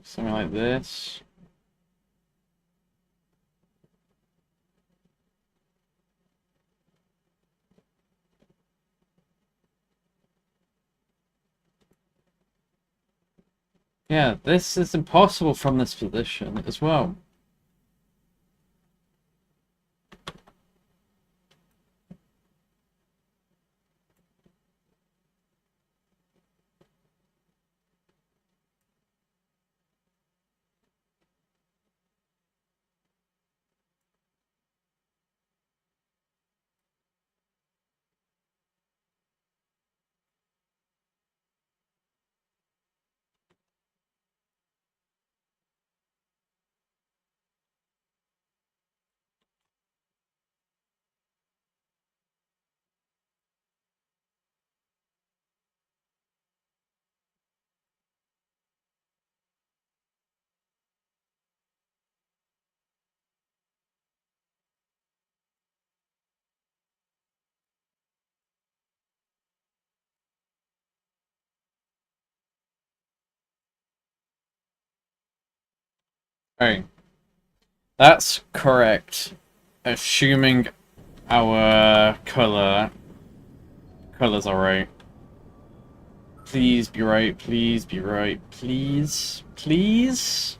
Something like this. Yeah, this is impossible from this position as well. Hey, that's correct. Assuming our colors are right. Please be right, please be right, please, please.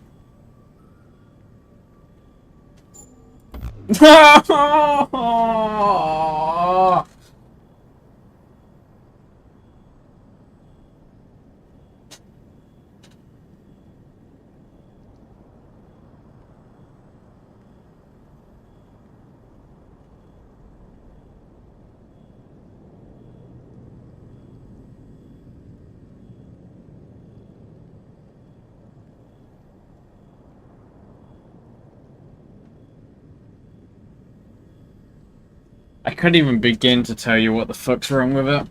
I couldn't even begin to tell you what the fuck's wrong with it.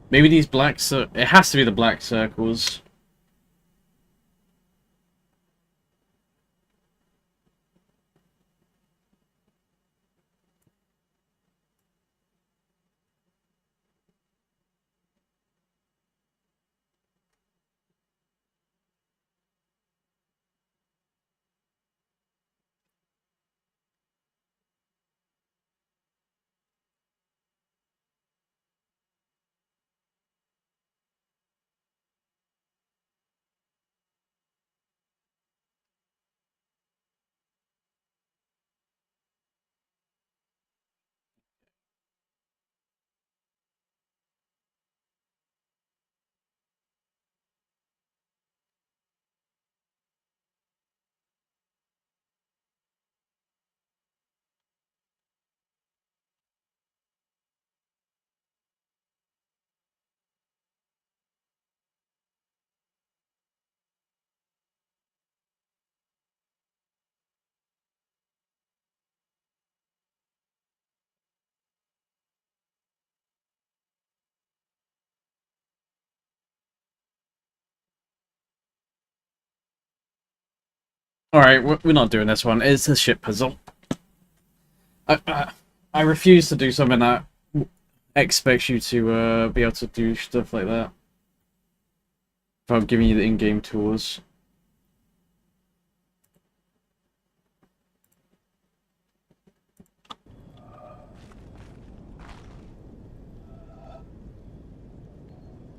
Maybe these it has to be the black circles. Alright, we're not doing this one. It's a shit puzzle. I refuse to do something that expects you to be able to do stuff like that without giving you the in-game tools.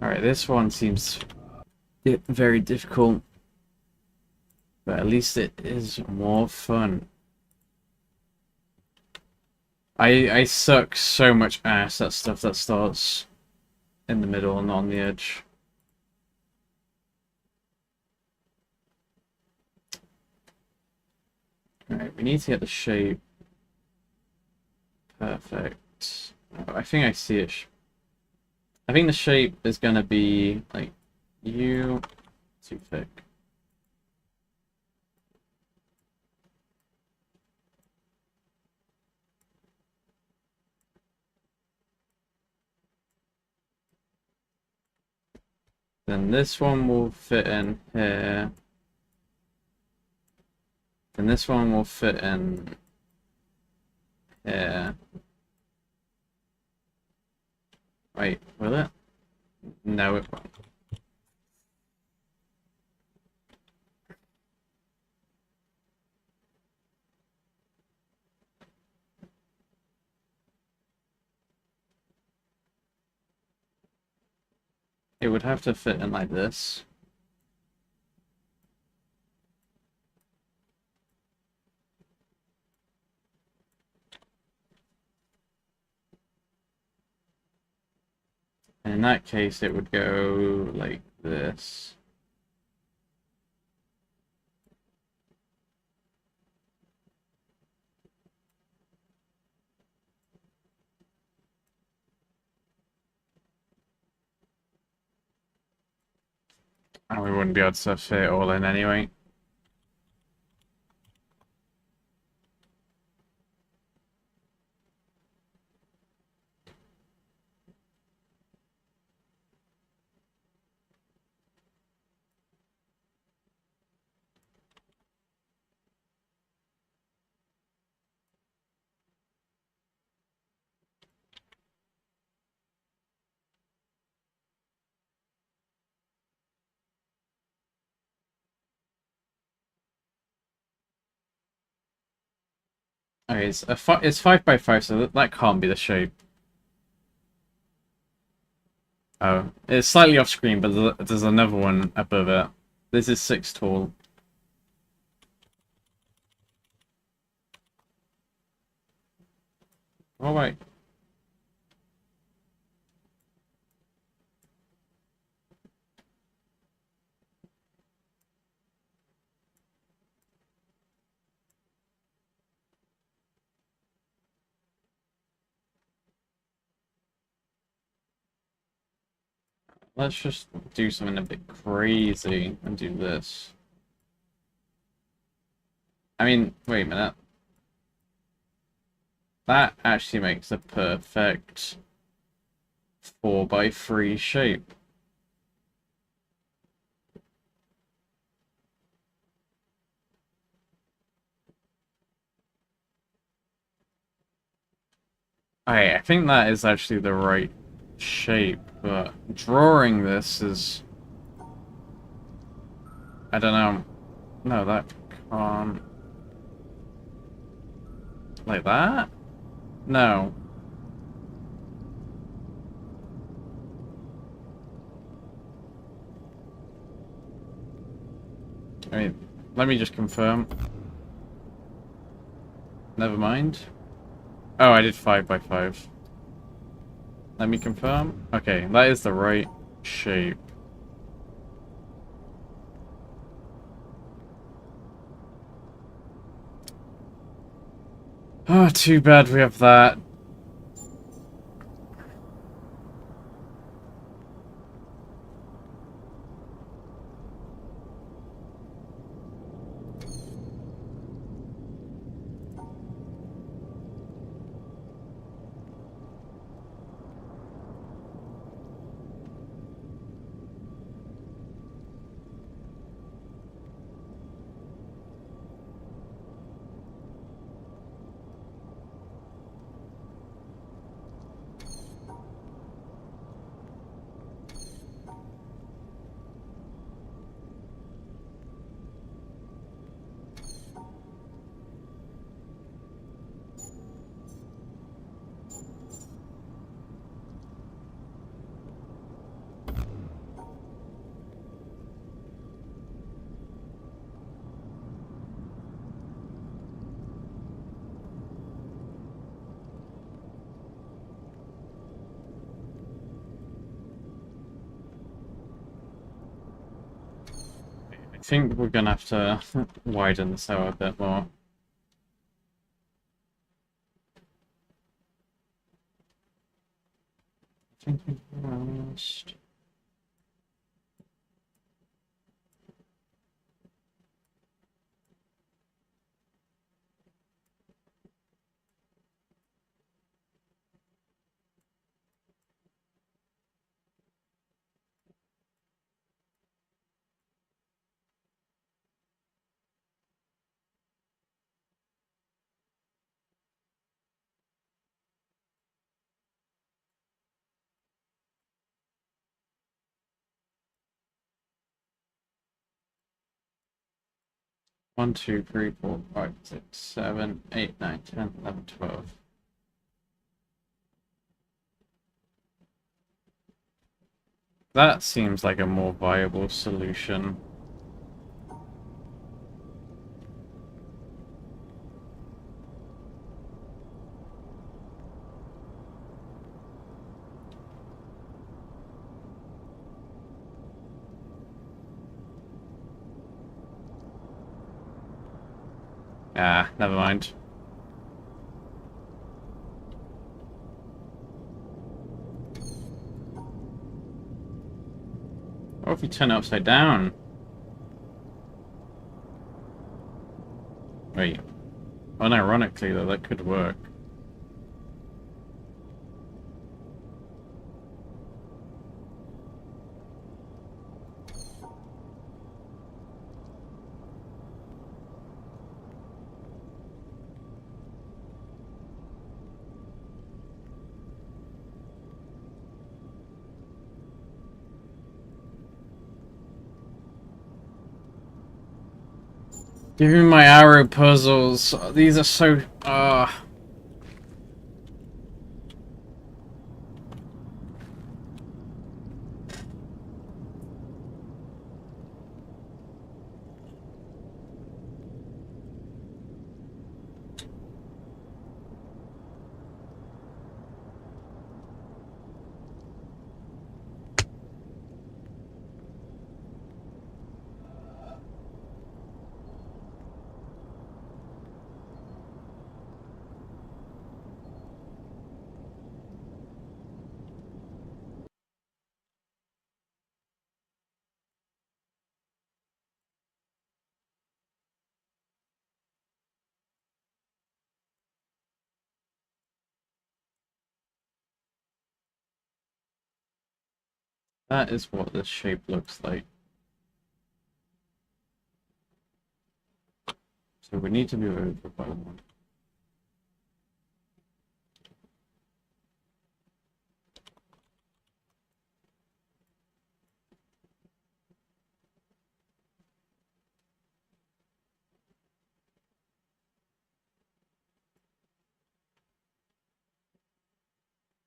Alright, this one seems very difficult, but at least it is more fun. I suck so much ass at stuff that starts in the middle and not on the edge. Alright, we need to get the shape perfect. Oh, I think I see it. I think the shape is gonna be like you too thick. Then this one will fit in here. Then this one will fit in here. Wait, will it? No, it won't. It would have to fit in like this. And in that case, it would go like this. And we wouldn't be able to fit it all in anyway. Okay, it's 5 by 5, so that can't be the shape. Oh, it's slightly off screen, but there's another one above it. This is 6 tall. Oh wait. Let's just do something a bit crazy and do this. I mean, wait a minute. That actually makes a perfect 4 by 3 shape. I think that is actually the right shape, but drawing this is... I don't know. No, that can't... Like that? No. I mean, let me just confirm. Never mind. Oh, I did 5 by 5. Let me confirm. Okay, that is the right shape. Oh, too bad we have that. I think we're gonna have to widen this out a bit more. I think we lost... 1, 2, 3, 4, 5, 6, 7, 8, 9, 10, 11, 12. That seems like a more viable solution. Ah, never mind. What if we turn it upside down? Wait. Unironically, though, that could work. Give me my arrow puzzles. These are so... That is what this shape looks like. So we need to move over by one.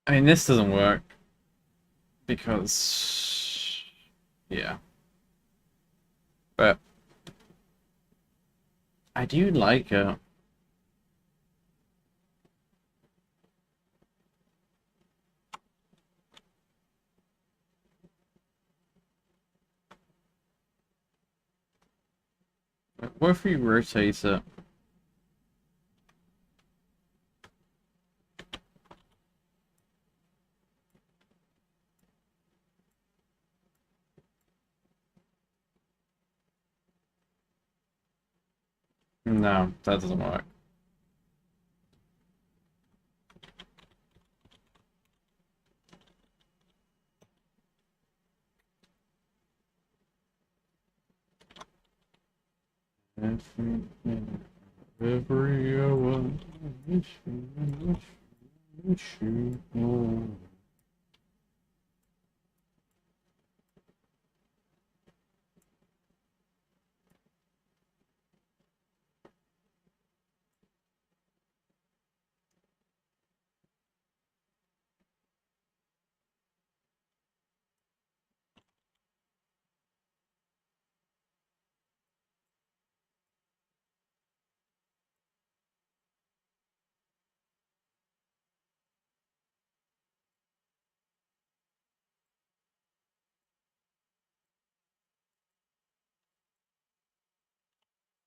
I mean, this doesn't work because, yeah. But I do like it. What if we rotate it? No, that doesn't work. Every hour, wish you more.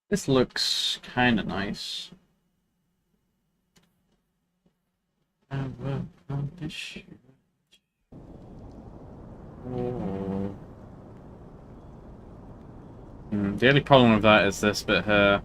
This looks kind of nice. Oh. The only problem with that is this bit here.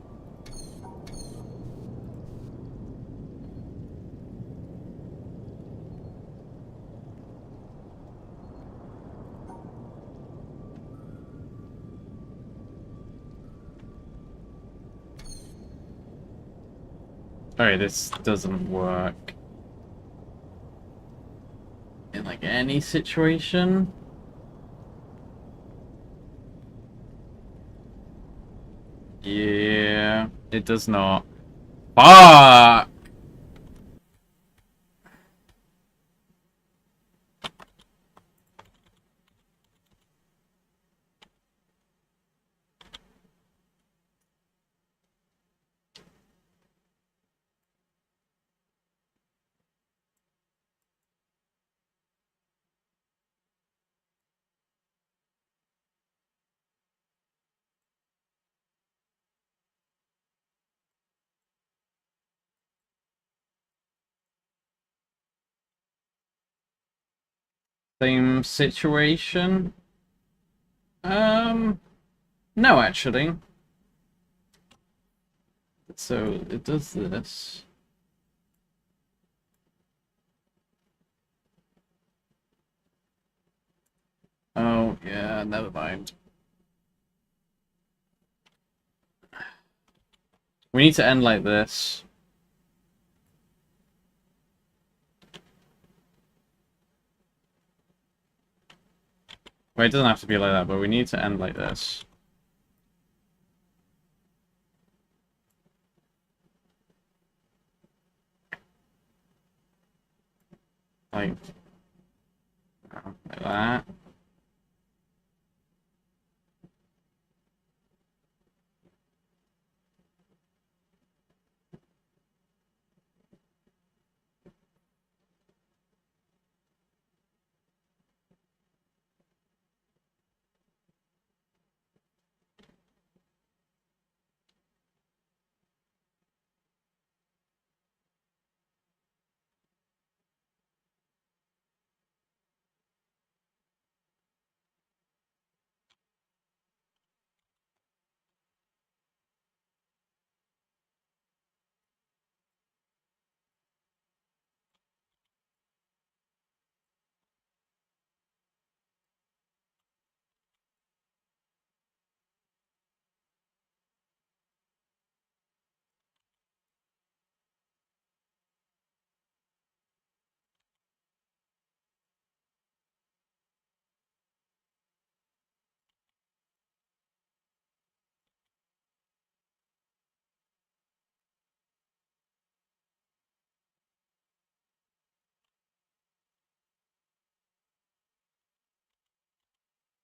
Alright, this doesn't work in like any situation. Yeah, it does not. Fuck! Same situation? No, actually. So it does this. Oh, yeah, never mind. We need to end like this. Well, it doesn't have to be like that, but we need to end like this. Like, like that.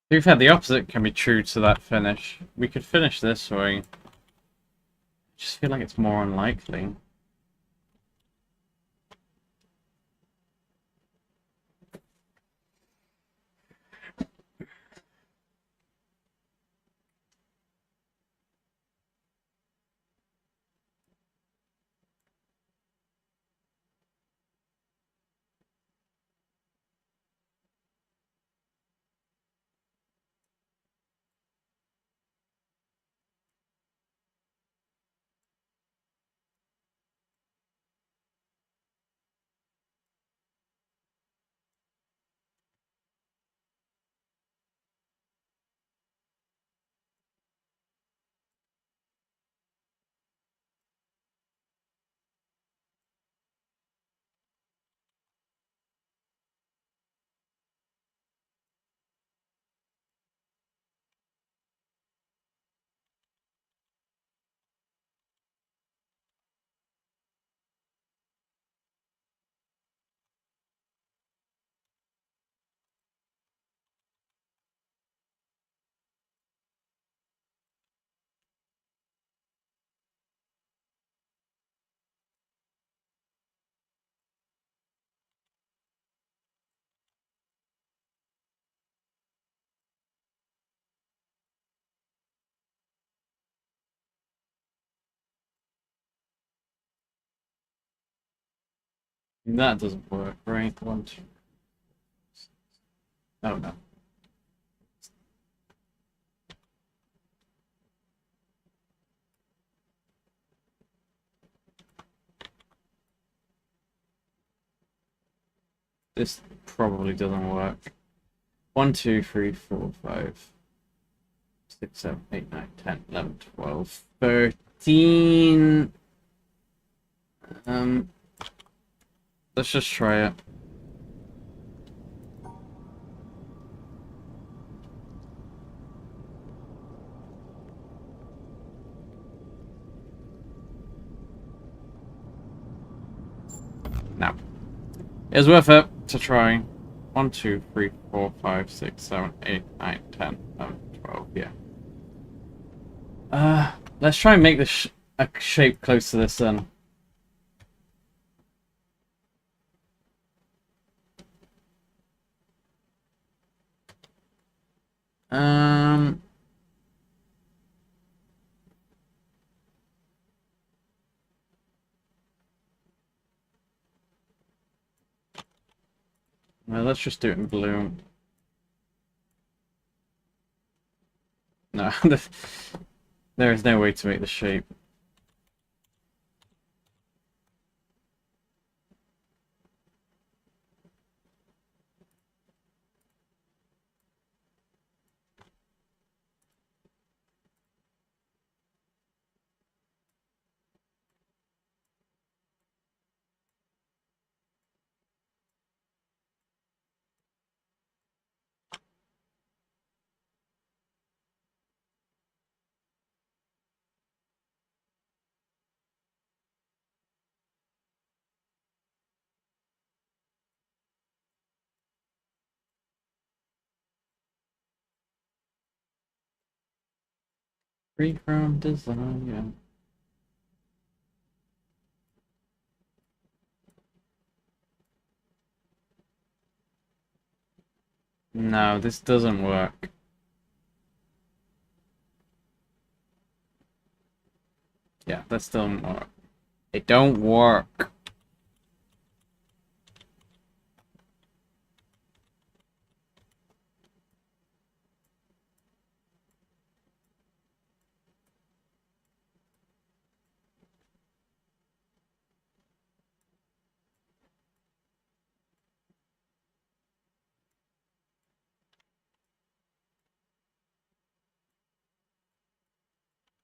To be fair, the opposite can be true to that finish. We could finish this way. I just feel like it's more unlikely. That doesn't work, right? One, two. Oh no. This probably doesn't work. 1, 2, 3, 4, 5, 6, 7, 8, 9, 10, 11, 12, 13. Um, let's just try it. Now, it's worth it to try. 1, 2, 3, 4, 5, 6, 7, 8, 9, 10, 11, 12, yeah. Let's try and make this a shape close to this then. Um, well, let's just do it in blue. No, there is no way to make the shape. Free from design. No, this doesn't work. Yeah, that still doesn't work. It don't work.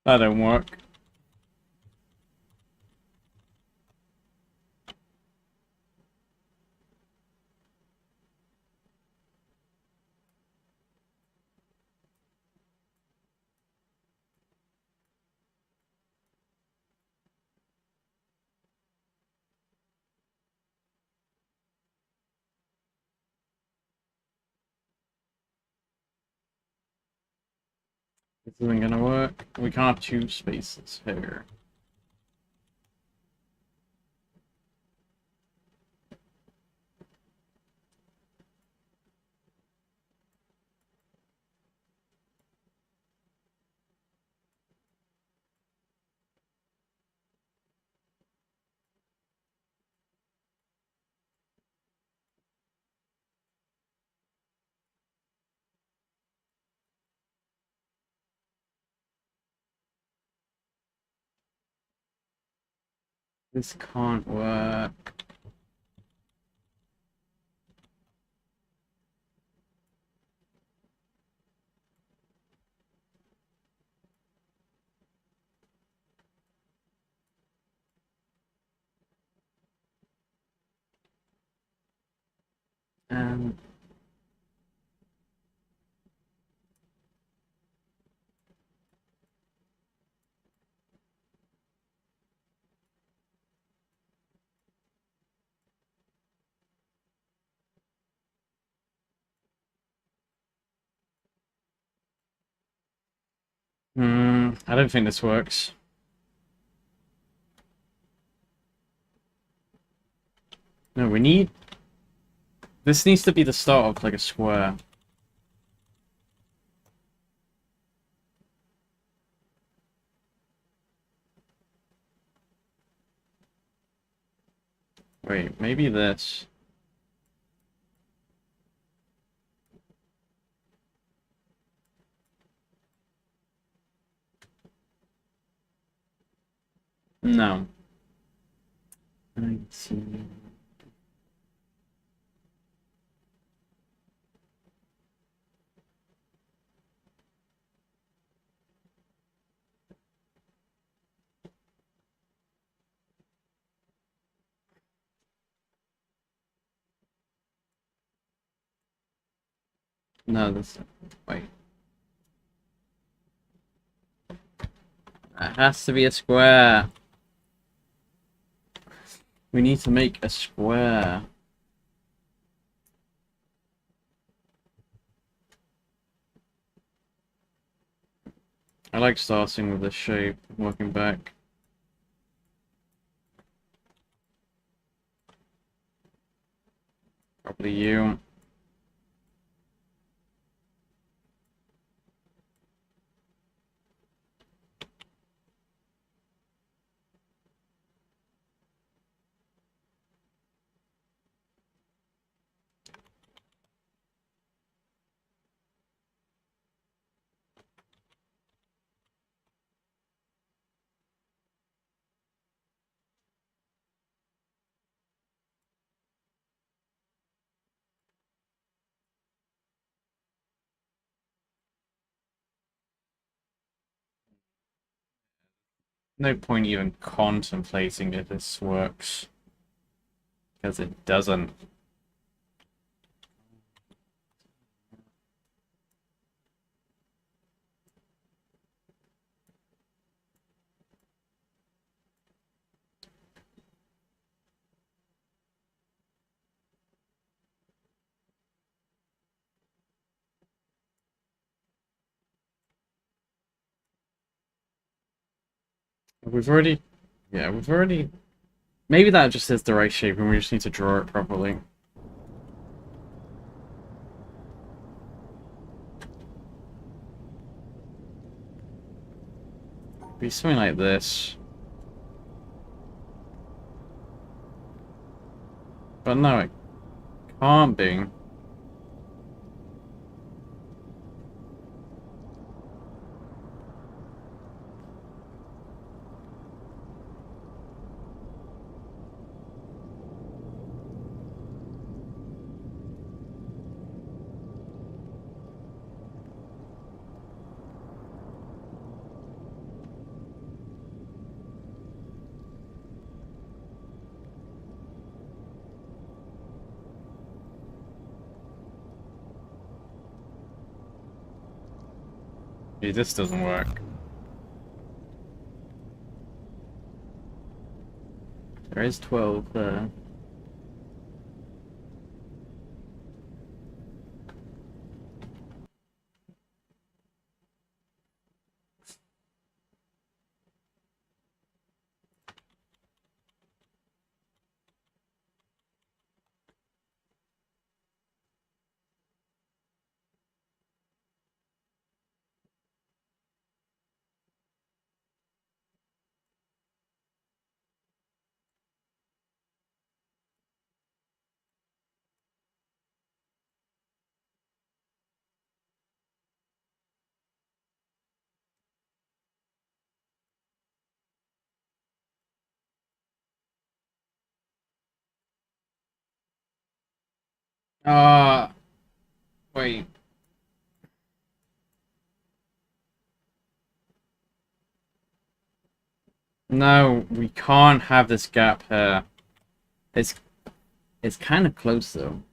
That don't work. This isn't gonna work. We can't have two spaces here. This can't work. And I don't think this works. No, we need... This needs to be the start of like a square. Wait, maybe this. No. 19. No, this... Wait. It has to be a square. We need to make a square. I like starting with this shape, working back. Probably you. No point even contemplating if this works. Because it doesn't. We've already... Yeah, we've already... Maybe that just is the right shape and we just need to draw it properly. Be something like this. But no, it can't be. Yeah, this doesn't work. There is 12 there. Uh, wait. No, we can't have this gap here. It's it's kind of close though.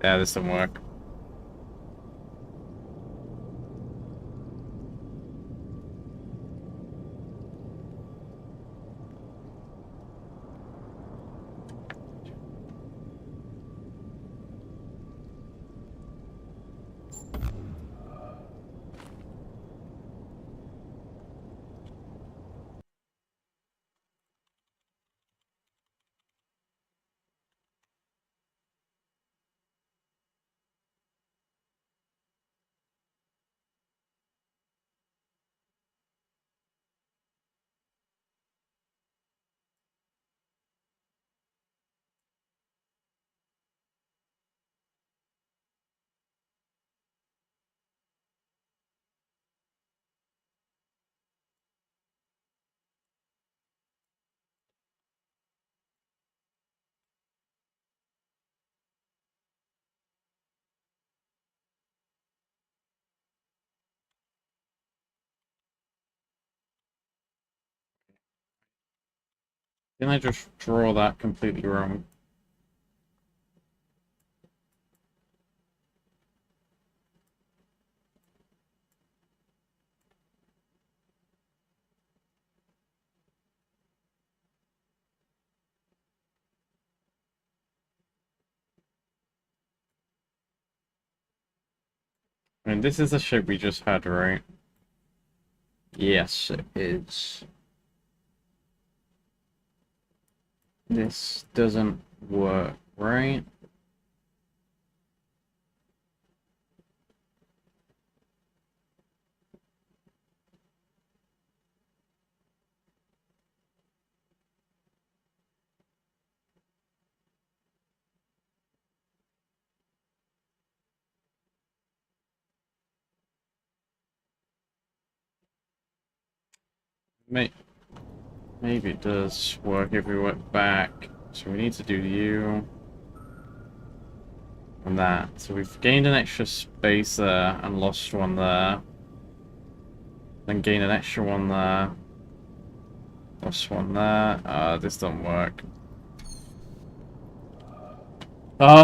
Yeah, this didn't work. Didn't I just draw that completely wrong? I mean, this is the shape we just had, right? Yes, it is. This doesn't work, right? May Maybe it does work if we went back. So we need to do you and that. So we've gained an extra space there and lost one there. Then gained an extra one there. Lost one there. This doesn't work.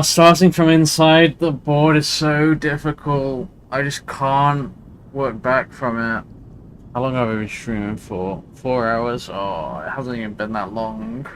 Starting from inside the board is so difficult. I just can't work back from it. How long have I been streaming for? 4 hours? Oh, it hasn't even been that long.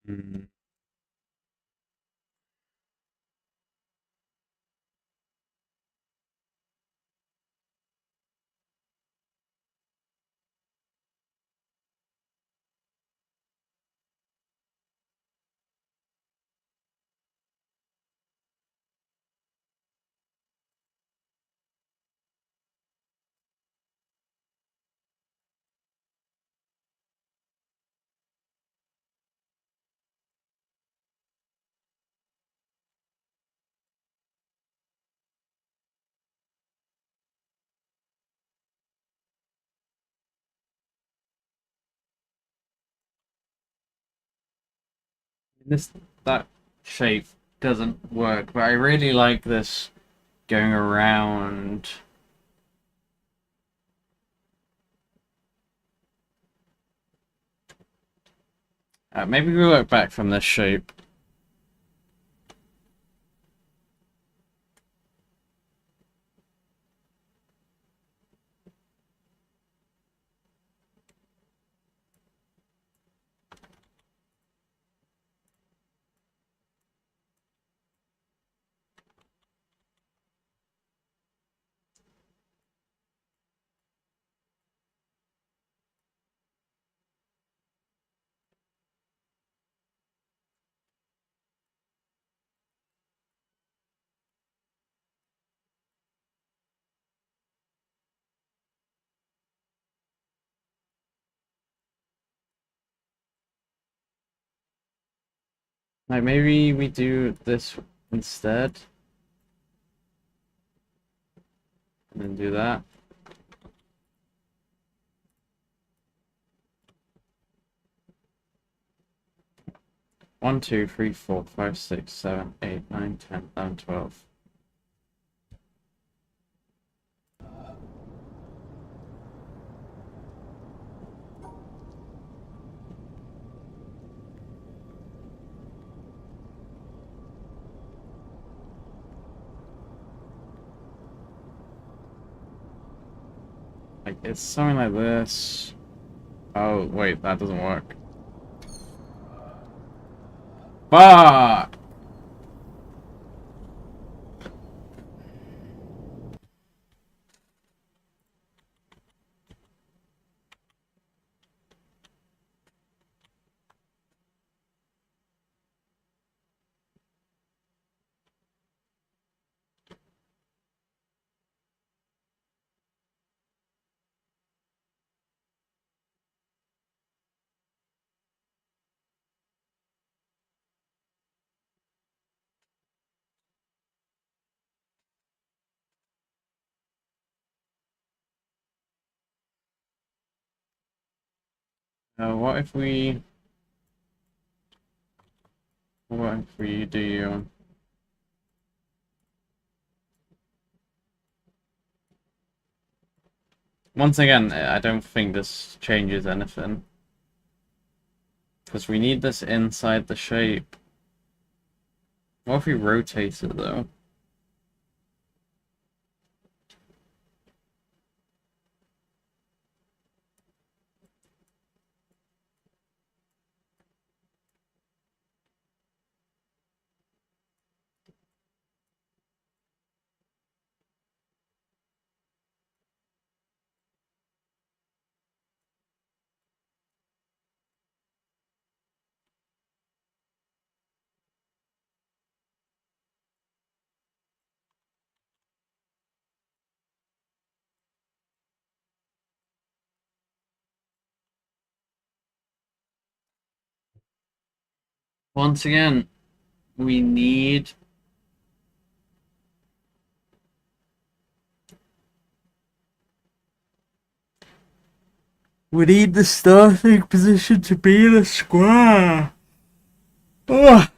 Mm. This that shape doesn't work, but I really like this going around. Maybe we work back from this shape. Like maybe we do this instead, and then do that. One, two, three, four, five, six, seven, 8, 9, 10, 11, 12. Like it's something like this. Oh wait, that doesn't work. Fuck! What if we? What if we do? Once again, I don't think this changes anything because we need this inside the shape. What if we rotate it though? Once again, we need the starting position to be in a square. Ugh.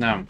No.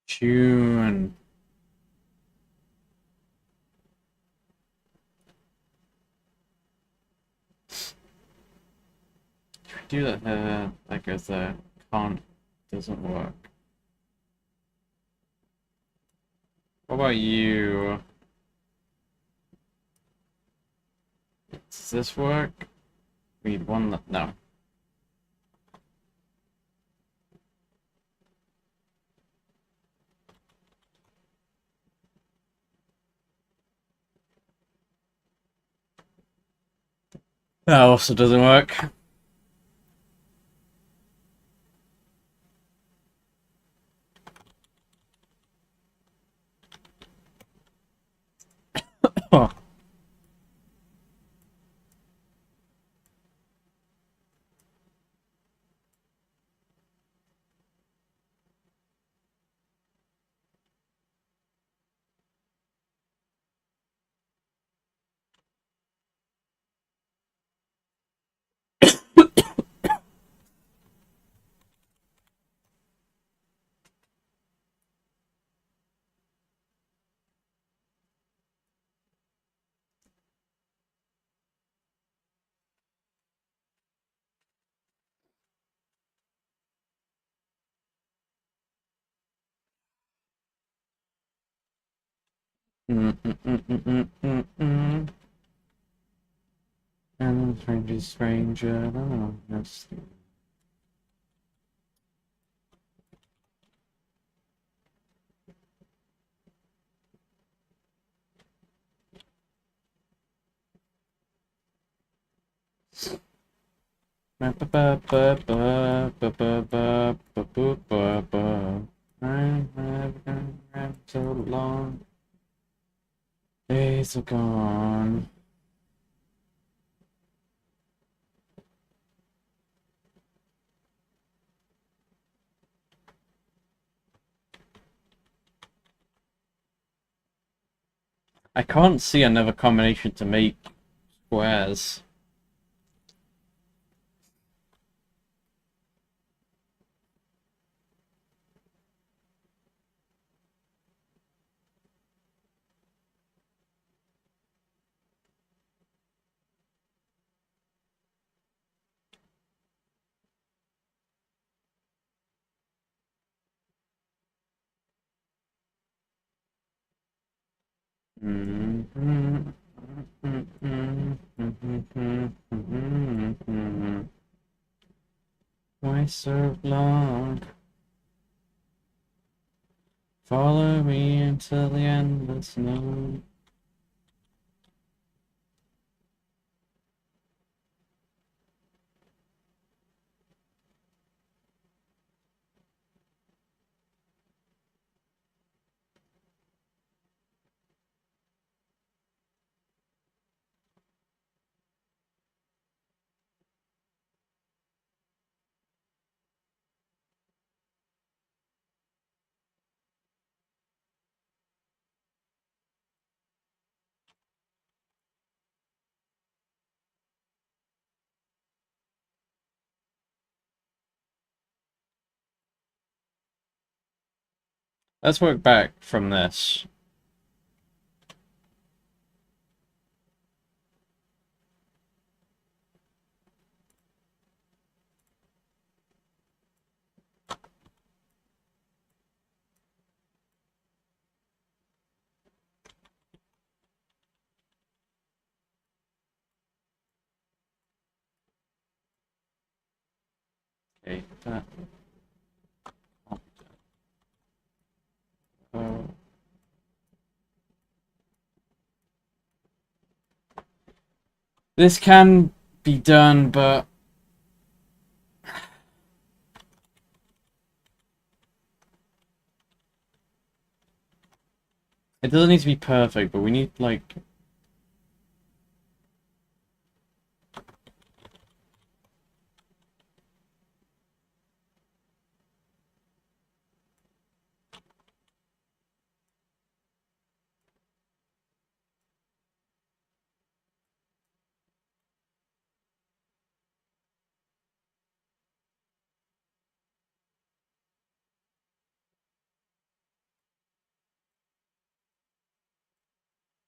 June. Do that there. That goes there. Can't. Doesn't work. What about you? Does this work? We need one that. No. That also doesn't work. Oh. And stranger, stranger. I don't know. That's... I so long. Days are gone. I can't see another combination to make squares. Why so long? Follow me until the endless night. Let's work back from this. Okay, that. Oh. This can be done, but it doesn't need to be perfect, but we need, like...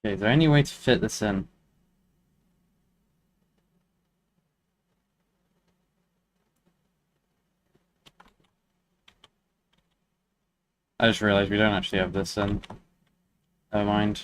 Okay, is there any way to fit this in? I just realized we don't actually have this in. Never mind.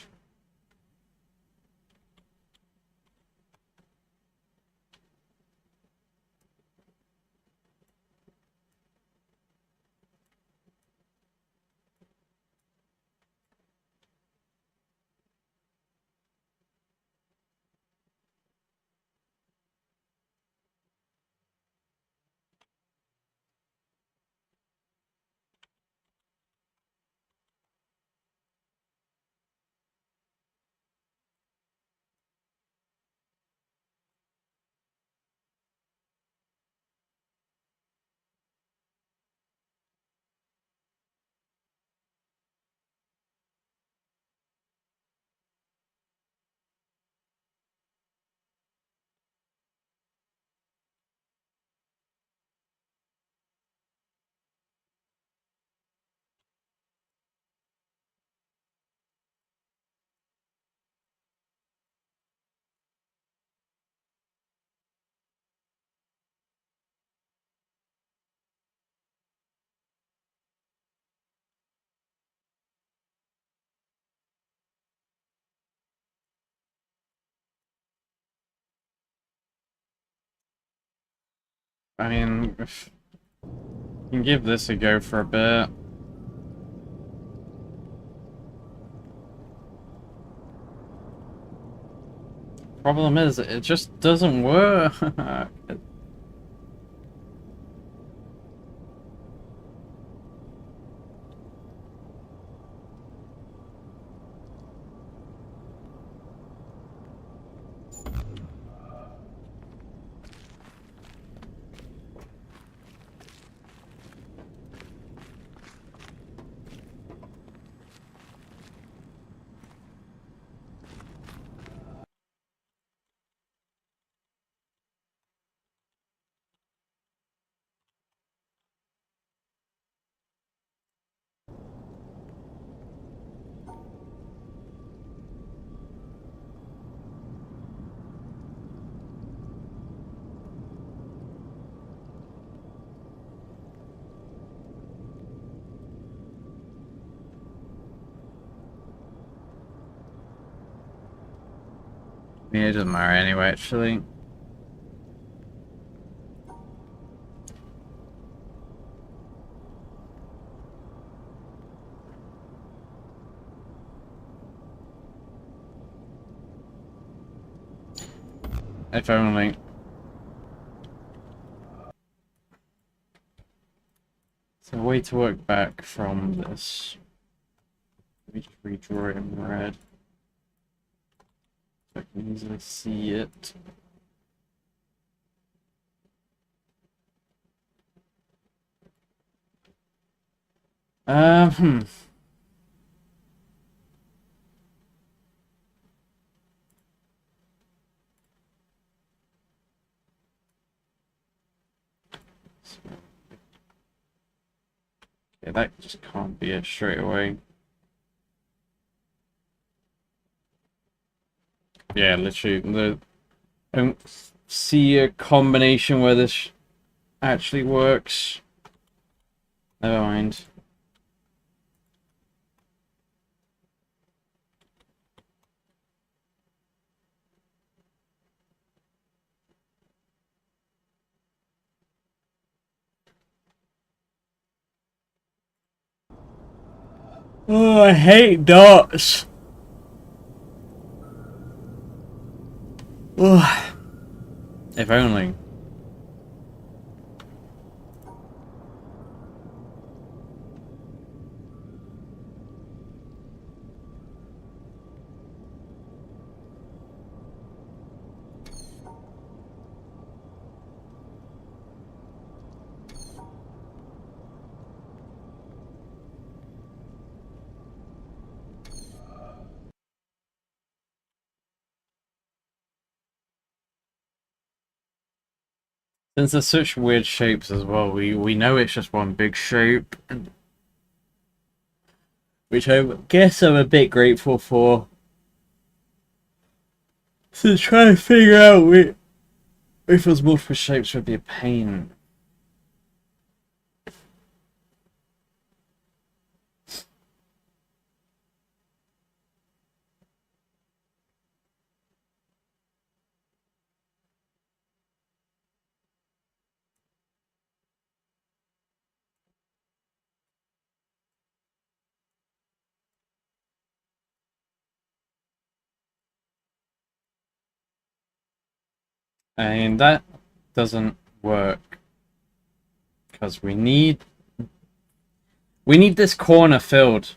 I mean, if you can give this a go for a bit. Problem is, it just doesn't work. Yeah, it doesn't matter anyway, actually. If only. So a way to work back from this. Let me just redraw it in red. So I can easily see it. Hmm. Yeah, that just can't be it straight away. Yeah, literally, I don't see a combination where this actually works. Never mind. Oh, I hate dots. Ugh. If only. Since they're such weird shapes as well, we know it's just one big shape, which I guess I'm a bit grateful for. So trying to figure out if there's multiple shapes would be a pain. I mean, that doesn't work because we need this corner filled.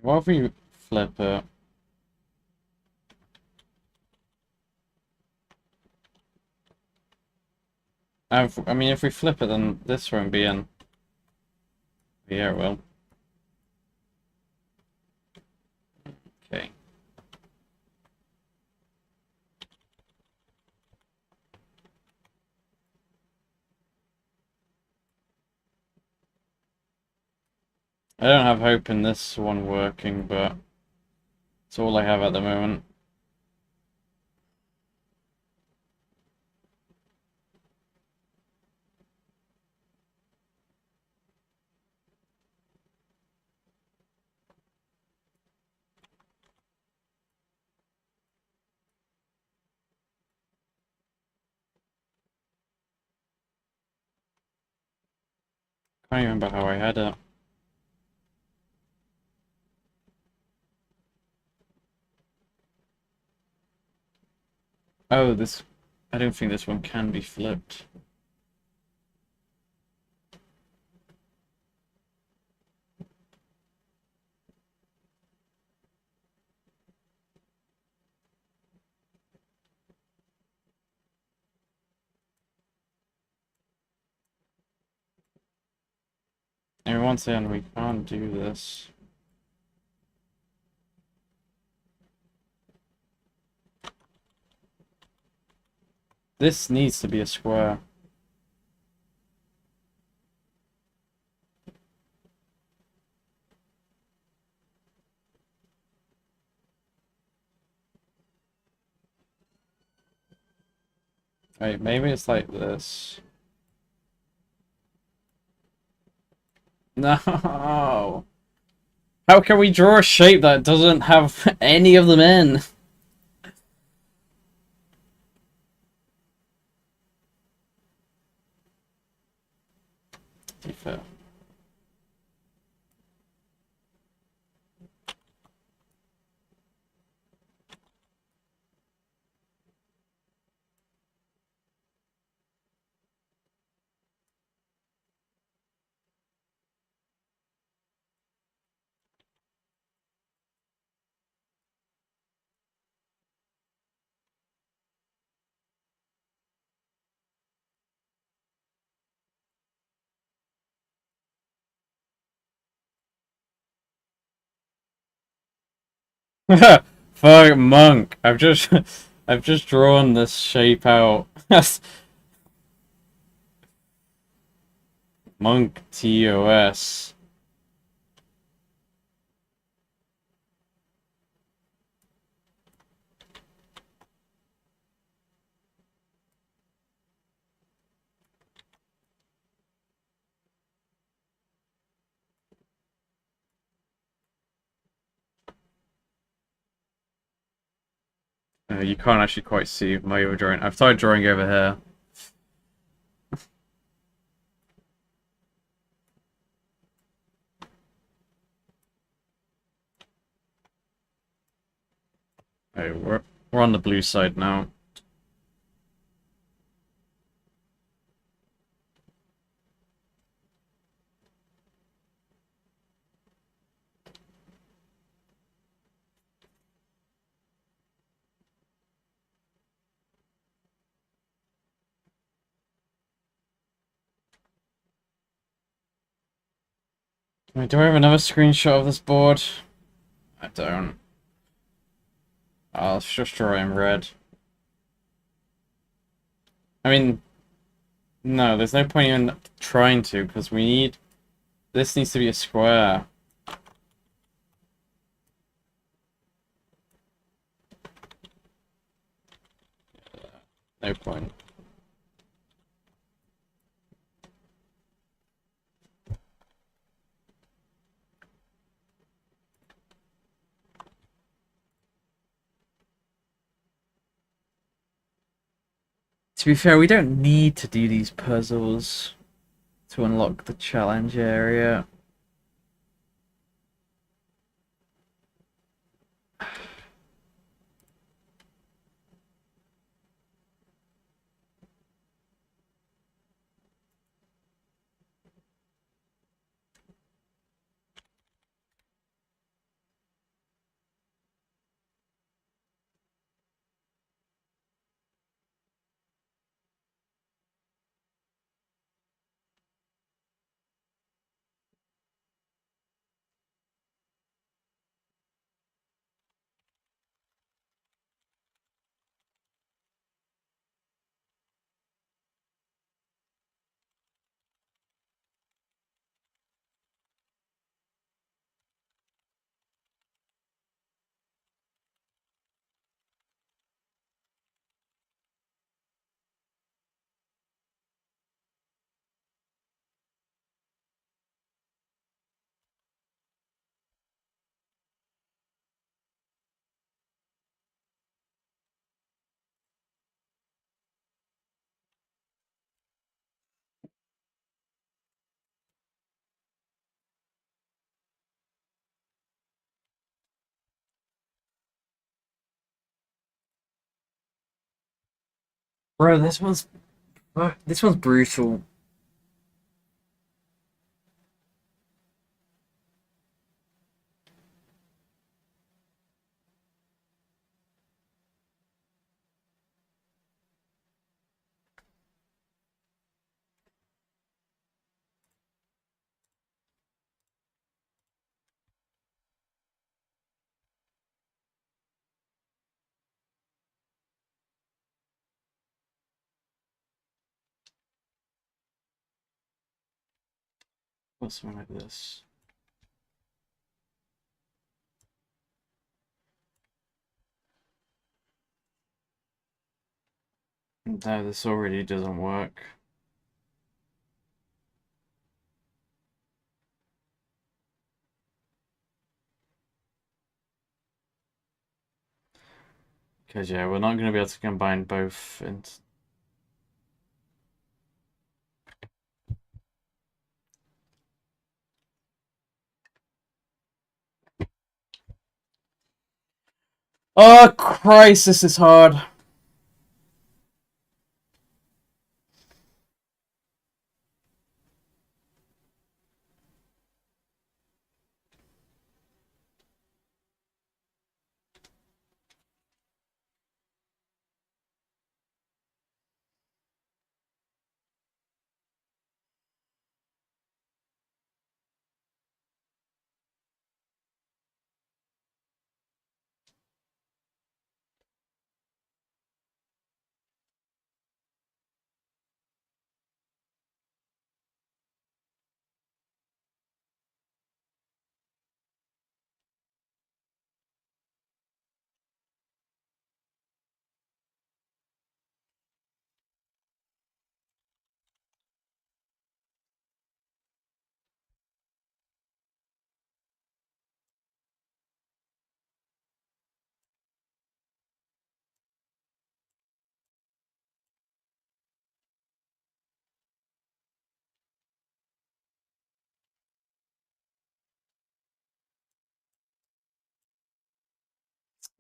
What if we flip it? I mean, if we flip it, then this won't be in. Yeah, it will. Okay. I don't have hope in this one working, but it's all I have at the moment. Can't remember how I had it. Oh, this... I don't think this one can be flipped. And once again, we can't do this. This needs to be a square. Wait, maybe it's like this. No! How can we draw a shape that doesn't have any of them in? To be fair. Fuck monk. I've just drawn this shape out. Monk TOS. You can't actually quite see my drawing. I've tried drawing over here. Oh, we're on the blue side now. Wait, do I have another screenshot of this board? I don't. I'll just draw in red. I mean, no, there's no point in trying to, because we need... This needs to be a square. No point. To be fair, we don't need to do these puzzles to unlock the challenge area. Bro, this one's brutal. What's one like this? No, this already doesn't work. Because, yeah, we're not going to be able to combine both. And oh, Christ, this is hard.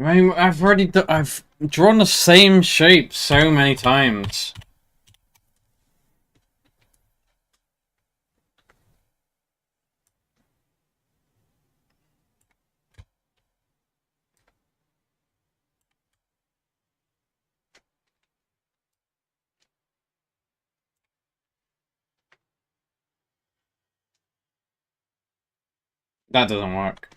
I mean, I've drawn the same shape so many times. That doesn't work.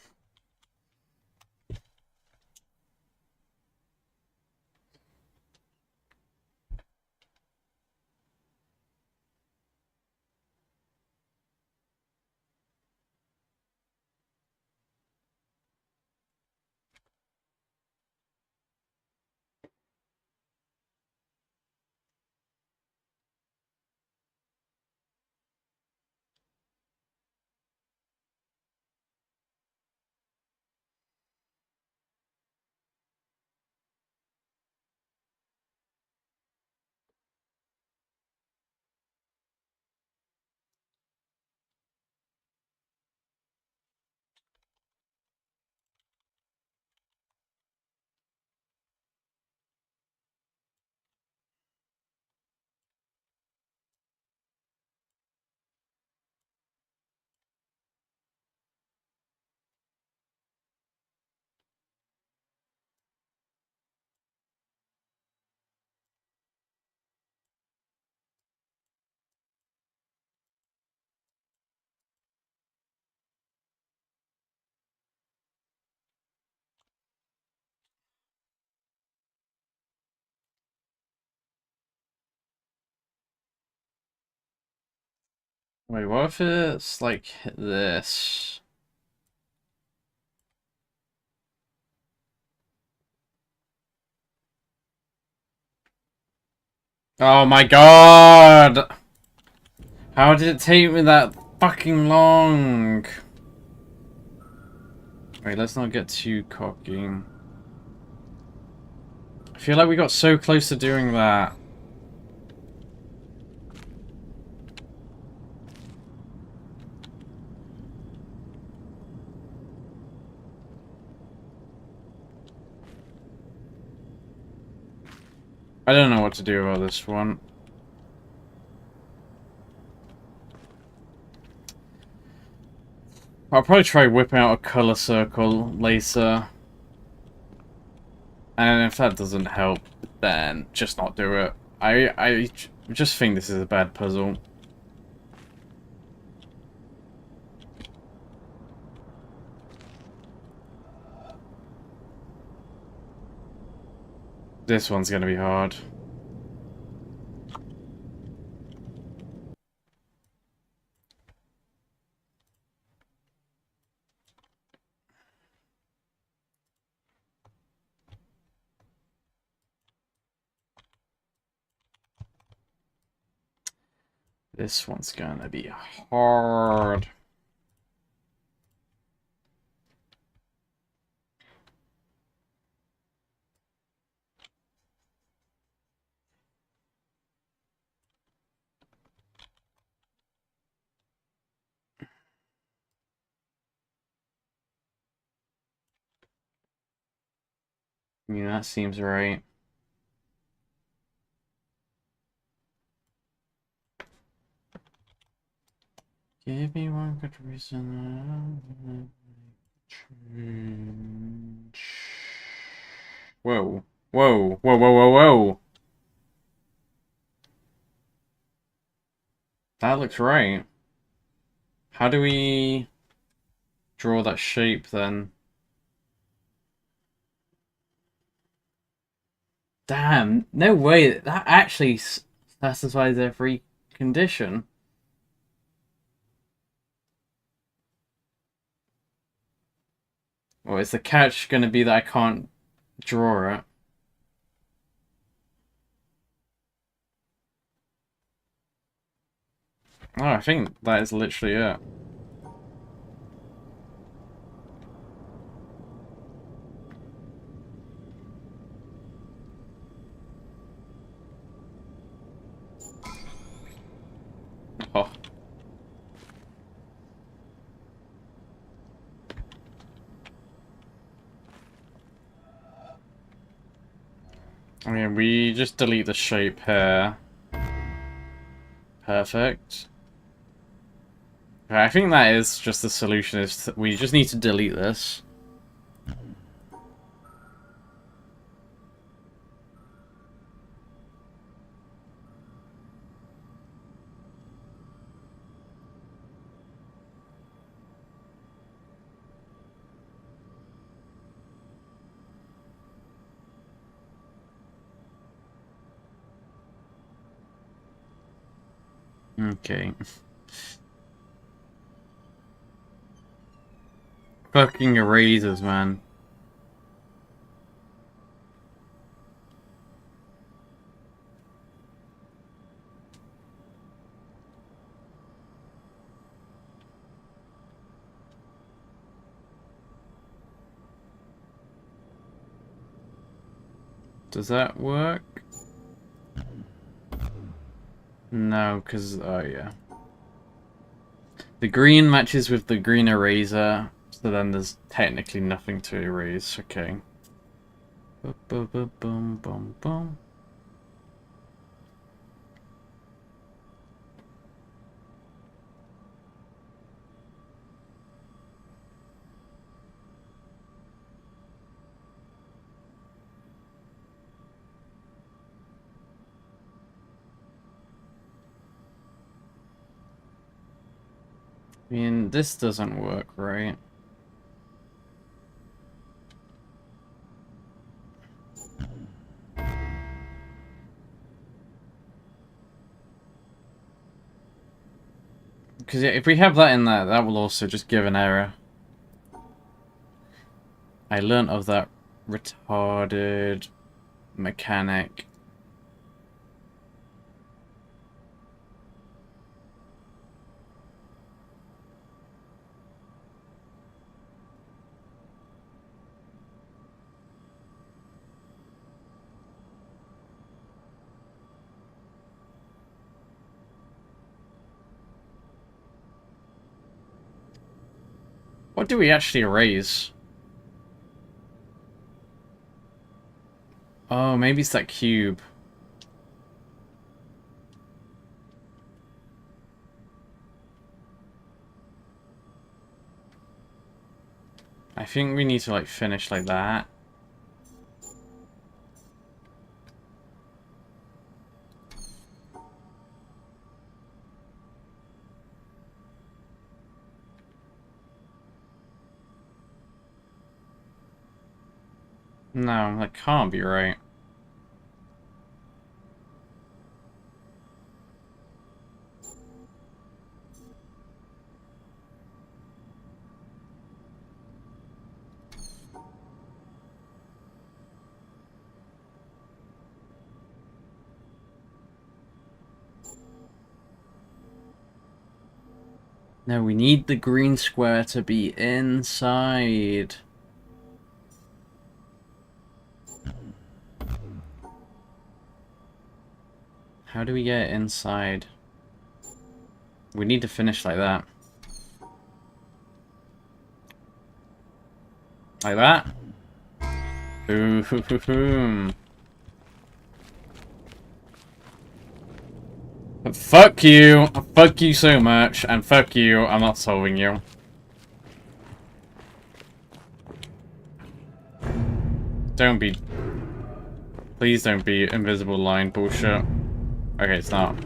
Wait, what if it's like this? Oh my god! How did it take me that fucking long? Wait, let's not get too cocky. I feel like we got so close to doing that. I don't know what to do about this one. I'll probably try whipping out a color circle later. And if that doesn't help, then just not do it. I just think this is a bad puzzle. This one's gonna be hard. This one's gonna be hard. Yeah, that seems right. Give me one good reason. Change. Whoa. Whoa. Whoa, whoa, whoa, whoa. That looks right. How do we draw that shape then? Damn, no way. That actually satisfies every condition. Or is the catch going to be that I can't draw it? Oh, I think that is literally it. Oh. I mean, we just delete the shape here. Perfect. Okay, I think that is just the solution, is we just need to delete this. Okay. Fucking erasers, man. Does that work? No, because... oh, yeah. The green matches with the green eraser, so then there's technically nothing to erase. Okay. Boom, boom, boom, boom, boom. I mean, this doesn't work, right? Because yeah, if we have that in there, that will also just give an error. I learnt of that retarded mechanic. What do we actually erase? Oh, maybe it's that cube. I think we need to, like, finish like that. No, that can't be right. No, we need the green square to be inside. How do we get it inside? We need to finish like that. Like that? Boom. Fuck you. Fuck you so much. And fuck you. I'm not solving you. Don't be... Please don't be invisible line bullshit. Okay, it's not.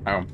Oh.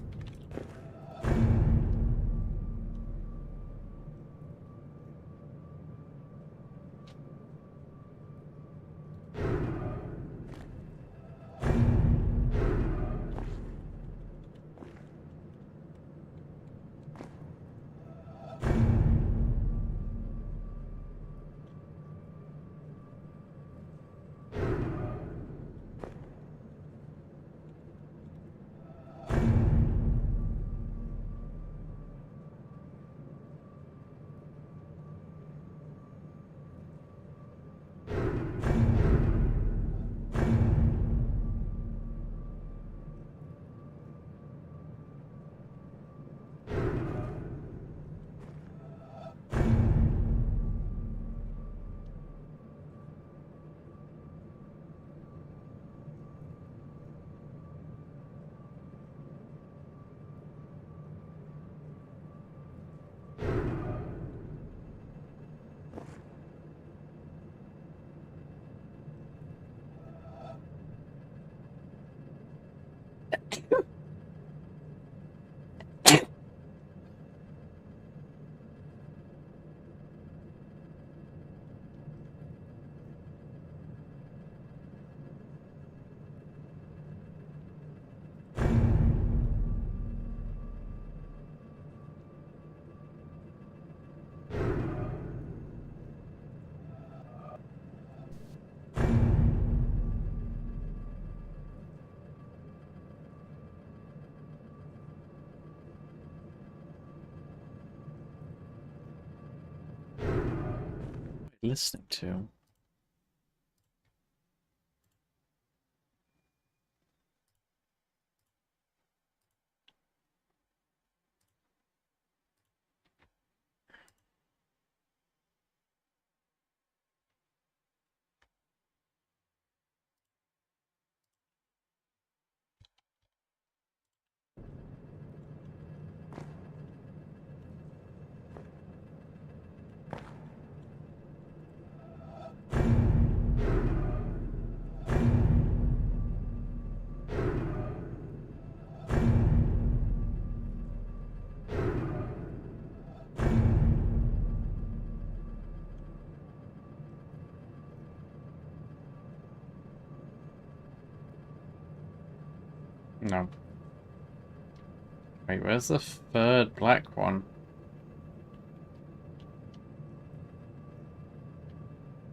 listening to? No. Wait, where's the third black one?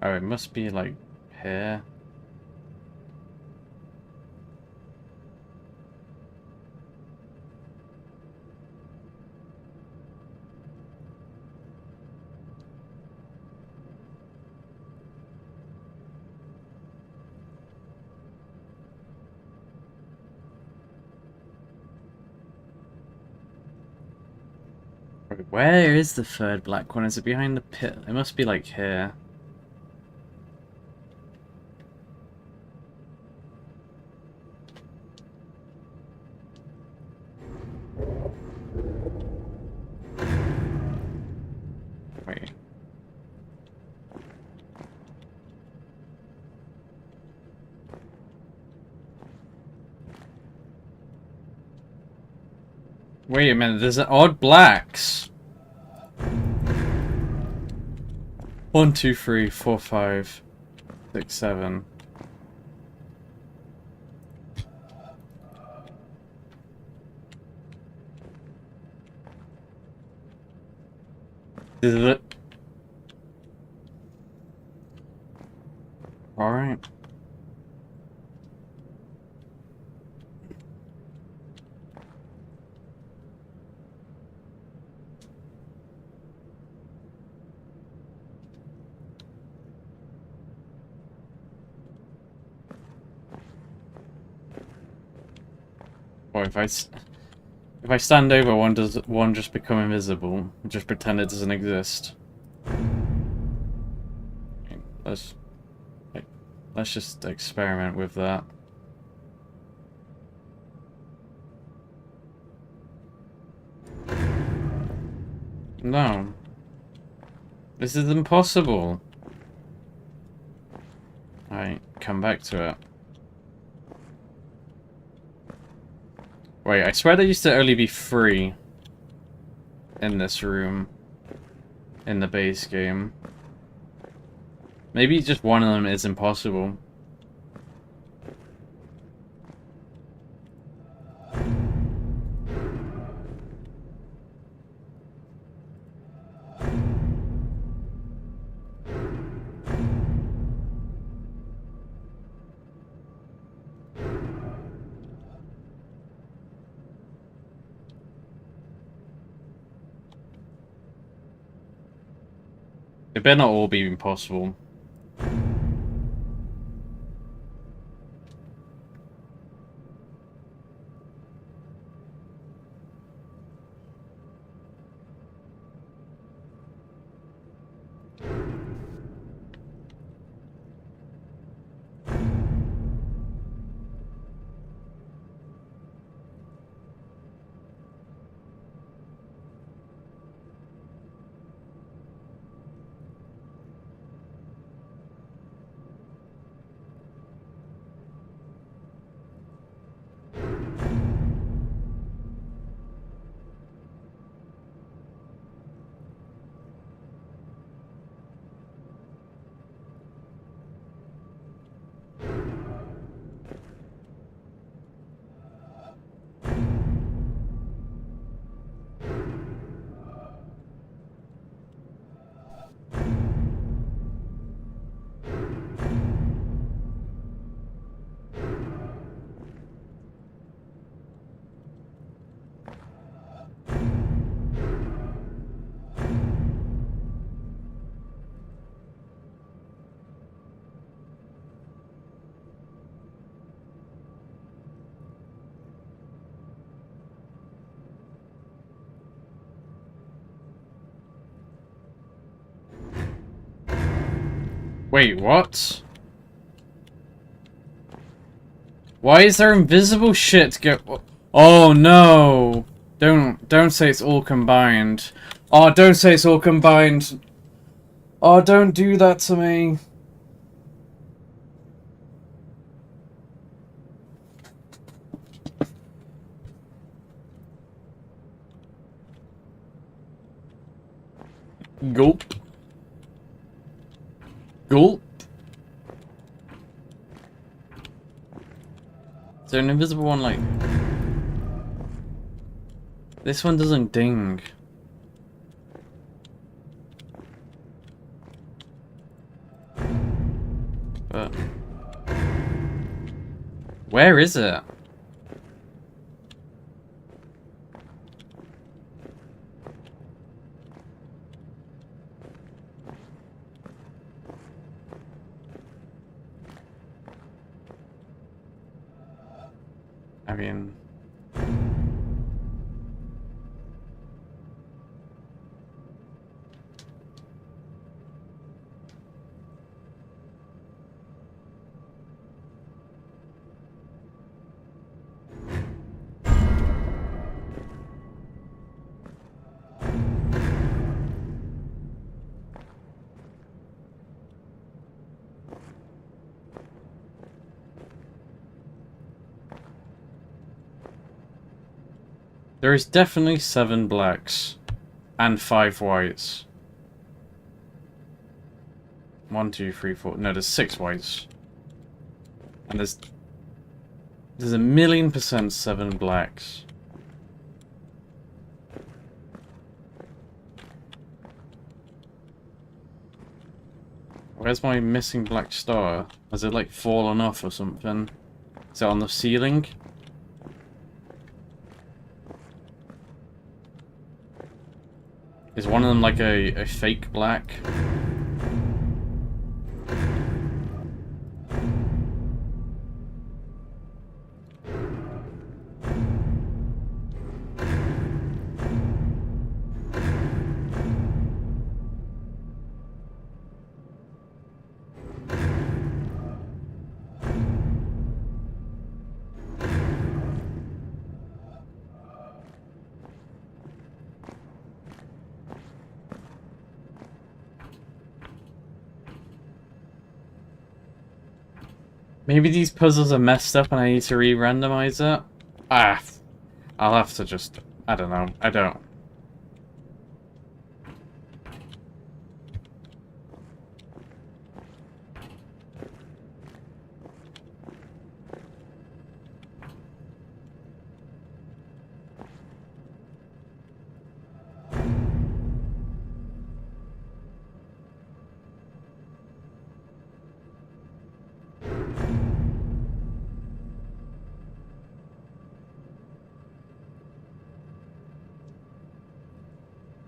Oh, it must be like here. Wait, where is the third black one? Is it behind the pit? It must be like here. Wait. Wait a minute, there's odd blacks. 1, 2, 3, 4, 5, 6, 7. Is it? Alright. Or if I stand over one, does one just become invisible? Just pretend it doesn't exist. Okay, let's just experiment with that. No. This is impossible. Alright, come back to it. Wait, I swear there used to only be 3 in this room in the base game. Maybe just one of them is impossible. It better not all be impossible. Wait, what? Why is there invisible shit go? Oh no! Don't say it's all combined. Oh, don't say it's all combined. Oh, don't do that to me. Gulp. Gulp. Is there an invisible one like... This one doesn't ding. But... Where is it? I mean... There is definitely 7 blacks and 5 whites. 1, 2, 3, 4. No, there's 6 whites. And there's a 1,000,000% 7 blacks. Where's my missing black star? Has it like fallen off or something? Is it on the ceiling? Is one of them like a fake black? Maybe these puzzles are messed up and I need to re-randomize it? Ah, I'll have to just... I don't know. I don't.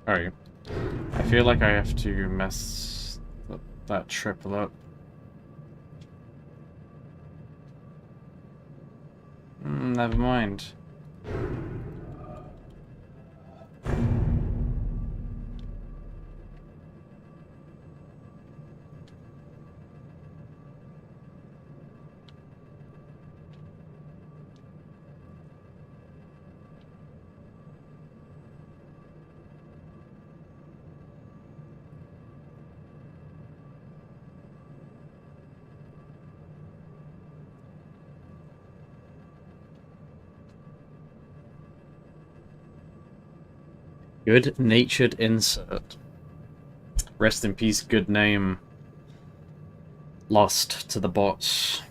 Alright. I feel like I have to mess that triple up. Never mind. Good-natured insert. Rest in peace, good name. Lost to the bots.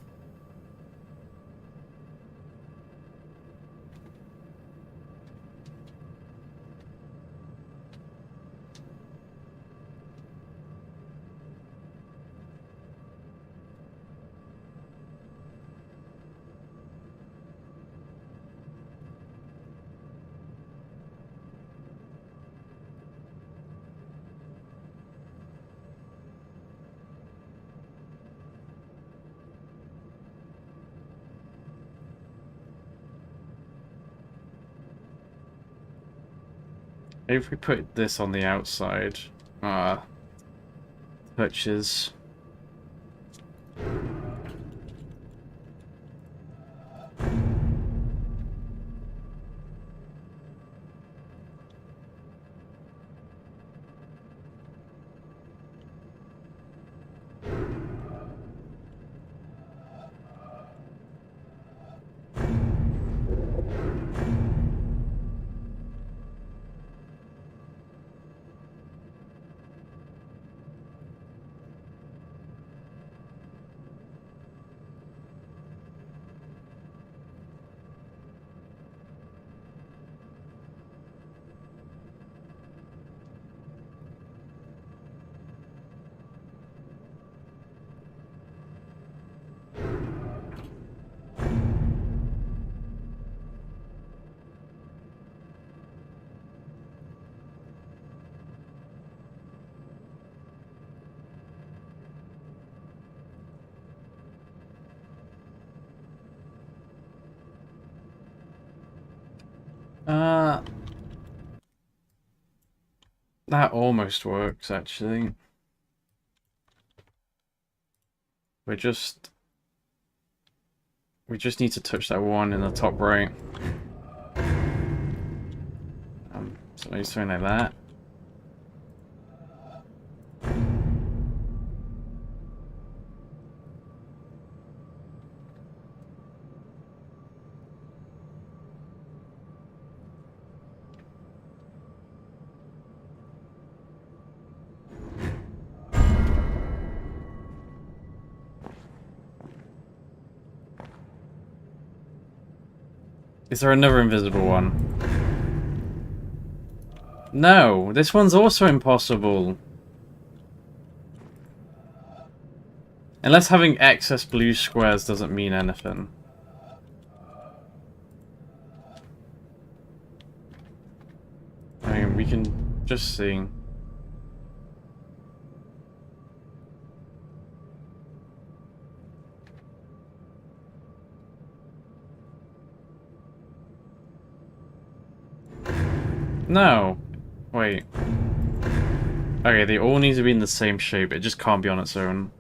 Maybe if we put this on the outside, touches. Uh, that almost works, actually. We just need to touch that one in the top right. So maybe something like that. Is there another invisible one? No, this one's also impossible. Unless having excess blue squares doesn't mean anything. I mean, we can just see. No. Wait. Okay, they all need to be in the same shape. It just can't be on its own.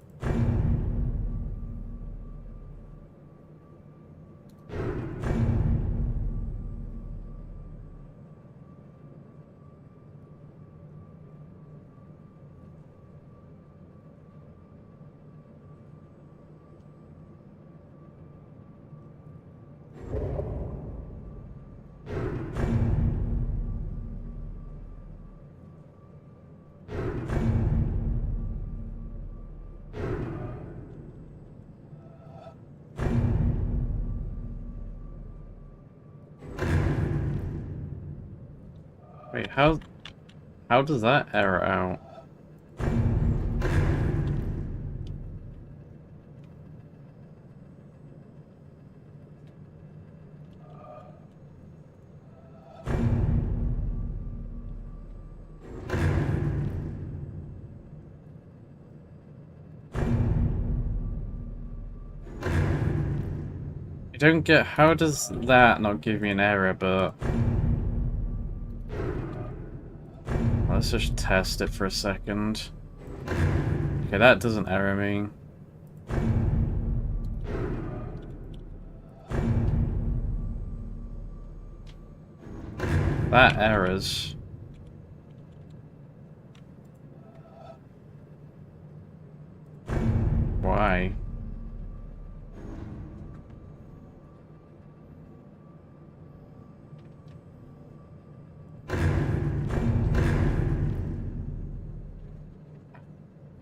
Wait, how does that error out? I don't get, how does that not give me an error, but... Let's just test it for a second. Okay, that doesn't error me. That errors. Why?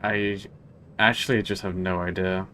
I actually just have no idea.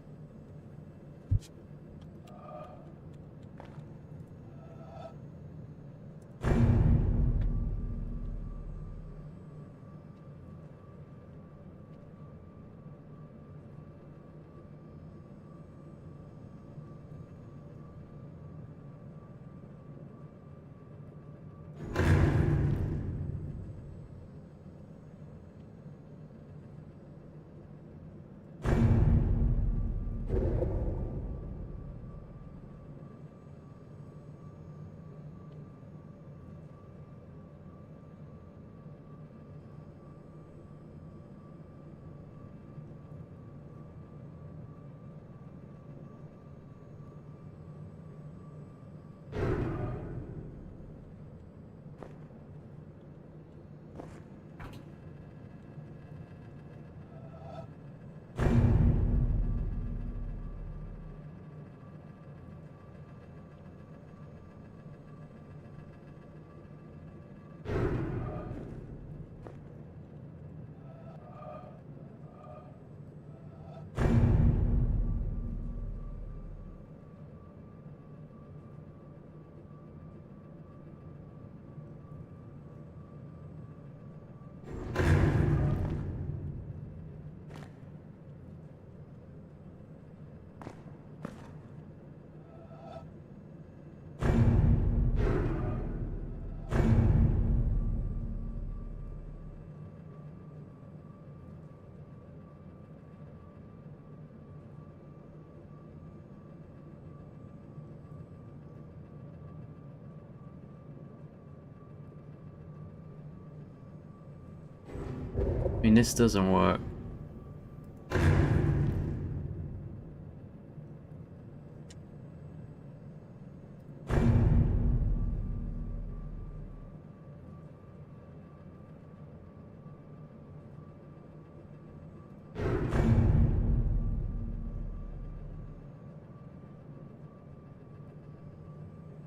I mean, this doesn't work.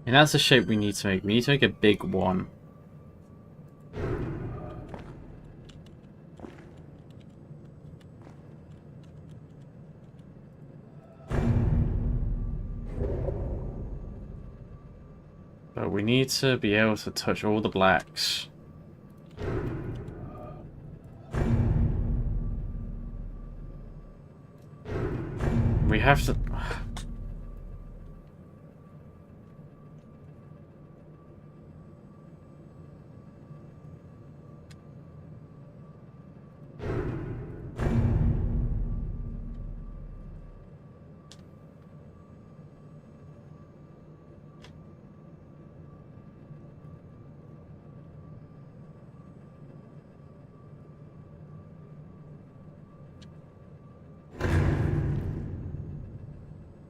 And that's the shape we need to make. We need to make a big one. But we need to be able to touch all the blacks. We have to...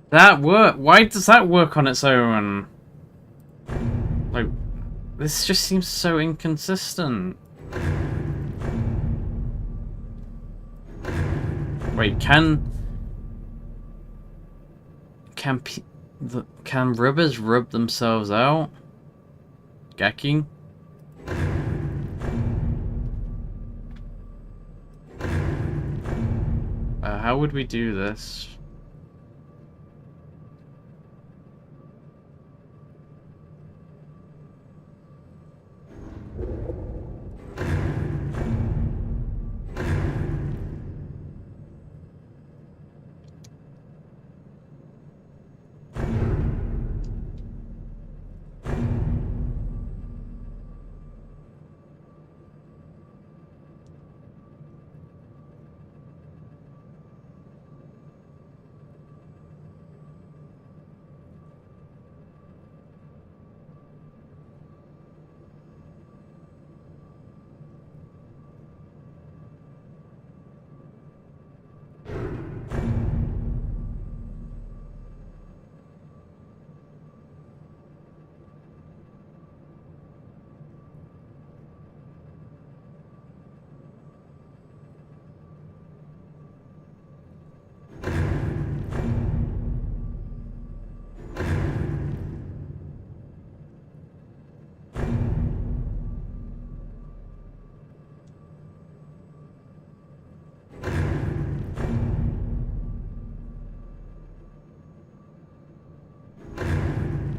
That work? Why does that work on its own? Like, this just seems so inconsistent. Wait, can rubbers rub themselves out? Gaki? How would we do this?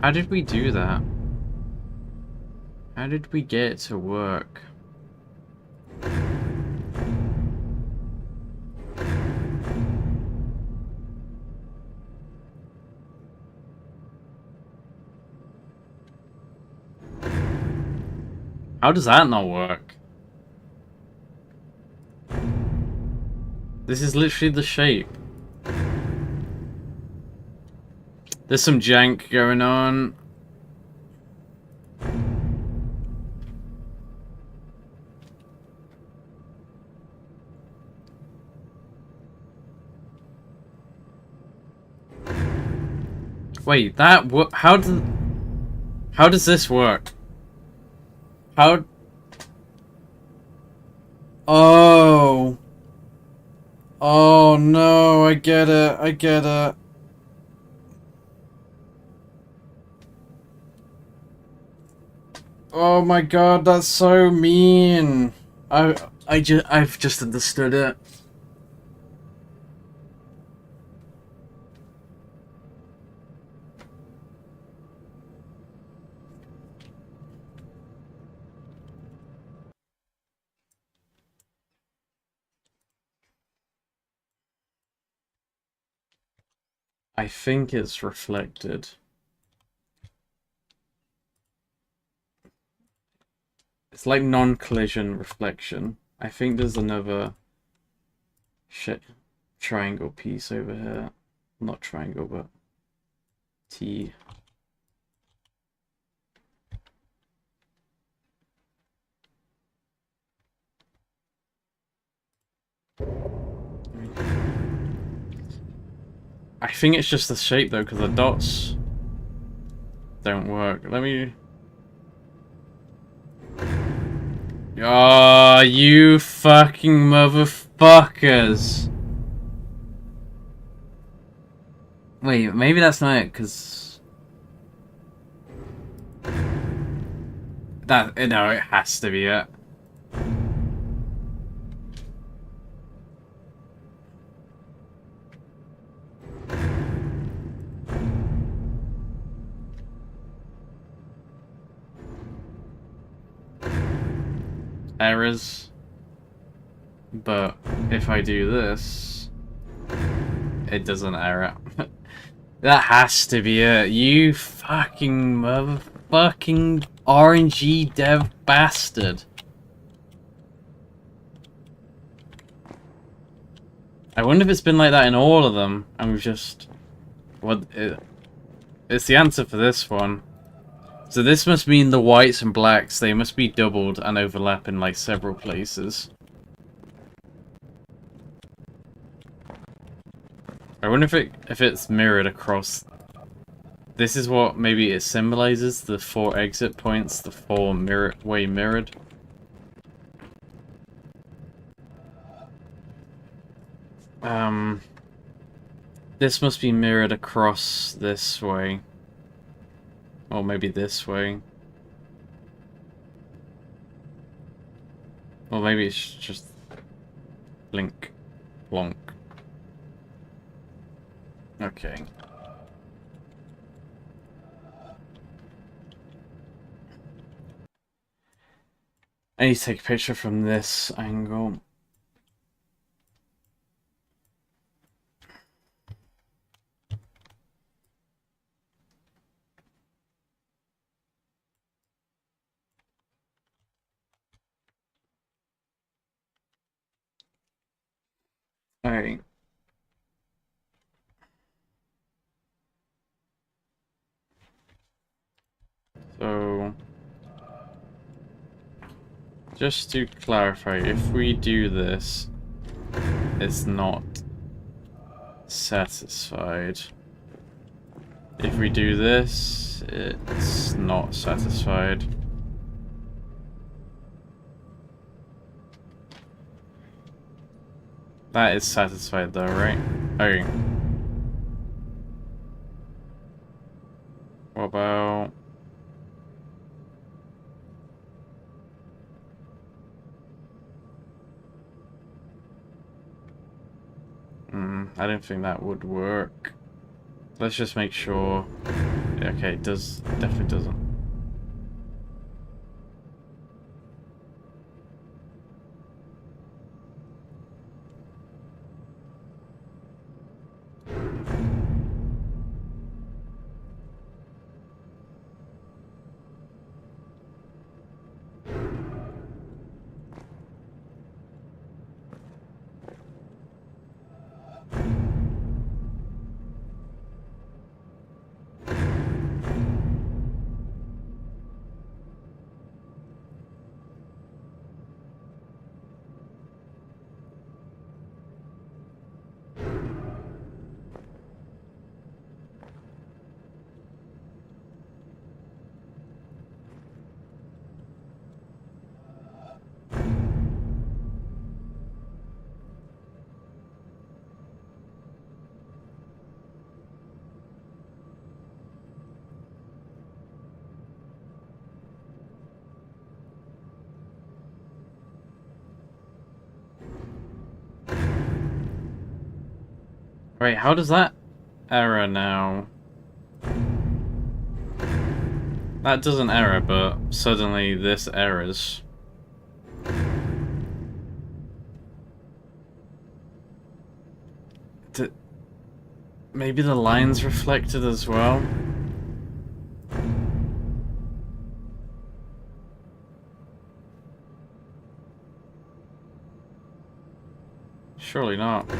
How did we do that? How did we get it to work? How does that not work? This is literally the shape. There's some jank going on. Wait, how does this work? How? Oh. Oh no, I get it. I get it. Oh my god, that's so mean. I've just understood it. I think it's reflected. It's like non-collision reflection. I think there's another triangle piece over here. Not triangle, but T. I think it's just the shape though, because the dots don't work. Let me... Oh, you fucking motherfuckers! Wait, maybe that's not it, because... That, no, it has to be it. Errors. But if I do this, it doesn't error. That has to be it. You fucking motherfucking RNG dev bastard. I wonder if it's been like that in all of them, and we've just... It's the answer for this one. So this must mean the whites and blacks, they must be doubled and overlap in like several places. I wonder if it's mirrored across... This is what maybe it symbolizes, the 4 exit points, the 4 way mirrored. This must be mirrored across this way. Or maybe this way. Or maybe it's just... Blink. Plonk. Okay. I need to take a picture from this angle. Alright. So... Just to clarify, if we do this, it's not satisfied. If we do this, it's not satisfied. That is satisfied though, right? Okay. What about... I don't think that would work. Let's just make sure. Okay, it does. Definitely doesn't. Wait, how does that error now? That doesn't error, but suddenly this errors. Maybe the line's reflected as well? Surely not.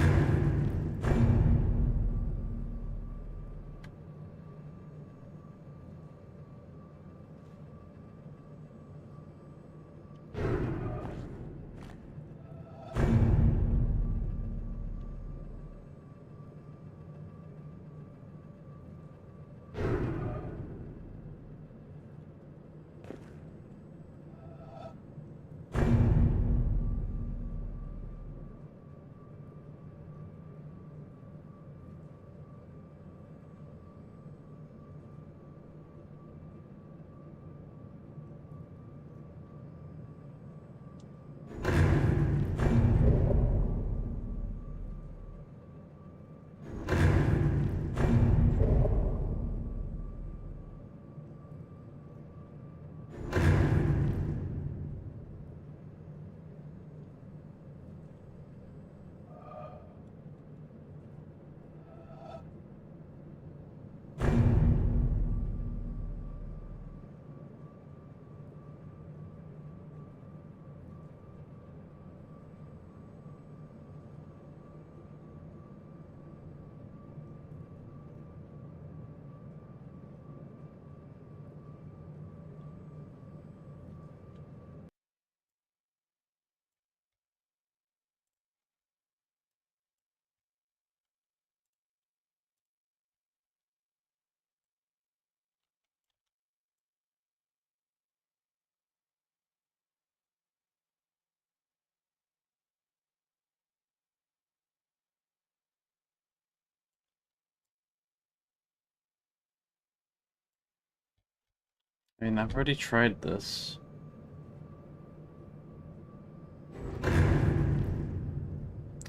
I mean, I've already tried this.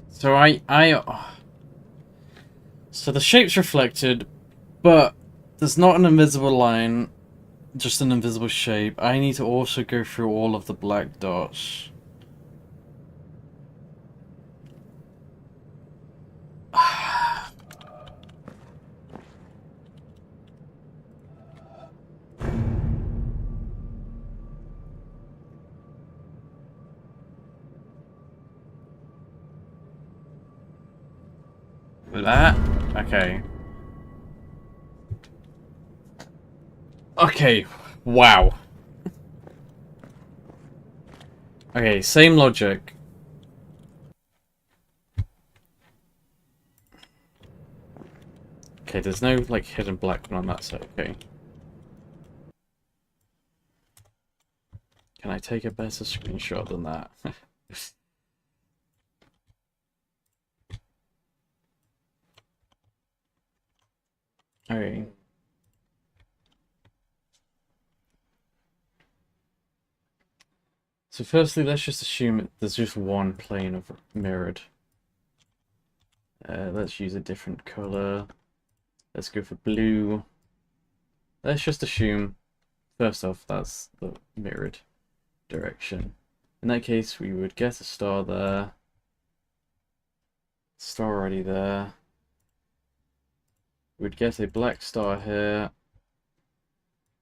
So so the shape's reflected, but there's not an invisible line, just an invisible shape. I need to also go through all of the black dots. That? Okay. Okay, wow. Okay, same logic. Okay, there's no, like, hidden black one on that side, okay. Can I take a better screenshot than that? Okay. So firstly, let's just assume there's just one plane of mirrored. Let's use a different color. Let's go for blue. Let's just assume, first off, that's the mirrored direction. In that case, we would get a star there. Star already there. We'd get a black star here.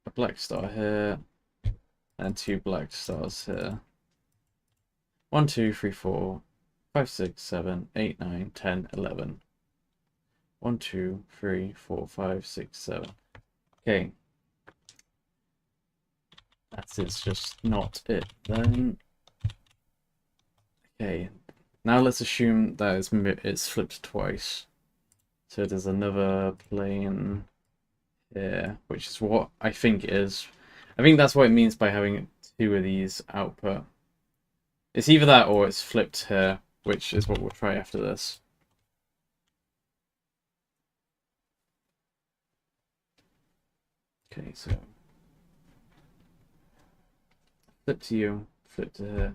A black star here. And two black stars here. 1, 2, 3, 4, 5, 6, 7, 8, 9, 10, 11. 1, 2, 3, 4, 5, 6, 7. Okay. It's just not it then. Okay. Now let's assume that it's flipped twice. So there's another plane here, which is what I think it is. I think that's what it means by having two of these output. It's either that or it's flipped here, which is what we'll try after this. Okay, so flip to you, flip to here.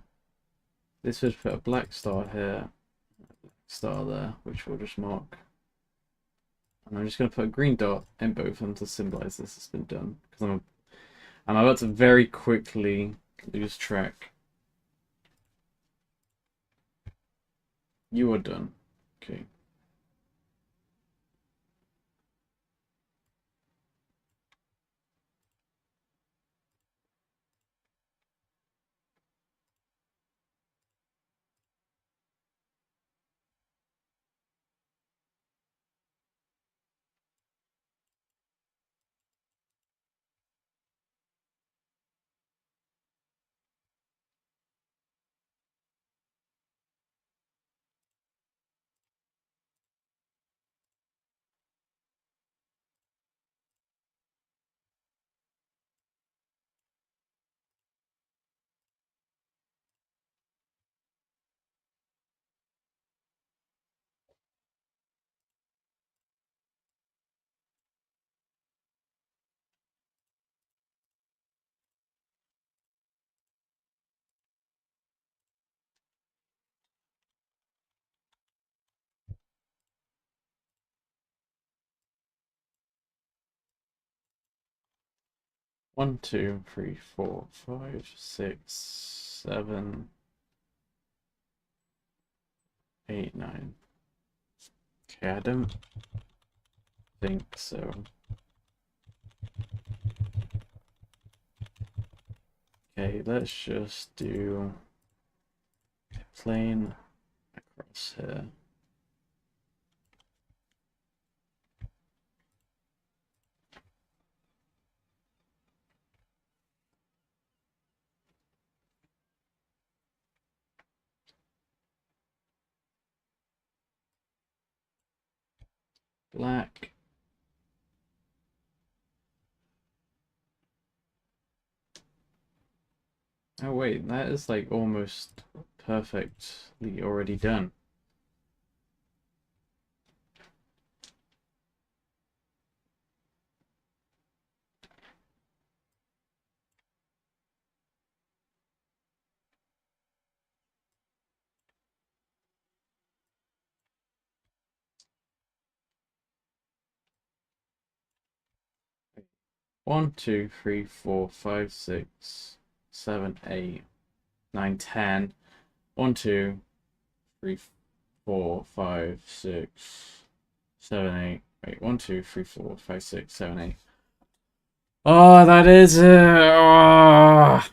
This would put a black star here, a black star there, which we'll just mark. And I'm just going to put a green dot in both of them to symbolize this has been done. Because I'm about to very quickly lose track. You are done. Okay. One, 2, 3, 4, 5, 6, 7, 8, 9. Okay, I don't think so. Okay, let's just do a plane across here. Black. Oh wait, that is like almost perfectly already done. 1, 2, 3, 4, 5, 6, 7, 8, 9, 10. 1, 2, 3, 4, 5, 6, 7, 8. Wait, 1, 2, 3, 4, 5, 6, 7, 8. Oh, that is it. Oh.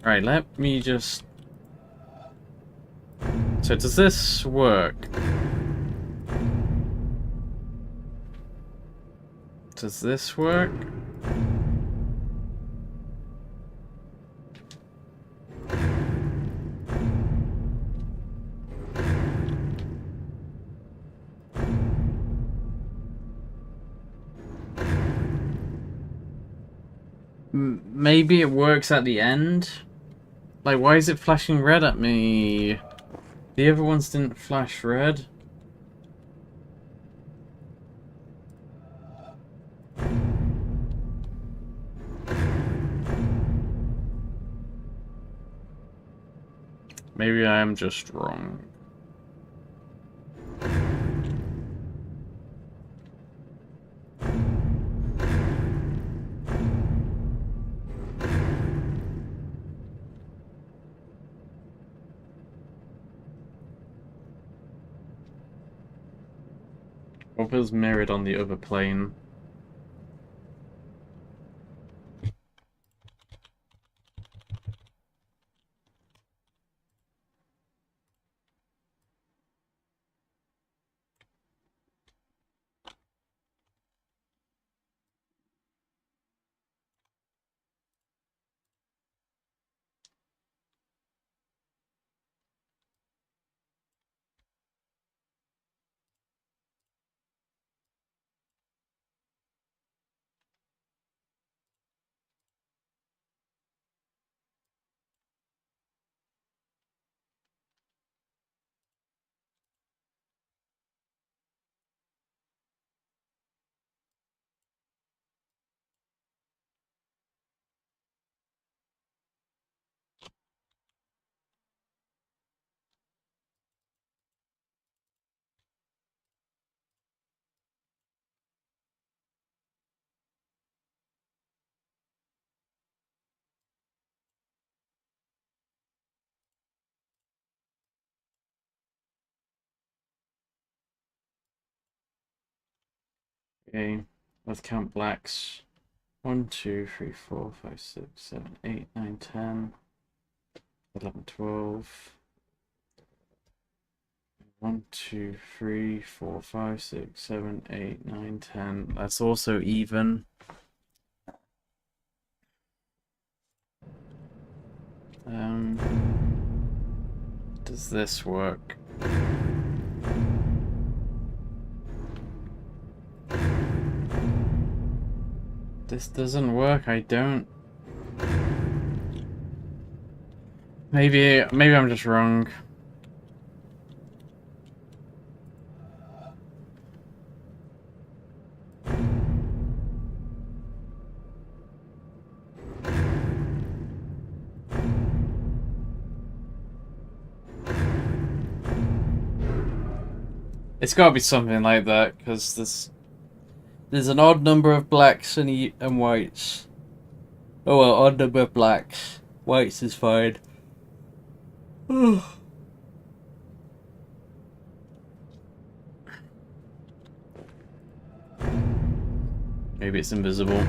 Right, let me just... So does this work? Does this work? Maybe it works at the end? Like, why is it flashing red at me? The other ones didn't flash red. Maybe I am just wrong. What was mirrored on the other plane? Okay, let's count blacks. 1, 2, 3, 4, 5, 6, 7, 8, 9, 10, 11, 12. 1, 2, 3, 4, 5, 6, 7, 8, 9, 10. That's also even. Does this work? This doesn't work, I don't... Maybe I'm just wrong. It's gotta be something like that, because there's an odd number of blacks and whites. Oh well, odd number of blacks. Whites is fine. Maybe it's invisible.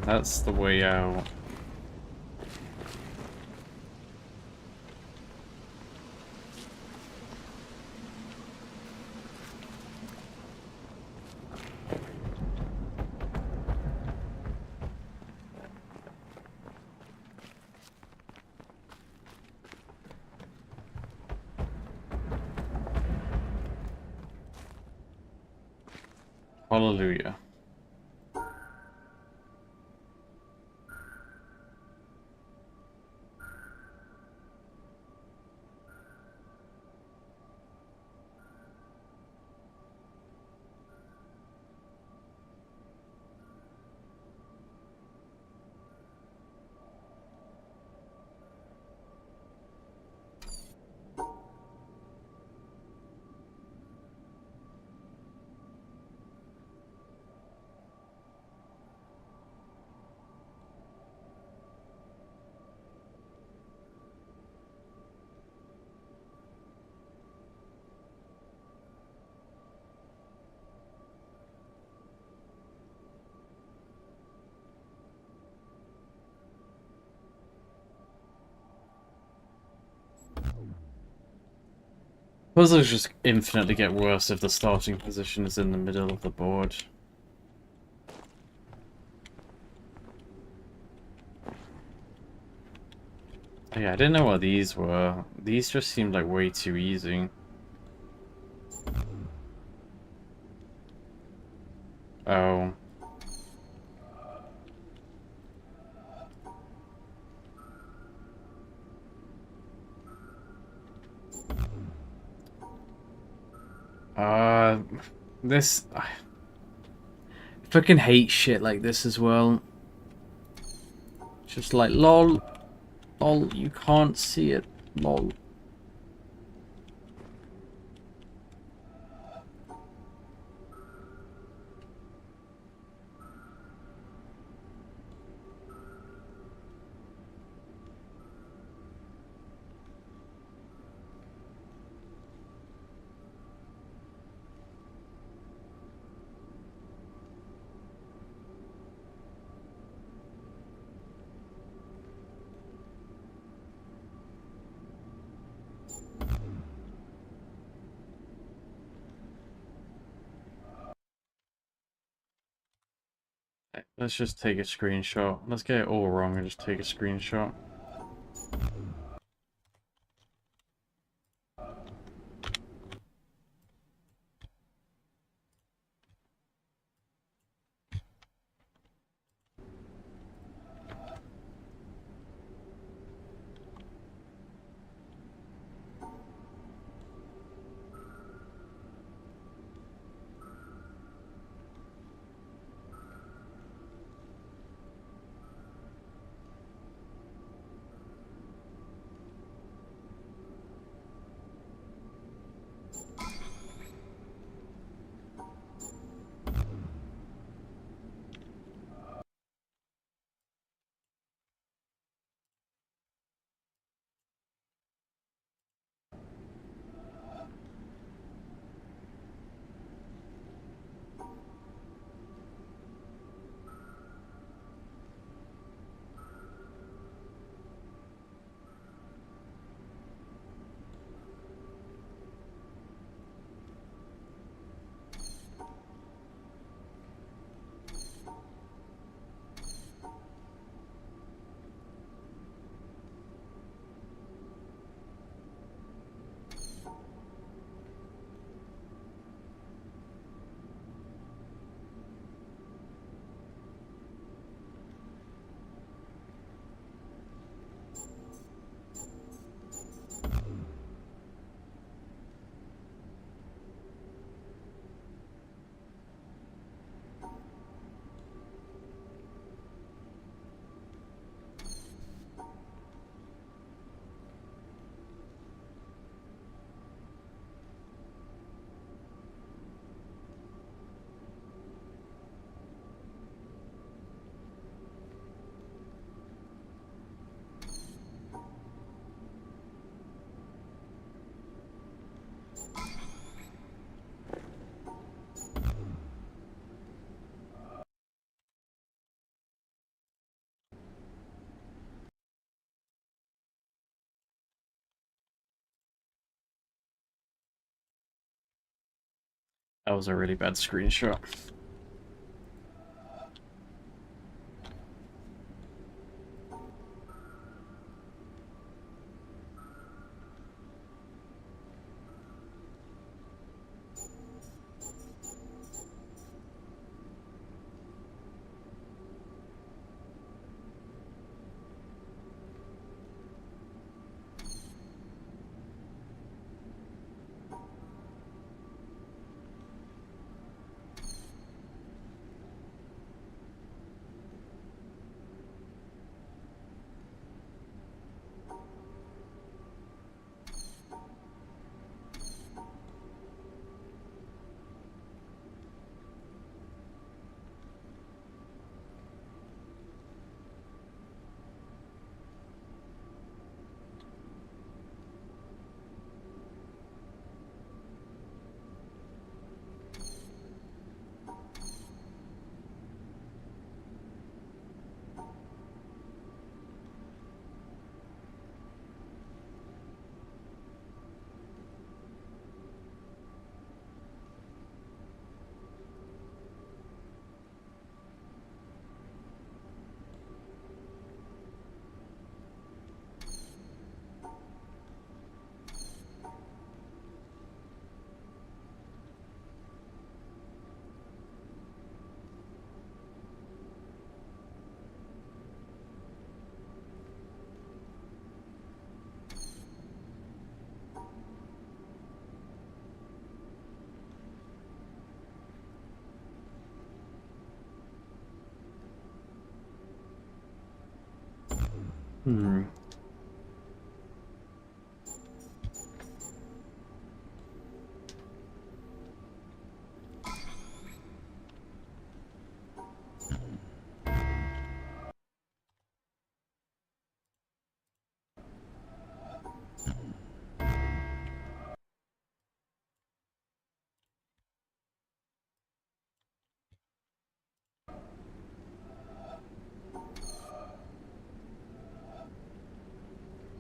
That's the way out. Hallelujah. Puzzles just infinitely get worse if the starting position is in the middle of the board. Yeah, I didn't know what these were. These just seemed like way too easy. Oh. Uh, this... I fucking hate shit like this as well. Just like, lol. Lol, you can't see it. Lol. Let's just take a screenshot. Let's get it all wrong and just take a screenshot. That was a really bad screenshot. Hmm.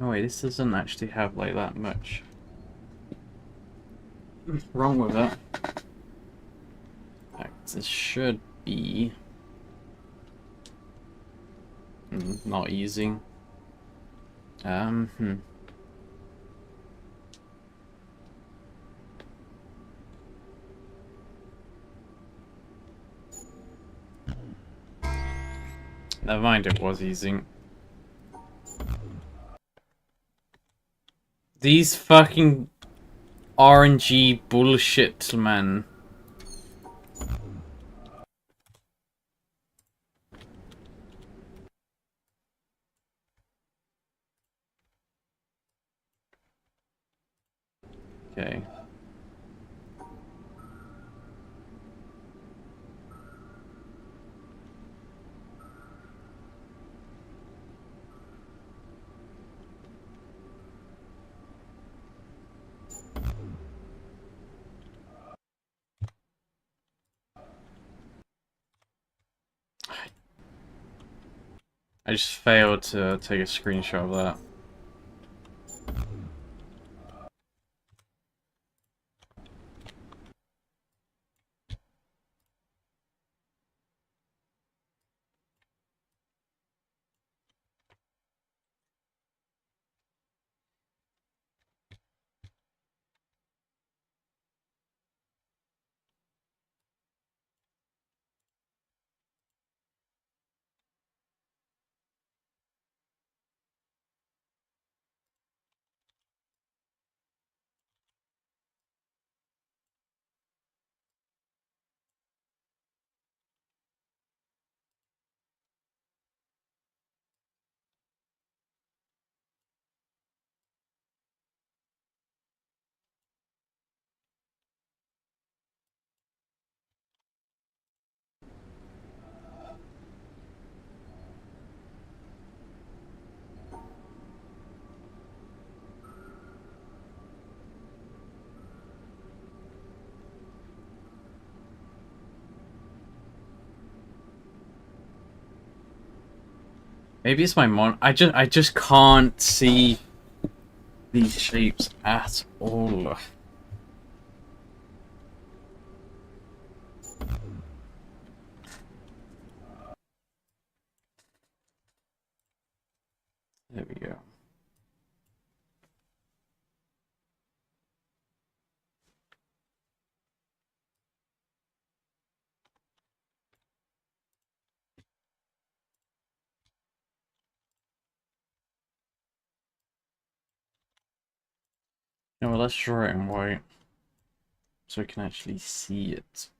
Oh wait, this doesn't actually have like that much. Wrong with it. In fact, this should be not easy. Hmm. Never mind, it was easy. These fucking RNG bullshit, man. Okay. I just failed to take a screenshot of that. Maybe it's my I just can't see these shapes at all. There we go. No, well, let's draw it in white so we can actually see it.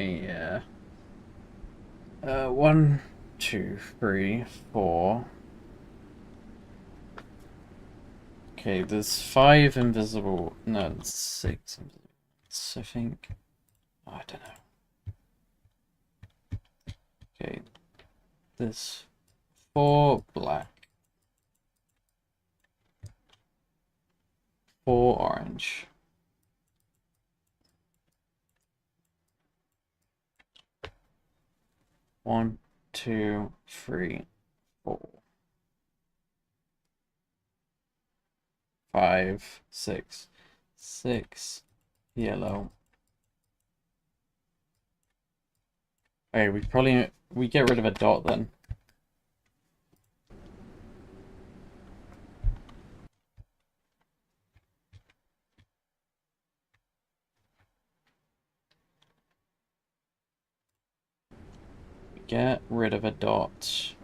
Yeah. 1, 2, 3, 4. Okay, there's 5 invisible. No, there's 6 invisible. I think. Oh, I don't know. Okay, there's 4 black, 4 orange. One, 2, 3, 4, 5, 6. 6 yellow. Okay, we get rid of a dot then. Get rid of a dot.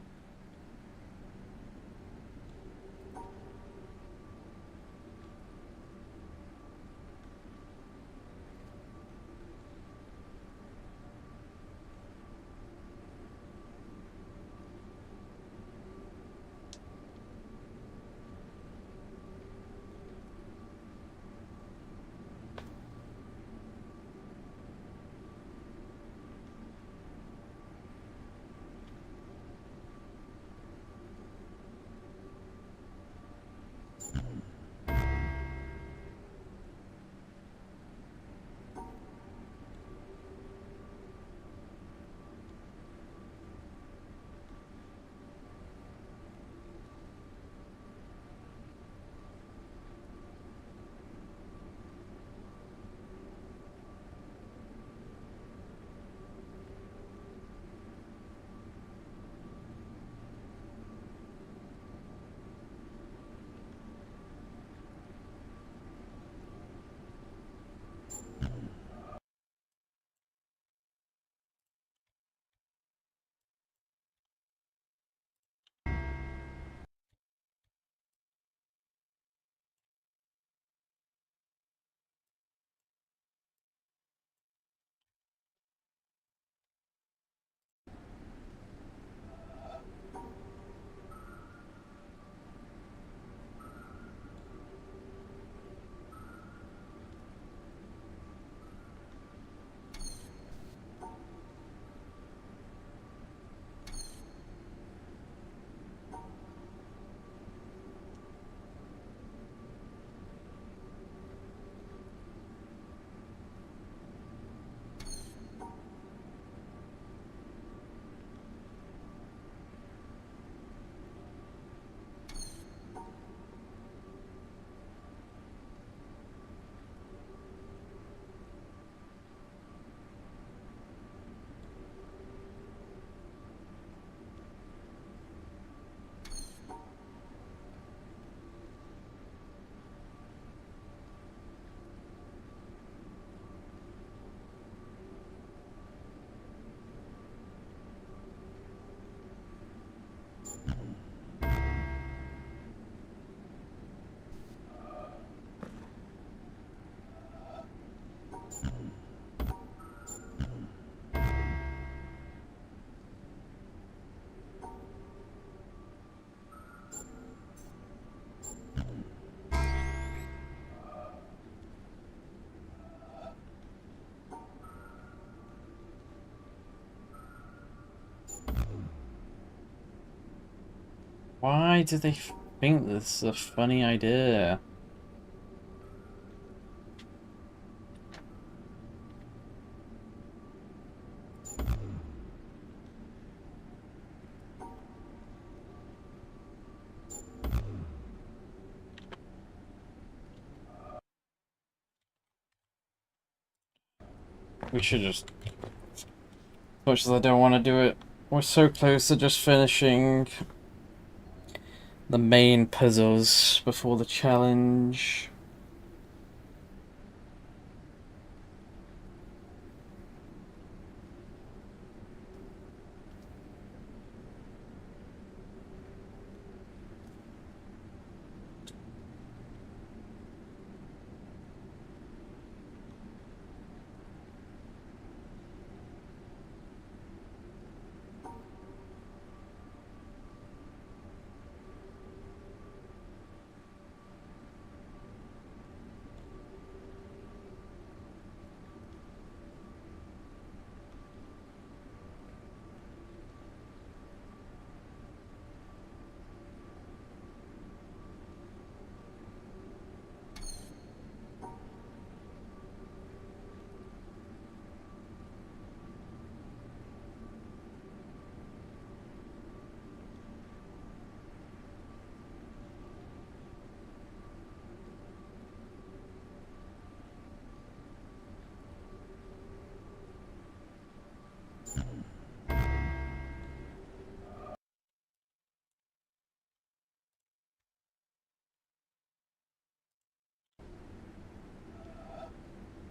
Why do they think this is a funny idea? We should just... As much as I don't want to do it, we're so close to just finishing the main puzzles before the challenge.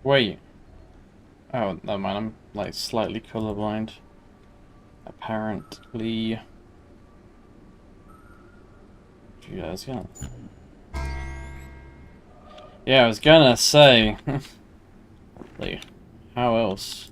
Wait. Oh, never mind. I'm like slightly colorblind. Apparently. Yeah, I was gonna say. Like, how else?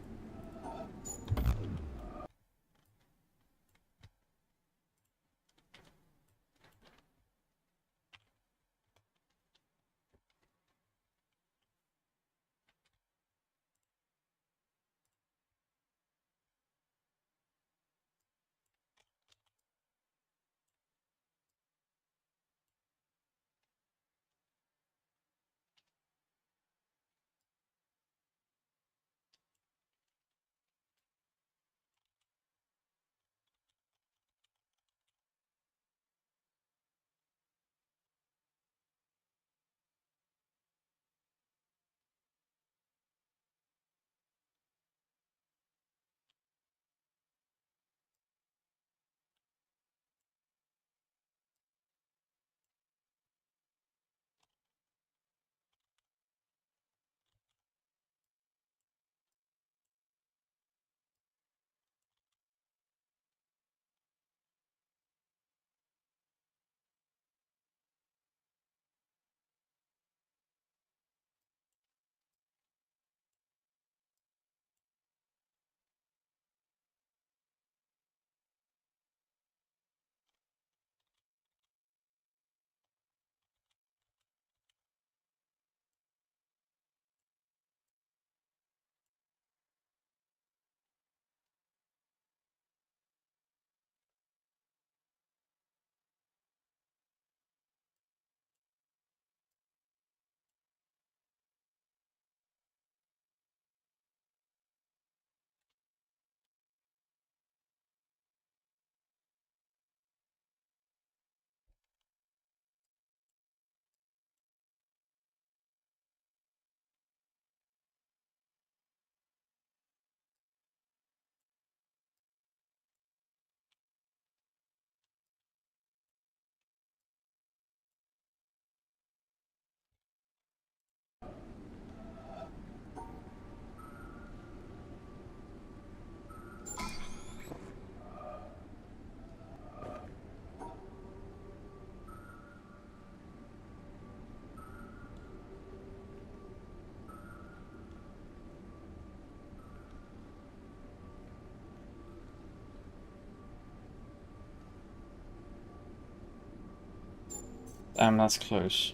Damn, that's close.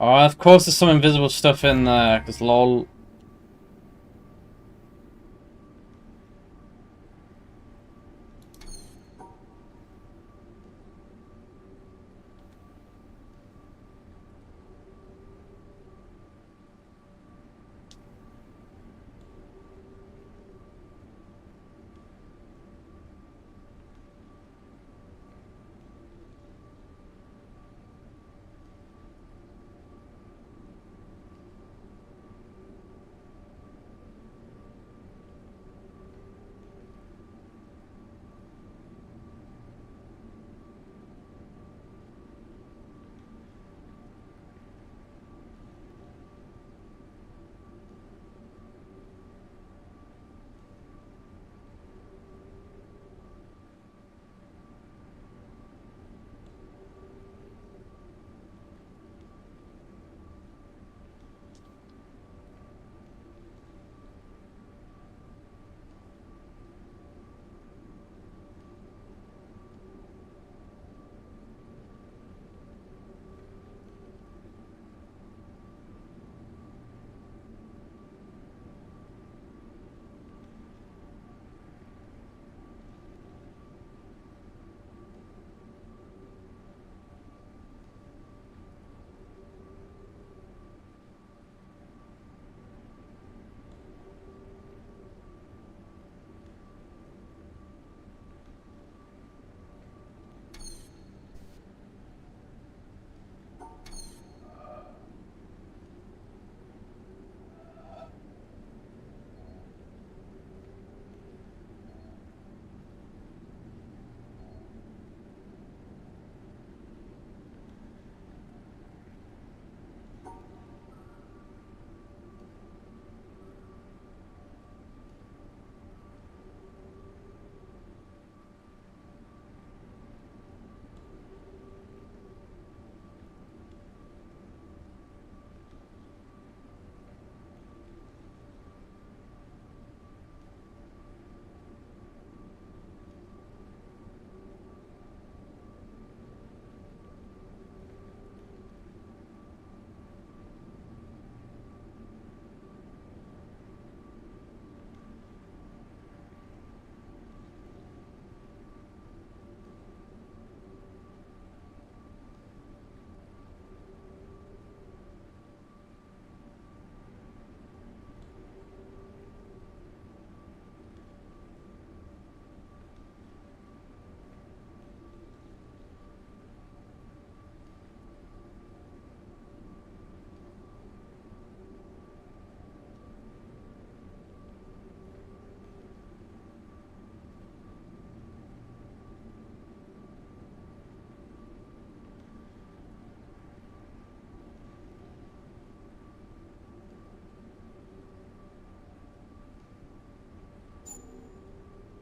Oh, of course there's some invisible stuff in there, because lol.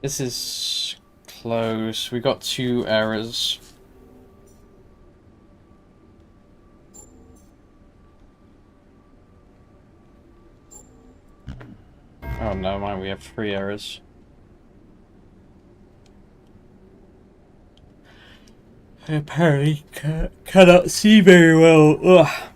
This is close. We got 2 errors. Oh, no, mind, we have 3 errors. I apparently cannot see very well. Ugh.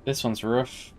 This one's rough.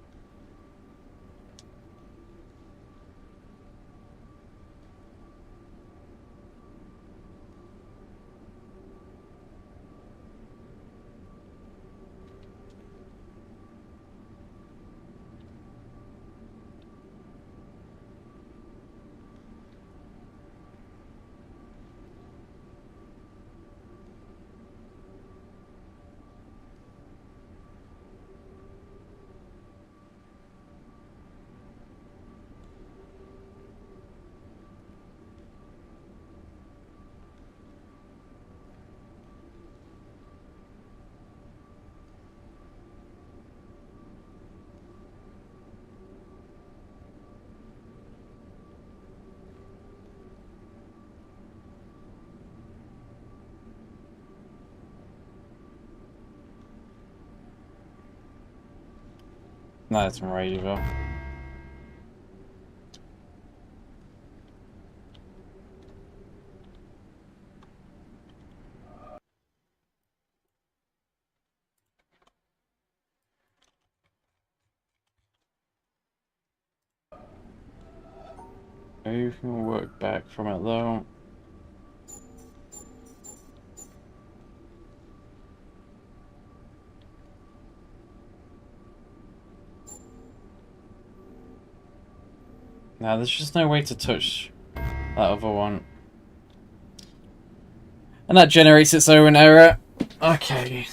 No, that's right either. Maybe we can work back from it though. Now there's just no way to touch that other one. And that generates its own error. Okay.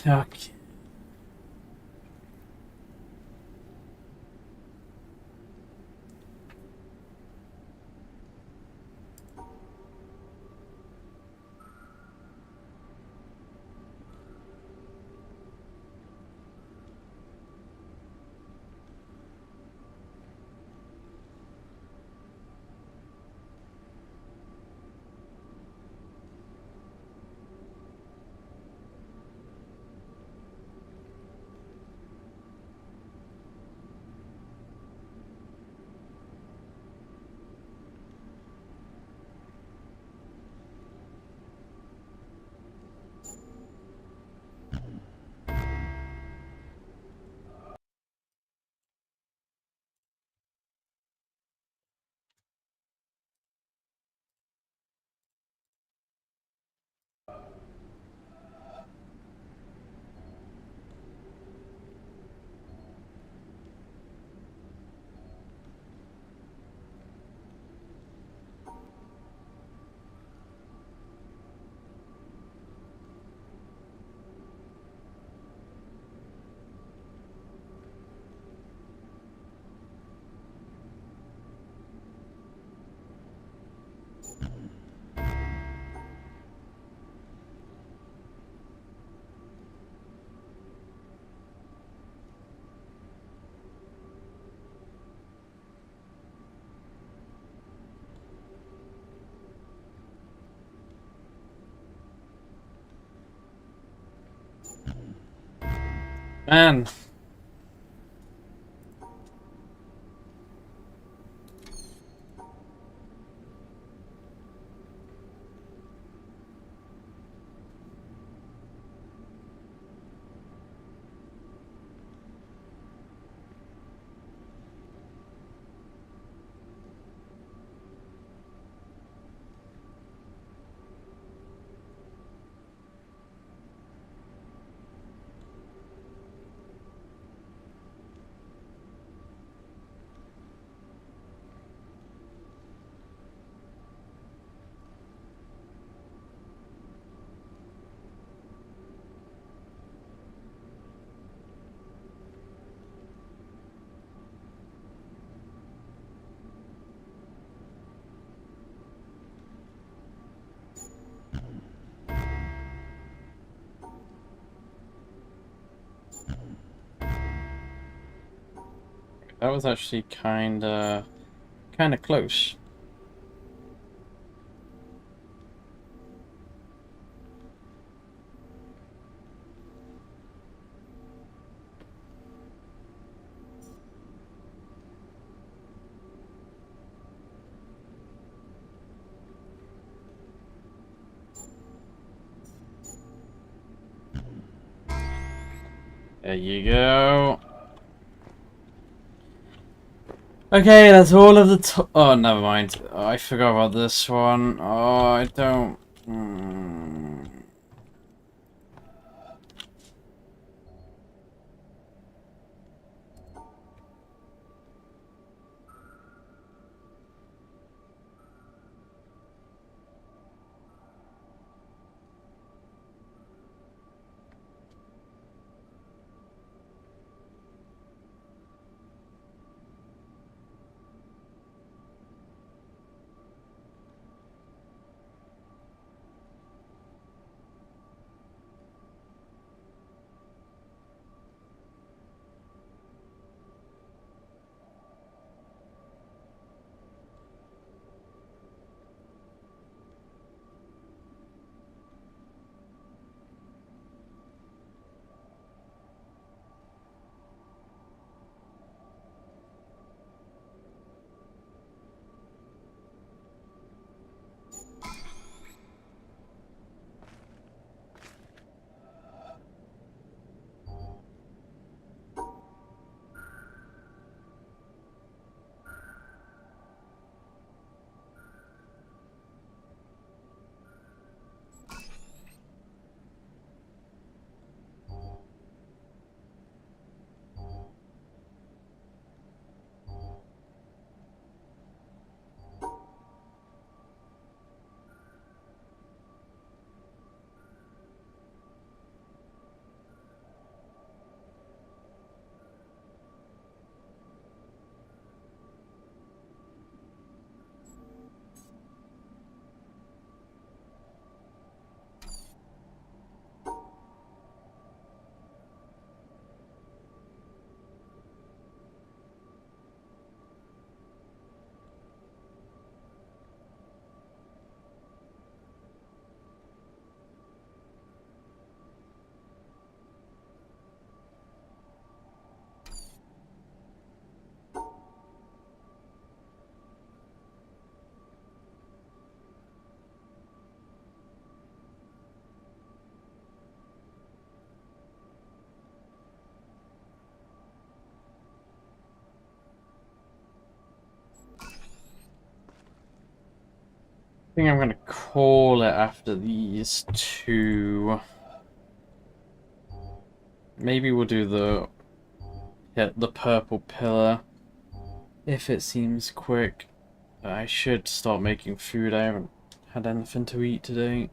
Man. That was actually kinda close. There you go. Okay, that's all of the oh, never mind. Oh, I forgot about this one. Oh, I don't... I think I'm gonna call it after these two. Maybe we'll do the purple pillar if it seems quick. I should start making food. I haven't had anything to eat today.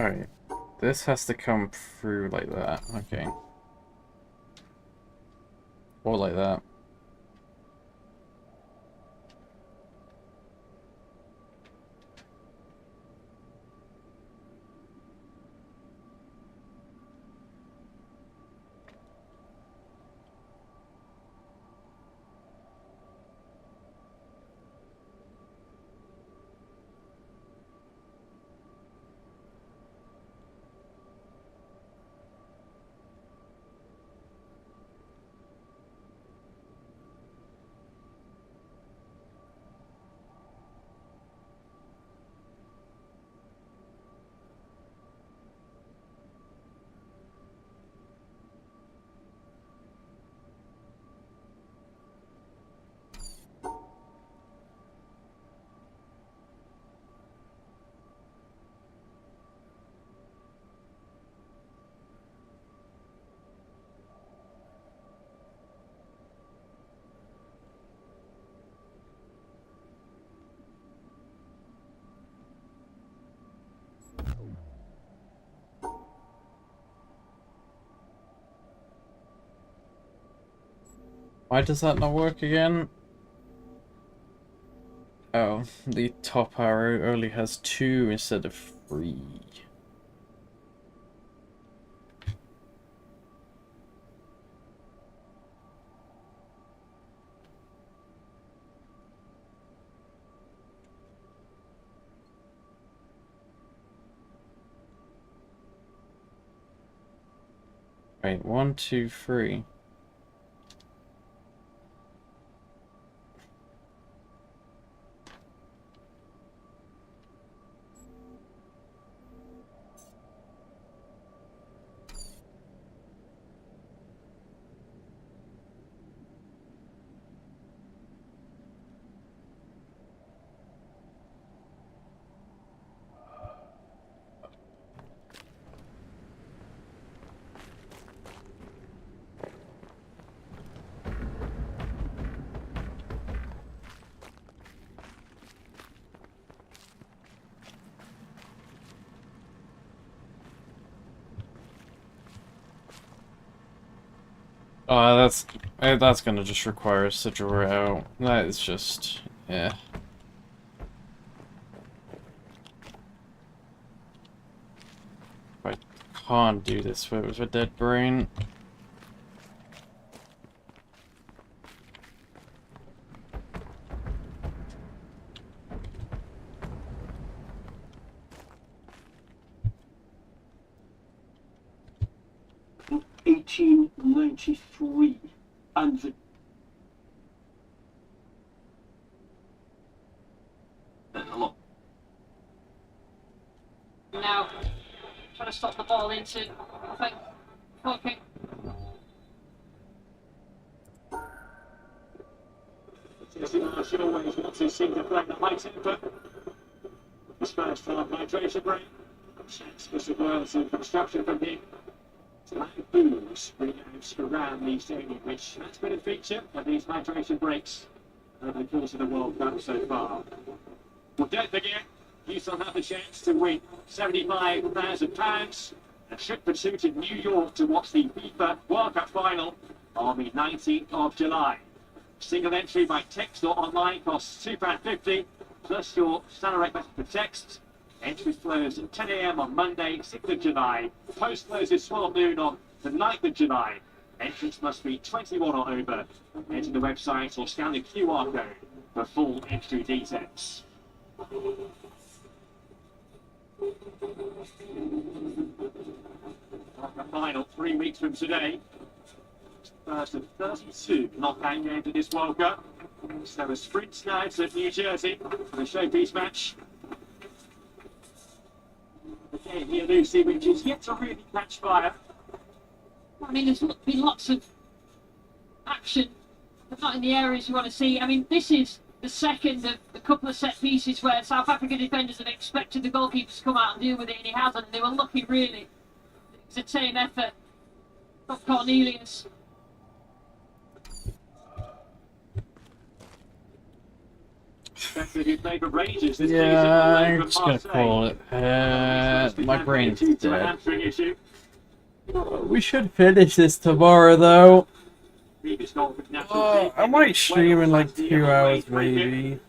Alright. This has to come through like that. Okay. Or like that. Why does that not work again? Oh, the top arrow only has 2 instead of 3. Wait, 1, 2, 3. That's gonna just require us to draw it out. That is just, yeah. I can't do this with a dead brain. In 1893, and the now trying to stop the ball into, I think, okay. she always wants to seem to play the height but this first half hydration break. Special words of instruction from him. So booze rebounds around the stadium, which has been a feature of these hydration breaks over the course of the World Cup so far. Well, don't forget, you still have the chance to win £75,000 a trip pursuit in New York to watch the FIFA World Cup final on the 19th of July. Single entry by text or online costs £2.50 plus your standard rate message for text. Entry flows at 10 AM on Monday, 6th of July. Post closes 12 noon on the 9th of July. Entrance must be 21 or over. Enter the website or scan the QR code for full entry details. The final 3 weeks from today. First of 32 knockout games in this World Cup. So a sprint now to New Jersey for the showpiece match. Again, here Lucy, which is yet to really catch fire. I mean, there's been lots of action, but not in the areas you want to see. I mean, this is the second of a couple of set pieces where South African defenders have expected the goalkeepers to come out and deal with it, and he hasn't. They were lucky, really. It was a team effort. Not Cornelius. Spencer, who played for Rangers this Yeah, season, I'm just gonna call it. My brain's due to a dead. hamstring issue. We should finish this tomorrow, though. Previous goal for the national team. I might stream in like 2 hours, maybe.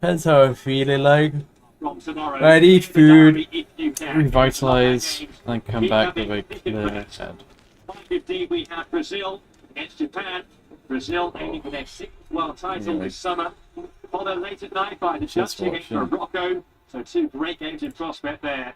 Depends how I'm feeling like. From tomorrow, I'd eat food, if you can. revitalize, and come back with a clear head. 5:15 we have Brazil against Japan. Brazil aiming for their 6th world title this summer. Followed late at night by the Just Dutch against watching. Morocco. So 2 great games in prospect there.